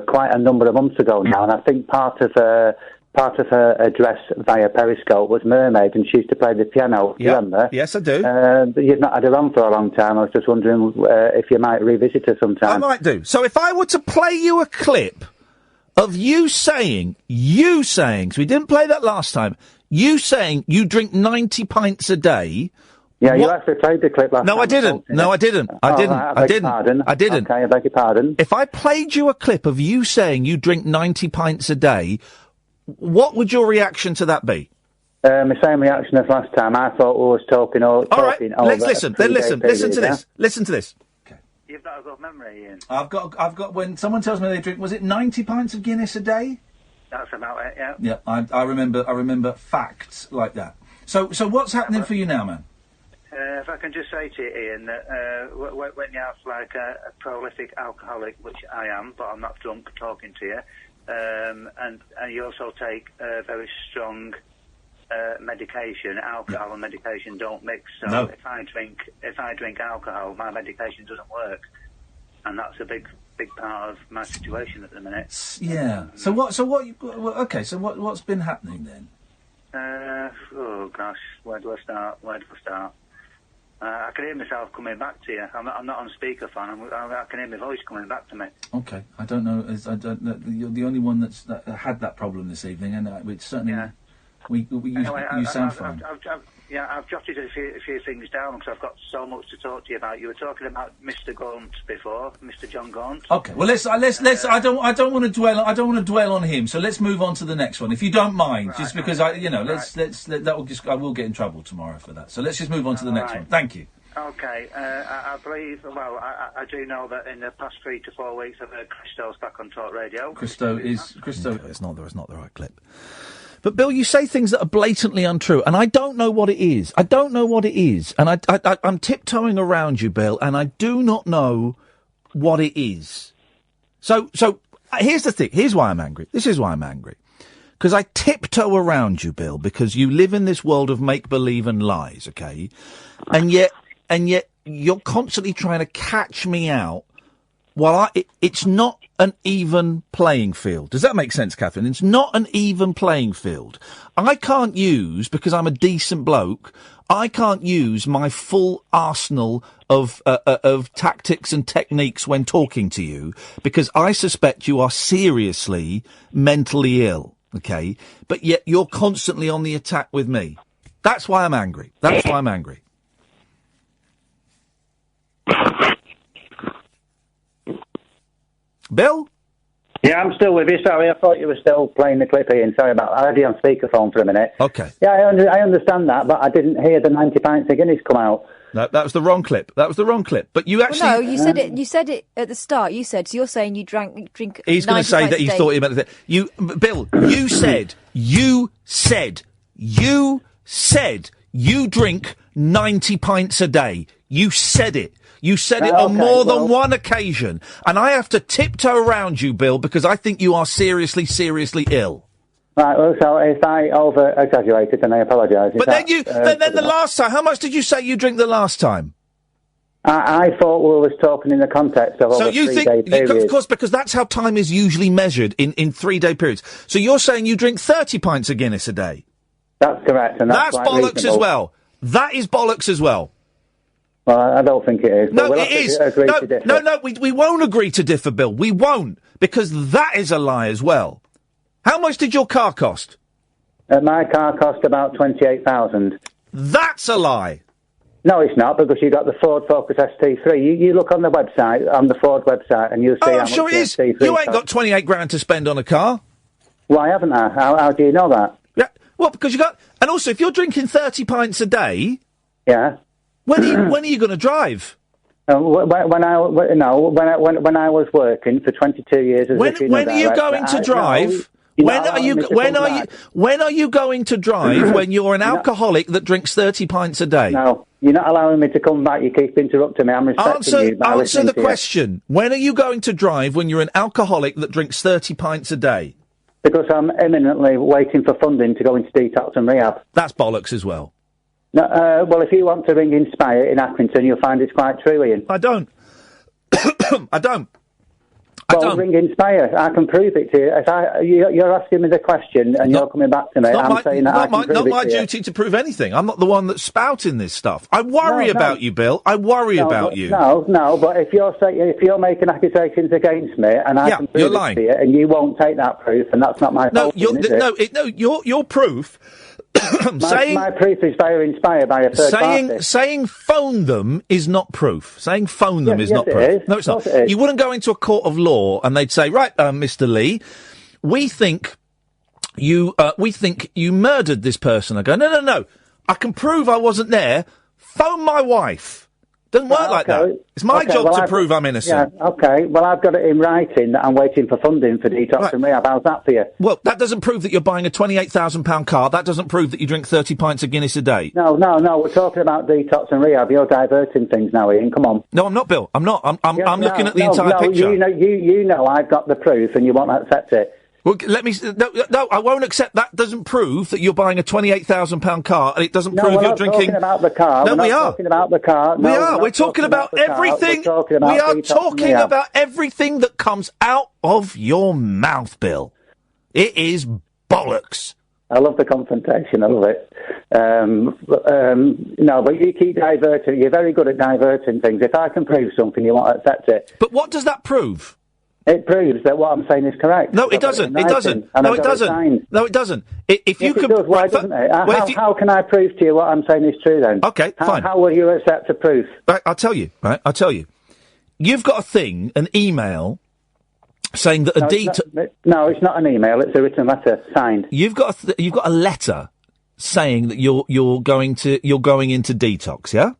quite a number of months ago now, and I think part of her address via Periscope was Mermaid, and she used to play the piano. Do you remember? Yes, I do. But you've not had her on for a long time. I was just wondering if you might revisit her sometime. I might do. So if I were to play you a clip of you saying, because we didn't play that last time, you saying you drink 90 pints a day. Yeah, you actually played the clip last time. No, I didn't. I didn't. I beg your pardon. Okay, I beg your pardon. If I played you a clip of you saying you drink 90 pints a day, what would your reaction to that be? My same reaction as last time. I thought we was talking. All right, let's listen. Then listen to this. Listen to this. You've not got memory, Ian. I've got. When someone tells me they drink, was it 90 pints of Guinness a day? That's about it. Yeah. Yeah, I remember facts like that. So what's happening for you now, man? If I can just say to you, Ian, that when you have like a prolific alcoholic, which I am, but I'm not drunk talking to you, and you also take very strong medication. Alcohol and medication don't mix. So no. if I drink alcohol, my medication doesn't work, and that's a big part of my situation at the minute. Yeah. So what's been happening then? Oh gosh, where do I start? I can hear myself coming back to you. I'm not on speakerphone. I can hear my voice coming back to me. Okay, I don't know. You're the only one that had that problem this evening, and it's certainly. Yeah. You sound fine. I've jotted a few things down because I've got so much to talk to you about. You were talking about Mr. Gaunt before, Mr. John Gaunt. Okay, well let's. I don't want to dwell on him. So let's move on to the next one, if you don't mind. Right, just because I will get in trouble tomorrow for that. So let's just move on to the next one. Thank you. Okay, I believe. Well, I do know that in the past 3 to 4 weeks, I've heard Christo's back on Talk Radio. Christo. It's not the right clip. But, Bill, you say things that are blatantly untrue, and I don't know what it is. I don't know what it is. And I'm tiptoeing around you, Bill, and I do not know what it is. So here's the thing. Here's why I'm angry. This is why I'm angry. Because I tiptoe around you, Bill, because you live in this world of make-believe and lies, okay? And yet you're constantly trying to catch me out while it's not an even playing field. Does that make sense, Catherine? It's not an even playing field. I can't use, because I'm a decent bloke, I can't use my full arsenal of tactics and techniques when talking to you, because I suspect you are seriously mentally ill, okay? But yet you're constantly on the attack with me. That's why I'm angry. That's why I'm angry. Bill? Yeah, I'm still with you. Sorry, I thought you were still playing the clip, Ian. Sorry about that. I had you on speakerphone for a minute. Okay. Yeah, I understand that, but I didn't hear the 90 pints of Guinness come out. No, that was the wrong clip. But you actually... Well, no, you said it. You said it at the start. You said, so you're saying you drink... He's going to say that he thought he meant... Bill, you said you drink 90 pints a day. You said it. You said it on more than one occasion. And I have to tiptoe around you, Bill, because I think you are seriously, seriously ill. Right, well, so if I over-exaggerated, then I apologise. But then the last time, how much did you say you drink the last time? I thought we was talking in the context of over 3 day period. Of course, because that's how time is usually measured in 3 day periods. So you're saying you drink 30 pints of Guinness a day? That's correct, and that's bollocks reasonable. as well. That is bollocks as well. Well, I don't think it is. No, it is. No, we won't agree to differ, Bill. We won't, because that is a lie as well. How much did your car cost? My car cost about 28,000. That's a lie. No, it's not, because you got the Ford Focus ST3. You look on the website, on the Ford website, and you'll see how much sure it is. ST3 You ain't got 28 grand to spend on a car. Why haven't I? How do you know that? Yeah, well, because you got... And also, if you're drinking 30 pints a day... Yeah. When are you going to drive? When I was working for 22 years as a when are you going to drive? When are you going to drive when you're an alcoholic that drinks 30 pints a day? No, you're not allowing me to come back. You keep interrupting me. I'm respecting you. Answer the question. When are you going to drive when you're an alcoholic that drinks 30 pints a day? Because I'm imminently waiting for funding to go into detox and rehab. That's bollocks as well. No, well, if you want to ring Inspire in Accrington, you'll find it's quite true, Ian. I don't. I don't. Ring Inspire. I can prove it to you. You're asking me the question, and you're coming back to me. I'm saying that I can prove it to you. Not my duty to prove anything. I'm not the one that's spouting this stuff. I worry about you, Bill. I worry about you. No, but if you're making accusations against me, and I can prove it to you, and you won't take that proof, and that's not my fault. Your proof... my proof is via Inspire by a third party. Saying phone them is not proof. Saying phone them is not proof. No, it's not. You wouldn't go into a court of law and they'd say, right, Mr. Lee, we think you murdered this person. I go, no. I can prove I wasn't there. Phone my wife. Doesn't work like that. It's my job to prove I'm innocent. Yeah, okay. Well, I've got it in writing that I'm waiting for funding for detox and rehab. How's that for you? Well, that doesn't prove that you're buying a £28,000 car. That doesn't prove that you drink 30 pints of Guinness a day. No. We're talking about detox and rehab. You're diverting things now, Ian. Come on. No, I'm not, Bill. I'm not. I'm looking at the entire picture. You know I've got the proof and you won't accept it. Well, no, I won't accept that. Doesn't prove that you're buying a £28,000 car, and it doesn't prove you're drinking. Talking about the car. No, we are talking about the car. We are. We're talking about everything. We are talking about everything that comes out of your mouth, Bill. It is bollocks. I love the confrontation. I love it. No, but you keep diverting. You're very good at diverting things. If I can prove something, you won't accept it. But what does that prove? It proves that what I'm saying is correct. No, it doesn't. It doesn't. No, it doesn't. No, it doesn't. If you could, why doesn't it? How can I prove to you what I'm saying is true then? Okay, fine. How will you accept the proof? Right, I'll tell you. Right, I'll tell you. You've got a thing, an email, saying that No, it's not an email. It's a written letter signed. You've got a letter saying that you're going into detox. Yeah.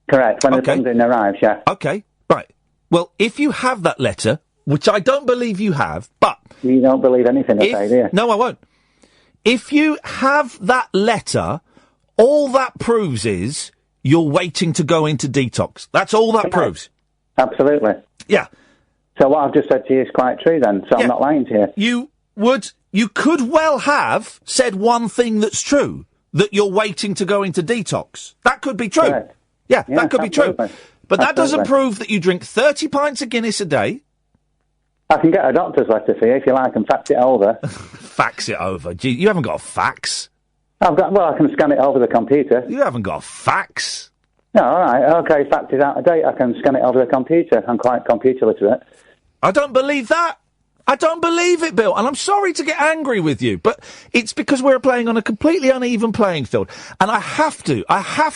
Correct. When the funding arrives. Yeah. Okay. Right. Well, if you have that letter, which I don't believe you have, but... You don't believe anything I say, do you? No, I won't. If you have that letter, all that proves is you're waiting to go into detox. That's all that proves. Absolutely. Yeah. So what I've just said to you is quite true then, so I'm not lying to you. You could well have said one thing that's true, that you're waiting to go into detox. That could be true. Correct. Yeah, that could be true. But that doesn't Absolutely. prove that you drink 30 pints of Guinness a day. I can get a doctor's letter for you if you like and fax it over. Fax it over? Gee, you haven't got a fax. I can scan it over the computer. You haven't got a fax. No, all right. Okay, fax is out of date. I can scan it over the computer. I'm quite computer literate. I don't believe that. I don't believe it, Bill. And I'm sorry to get angry with you, but it's because we're playing on a completely uneven playing field. And I have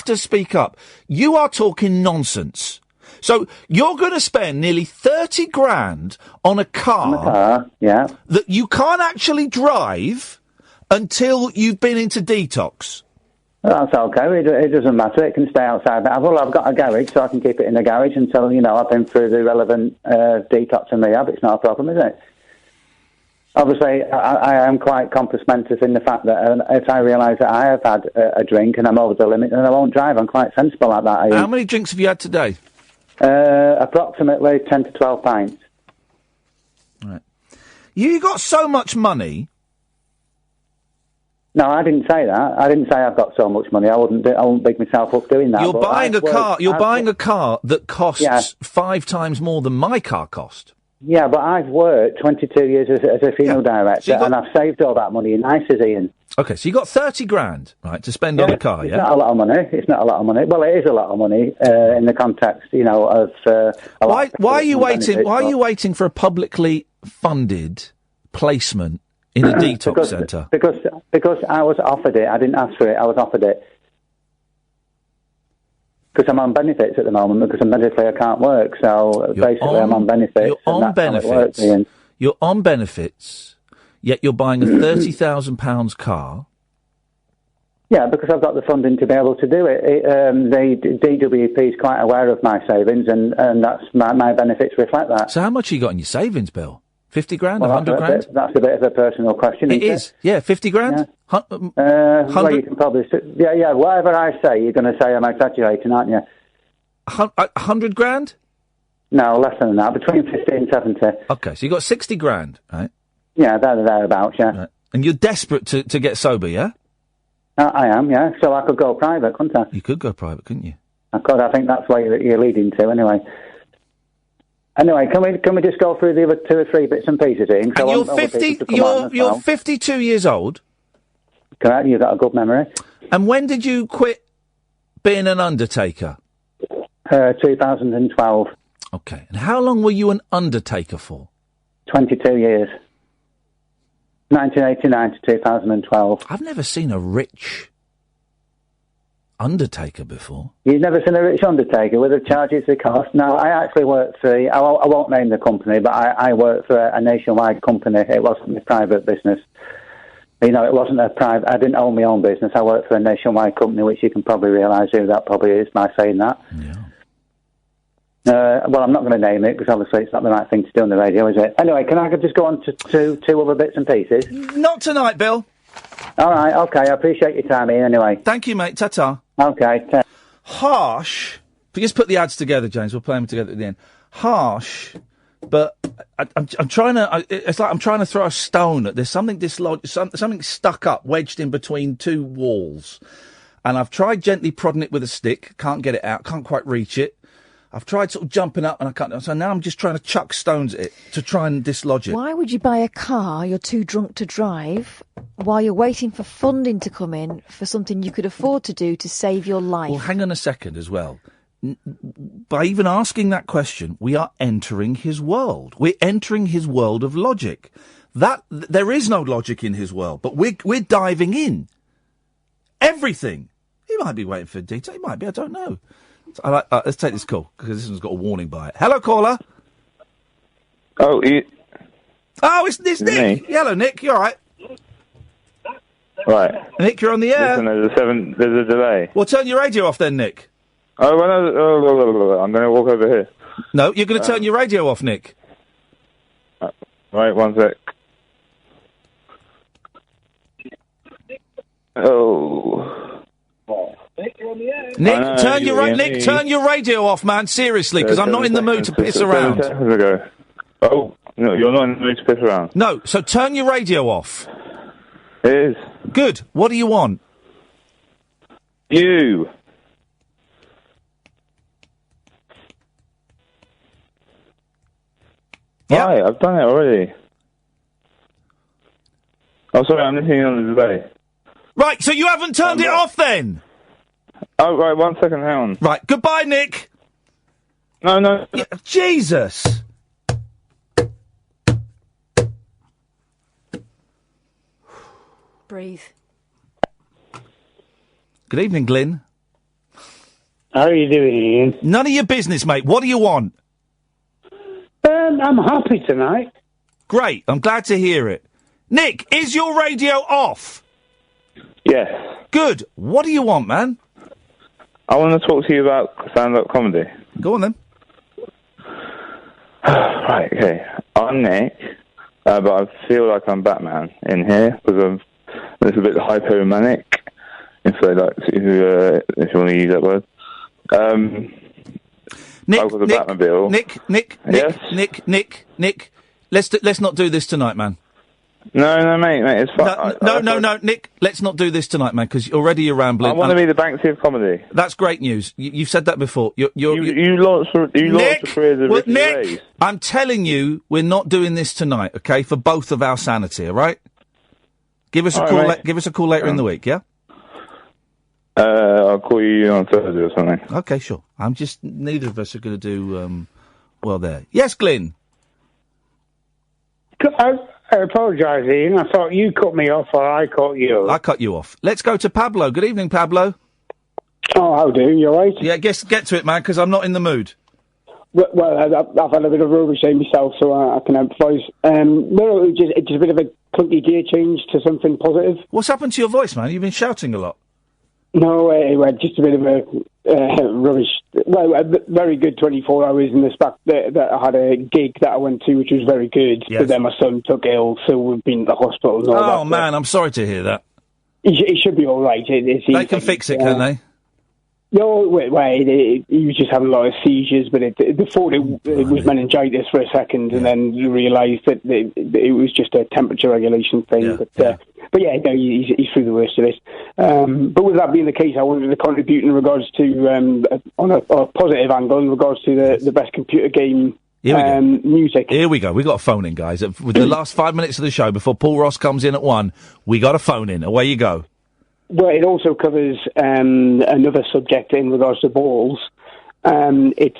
to speak up. You are talking nonsense. So you're going to spend nearly 30 grand on a car, yeah, that you can't actually drive until you've been into detox. That's okay. It doesn't matter. It can stay outside. I've got a garage, so I can keep it in the garage until, I've been through the relevant detox and rehab. It's not a problem, is it? Obviously, I am quite compass mentis in the fact that if I realise that I have had a drink and I'm over the limit, then I won't drive. I'm quite sensible like that. How many drinks have you had today? Approximately 10 to 12 pints. Right. You got so much money. No, I didn't say that. I didn't say I've got so much money. I wouldn't big myself up doing that. You're buying a car. You're buying a car that costs 5 times more than my car cost. Yeah, but I've worked 22 years as a funeral director, and I've saved all that money in ISAs, Ian. Okay, so you got 30 grand, right, to spend on a car, It's not a lot of money. It's not a lot of money. Well, it is a lot of money in the context, of. Why are you waiting? Why are you waiting for a publicly funded placement in a detox centre? Because I was offered it. I didn't ask for it. I was offered it. Because I'm on benefits at the moment, because medically I can't work, so basically I'm on benefits. You're on benefits. You're on benefits, yet you're buying a £30,000 car. Yeah, because I've got the funding to be able to do it. The DWP is quite aware of my savings, and that's my benefits reflect that. So how much you got in your savings, Bill? 50 grand, well, 100 grand? That's a bit of a personal question. It is. Yeah, 50 grand? Yeah. Well, you can probably... Yeah, whatever I say, you're going to say I'm exaggerating, aren't you? 100 grand? No, less than that. Between 50 and 70. Okay, so you got 60 grand, right? Yeah, thereabouts, yeah. Right. And you're desperate to get sober, yeah? I am, yeah. So I could go private, couldn't I? You could go private, couldn't you? I could. I think that's where you're leading to, anyway. Anyway, can we just go through the other 2 or 3 bits and pieces, Ian? And you're 52 years old? Correct, you've got a good memory. And when did you quit being an undertaker? 2012. Okay. And how long were you an undertaker for? 22 years. 1989 to 2012. I've never seen a rich undertaker before. You've never seen a rich undertaker with the charges they cost? No, I actually worked for, I won't name the company, but I worked for a nationwide company. It wasn't a private business. It wasn't a private, I didn't own my own business. I worked for a nationwide company, which you can probably realise who that probably is by saying that. Yeah. Well, I'm not going to name it because obviously it's not the right thing to do on the radio, is it? Anyway, can I just go on to two other bits and pieces? Not tonight, Bill. All right, okay. I appreciate your time, Ian, anyway. Thank you, mate. Ta-ta. Okay. Harsh. If you just put the ads together, James, we'll play them together at the end. Harsh, but I'm trying to... It's like I'm trying to throw a stone at this. Something something stuck up, wedged in between 2 walls. And I've tried gently prodding it with a stick. Can't get it out. Can't quite reach it. I've tried sort of jumping up and I can't. So now I'm just trying to chuck stones at it to try and dislodge it. Why would you buy a car you're too drunk to drive while you're waiting for funding to come in for something you could afford to do to save your life? Well, hang on a second as well. By even asking that question, we are entering his world. We're entering his world of logic. There is no logic in his world, but we're diving in. Everything. He might be waiting for detail. He might be. I don't know. Let's take this call, because this one's got a warning by it. Hello, caller. Oh, it's Nick. Me. Hello, Nick. You all right? Right. Nick, you're on the air. Listen, there's a delay. Well, turn your radio off then, Nick. Oh, well, I'm going to walk over here. No, you're going to turn your radio off, Nick. Right, one sec. Oh. Nick, turn your radio off, man. Seriously, because I'm not in the mood to piss around. 7 seconds ago. Oh, no, you're not in the mood to piss around. No, so turn your radio off. It is. Good. What do you want? You. Yeah. Right, I've done it already. Oh, sorry, I'm listening on the delay. Right, so you haven't turned it off then? Oh, right, 1 second, hang on. Right, goodbye, Nick. No. Yeah, Jesus. Breathe. Good evening, Glyn. How are you doing, Ian? None of your business, mate. What do you want? I'm happy tonight. Great. I'm glad to hear it. Nick, is your radio off? Yes. Good. What do you want, man? I want to talk to you about stand-up comedy. Go on, then. Right, okay. I'm Nick, but I feel like I'm Batman in here, because I'm a little bit hypomanic, if you want to use that word. Nick, I've got the Batmobile. Nick. Let's not do this tonight, man. No, mate, it's fine. No, Nick, let's not do this tonight, man, because already you're rambling. I want to be the Banksy of comedy. That's great news. You've said that before. You launched the careers of Ricky Nick, Gervais. I'm telling you, we're not doing this tonight, okay? For both of our sanity, all right? Give us a call. Give us a call later in the week, yeah? I'll call you on Thursday or something. Okay, sure. Neither of us are going to do well there. Yes, Glyn. I apologise, Ian. I thought you cut me off or I cut you. I cut you off. Let's go to Pablo. Good evening, Pablo. Oh, how do you? All right? Yeah, get to it, man, because I'm not in the mood. Well, I've had a bit of rubbish day myself, so I can empathise. No, it's just a bit of a clunky gear change to something positive. What's happened to your voice, man? You've been shouting a lot. No, just a bit of a rubbish. Well, a very good 24 hours in the fact that I had a gig that I went to, which was very good. Yes. But then my son took ill, so we've been to the hospital and all that. Oh, man, I'm sorry to hear that. It should be all right. They can fix it, can they? No, wait, he was just having a lot of seizures, but they thought it was meningitis for a second, and then realised that it was just a temperature regulation thing. But yeah, no, he's through the worst of this. But with that being the case, I wanted to contribute in regards to, on a positive angle, in regards to the best computer game music. Here we go. We got a phone in, guys. With the last 5 minutes of the show, before Paul Ross comes in at 1, we got a phone in. Away you go. Well, it also covers another subject in regards to balls. It's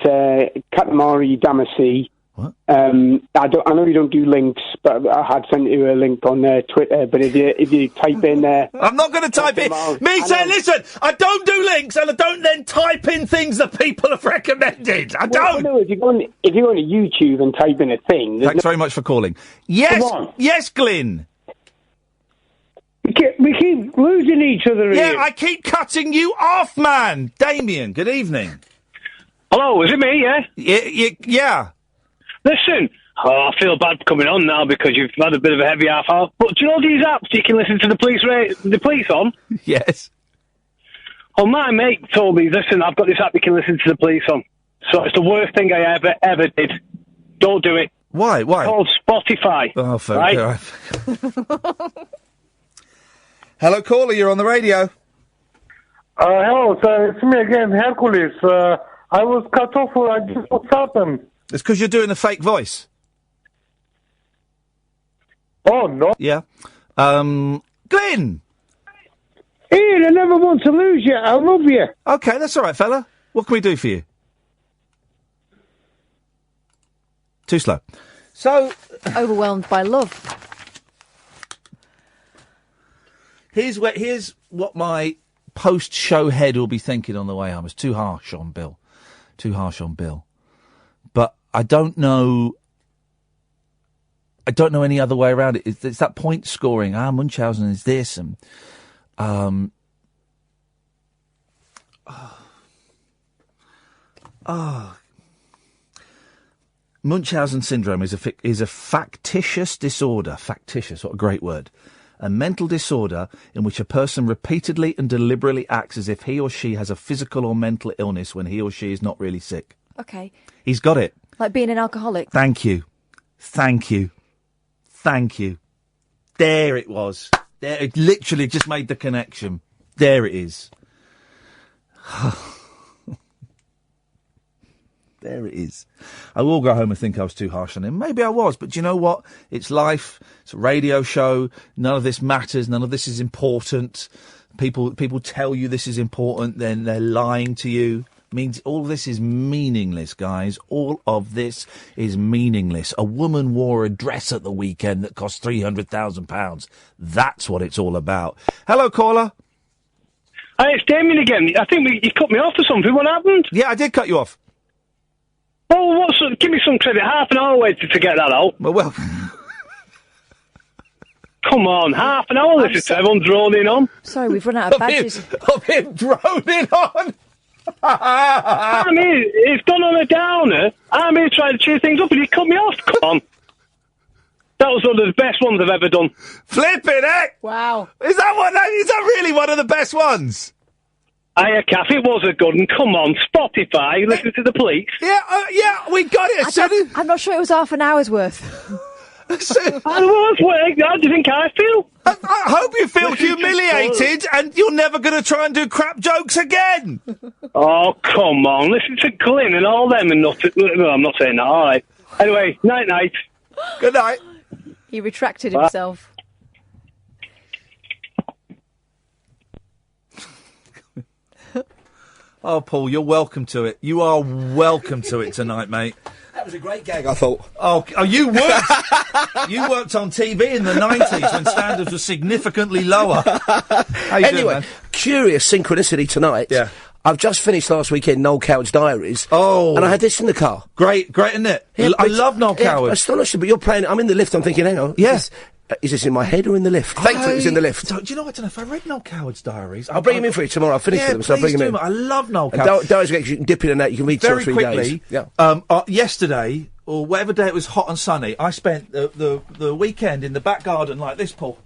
Katamari Damacy. What? I know you don't do links, but I had sent you a link on Twitter. But if you type in, I'm not going to type in. Listen, I don't do links, and I don't then type in things that people have recommended. I don't. No, if you go on YouTube and type in a thing. Thanks very much for calling. Yes, Glyn. We keep losing each other here. Yeah, I keep cutting you off, man. Damien, good evening. Hello, is it me, Yeah. Listen, I feel bad coming on now because you've had a bit of a heavy half hour. But do you know these apps you can listen to the police on? Yes. Well, my mate told me, listen, I've got this app you can listen to the police on. So it's the worst thing I ever did. Don't do it. Why? It's called Spotify. Oh, for right? Hello, caller, you're on the radio. Hello, sir. It's me again, Hercules. I was cut off. What's happened? It's because you're doing a fake voice. Oh, no. Yeah. Glenn! Ian, I never want to lose you. I love you. Okay, that's all right, fella. What can we do for you? Too slow. So... Overwhelmed by love. Here's what my post-show head will be thinking on the way home. It's too harsh on Bill. But I don't know any other way around it. It's that point scoring. Munchausen is this, and Munchausen syndrome is a factitious disorder. Factitious, what a great word. a mental disorder in which a person repeatedly and deliberately acts as if he or she has a physical or mental illness when he or she is not really sick. Okay. He's got it. Like being an alcoholic. Thank you. Thank you. Thank you. There it was. There, it literally just made the connection. There it is. There it is. I will go home and think I was too harsh on him. Maybe I was, but do you know what? It's life. It's a radio show. None of this matters. None of this is important. People tell you this is important, then they're lying to you. Means all of this is meaningless, guys. All of this is meaningless. A woman wore a dress at the weekend that cost £300,000. That's what it's all about. Hello, caller. Hi, it's Damien again. I think you cut me off or something. What happened? Yeah, I did cut you off. Oh, give me some credit. Half an hour waited to get that out. Well. Come on, half an hour. This is everyone droning on. Sorry, we've run out of badges. Of him droning on. I mean, it's gone on a downer. I'm here trying to cheer things up, and you cut me off. Come on. That was one of the best ones I've ever done. Flipping heck! Wow. Is that really one of the best ones? Hiya, Kath, it was a good one. Come on, Spotify, listen to the police. Yeah, we got it. I'm not sure it was half an hour's worth. I was. How do you think I feel? I hope you feel humiliated and you're never going to try and do crap jokes again. Oh, come on. Listen to Glyn and all them and nothing. Well, I'm not saying that, all right. Anyway, night-night. Good night. He retracted himself. Oh, Paul, you're welcome to it. You are welcome to it tonight, mate. That was a great gag, I thought. Oh, you worked. You worked on TV in the 90s when standards were significantly lower. How you doing, man? Curious synchronicity tonight. Yeah. I've just finished last weekend Noel Coward's Diaries. Oh. And I had this in the car. Great, isn't it? Yeah, I love Noel Coward. Astonishing, but you're playing it. I'm in the lift, I'm thinking, hang on. Yes. Is this in my head or in the lift? Thankfully, it was in the lift. Do you know what? I don't know if I read Noel Coward's Diaries. I'll bring him in for you tomorrow. I'll finish with them, so I'll bring him in. I love Noel Coward. Diaries, you can dip in and out. You can read 2 or 3 quickly, days. Yeah. Yesterday, or whatever day it was hot and sunny, I spent the weekend in the back garden like this, Paul.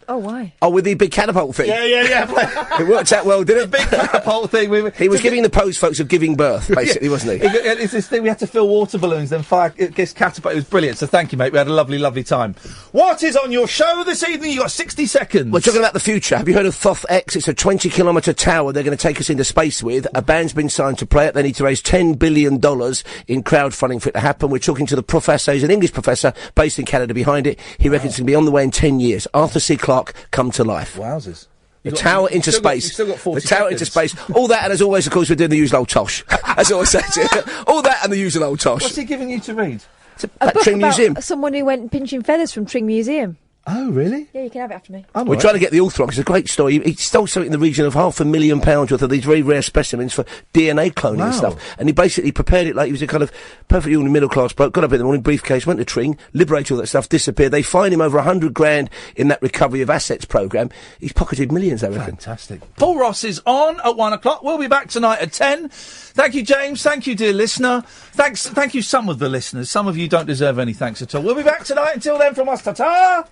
Oh, why? Oh, with the big catapult thing? Yeah. It worked out well, didn't it? Big catapult thing. He was giving the pose photos of giving birth, basically, wasn't he? It's this thing, we had to fill water balloons, then fire this catapult. It was brilliant, so thank you, mate. We had a lovely, lovely time. What is on your show this evening? You got 60 seconds. We're talking about the future. Have you heard of Thoth X? It's a 20-kilometre tower they're going to take us into space with. A band's been signed to play it. They need to raise $10 billion in crowdfunding for it to happen. We're talking to the professor. He's an English professor based in Canada behind it. He reckons it's going to be on the way in 10 years. Arthur C. Clarke, come to life. Wowzers. The tower into space. You've still got 40 the tower seconds. into space. All that, and as always, of course, we're doing the usual old tosh. As I always say to you. All that and the usual old tosh. What's he giving you to read? It's A book Tring about Museum. someone who went pinching feathers from Tring Museum. Oh, really? Yeah, you can have it after me. We're trying to get the author on, 'cause it's a great story. He stole something in the region of £500,000 worth of these very rare specimens for DNA cloning and stuff. And he basically prepared it like he was a kind of perfectly ordinary middle-class bloke, got up in the morning, briefcase, went to Tring, liberated all that stuff, disappeared. They fined him over $100,000 in that recovery of assets programme. He's pocketed millions, I reckon. Fantastic. Paul Ross is on at 1 o'clock. We'll be back tonight at 10. Thank you, James. Thank you, dear listener. Thank you, some of the listeners. Some of you don't deserve any thanks at all. We'll be back tonight. Until then, from us, ta-ta!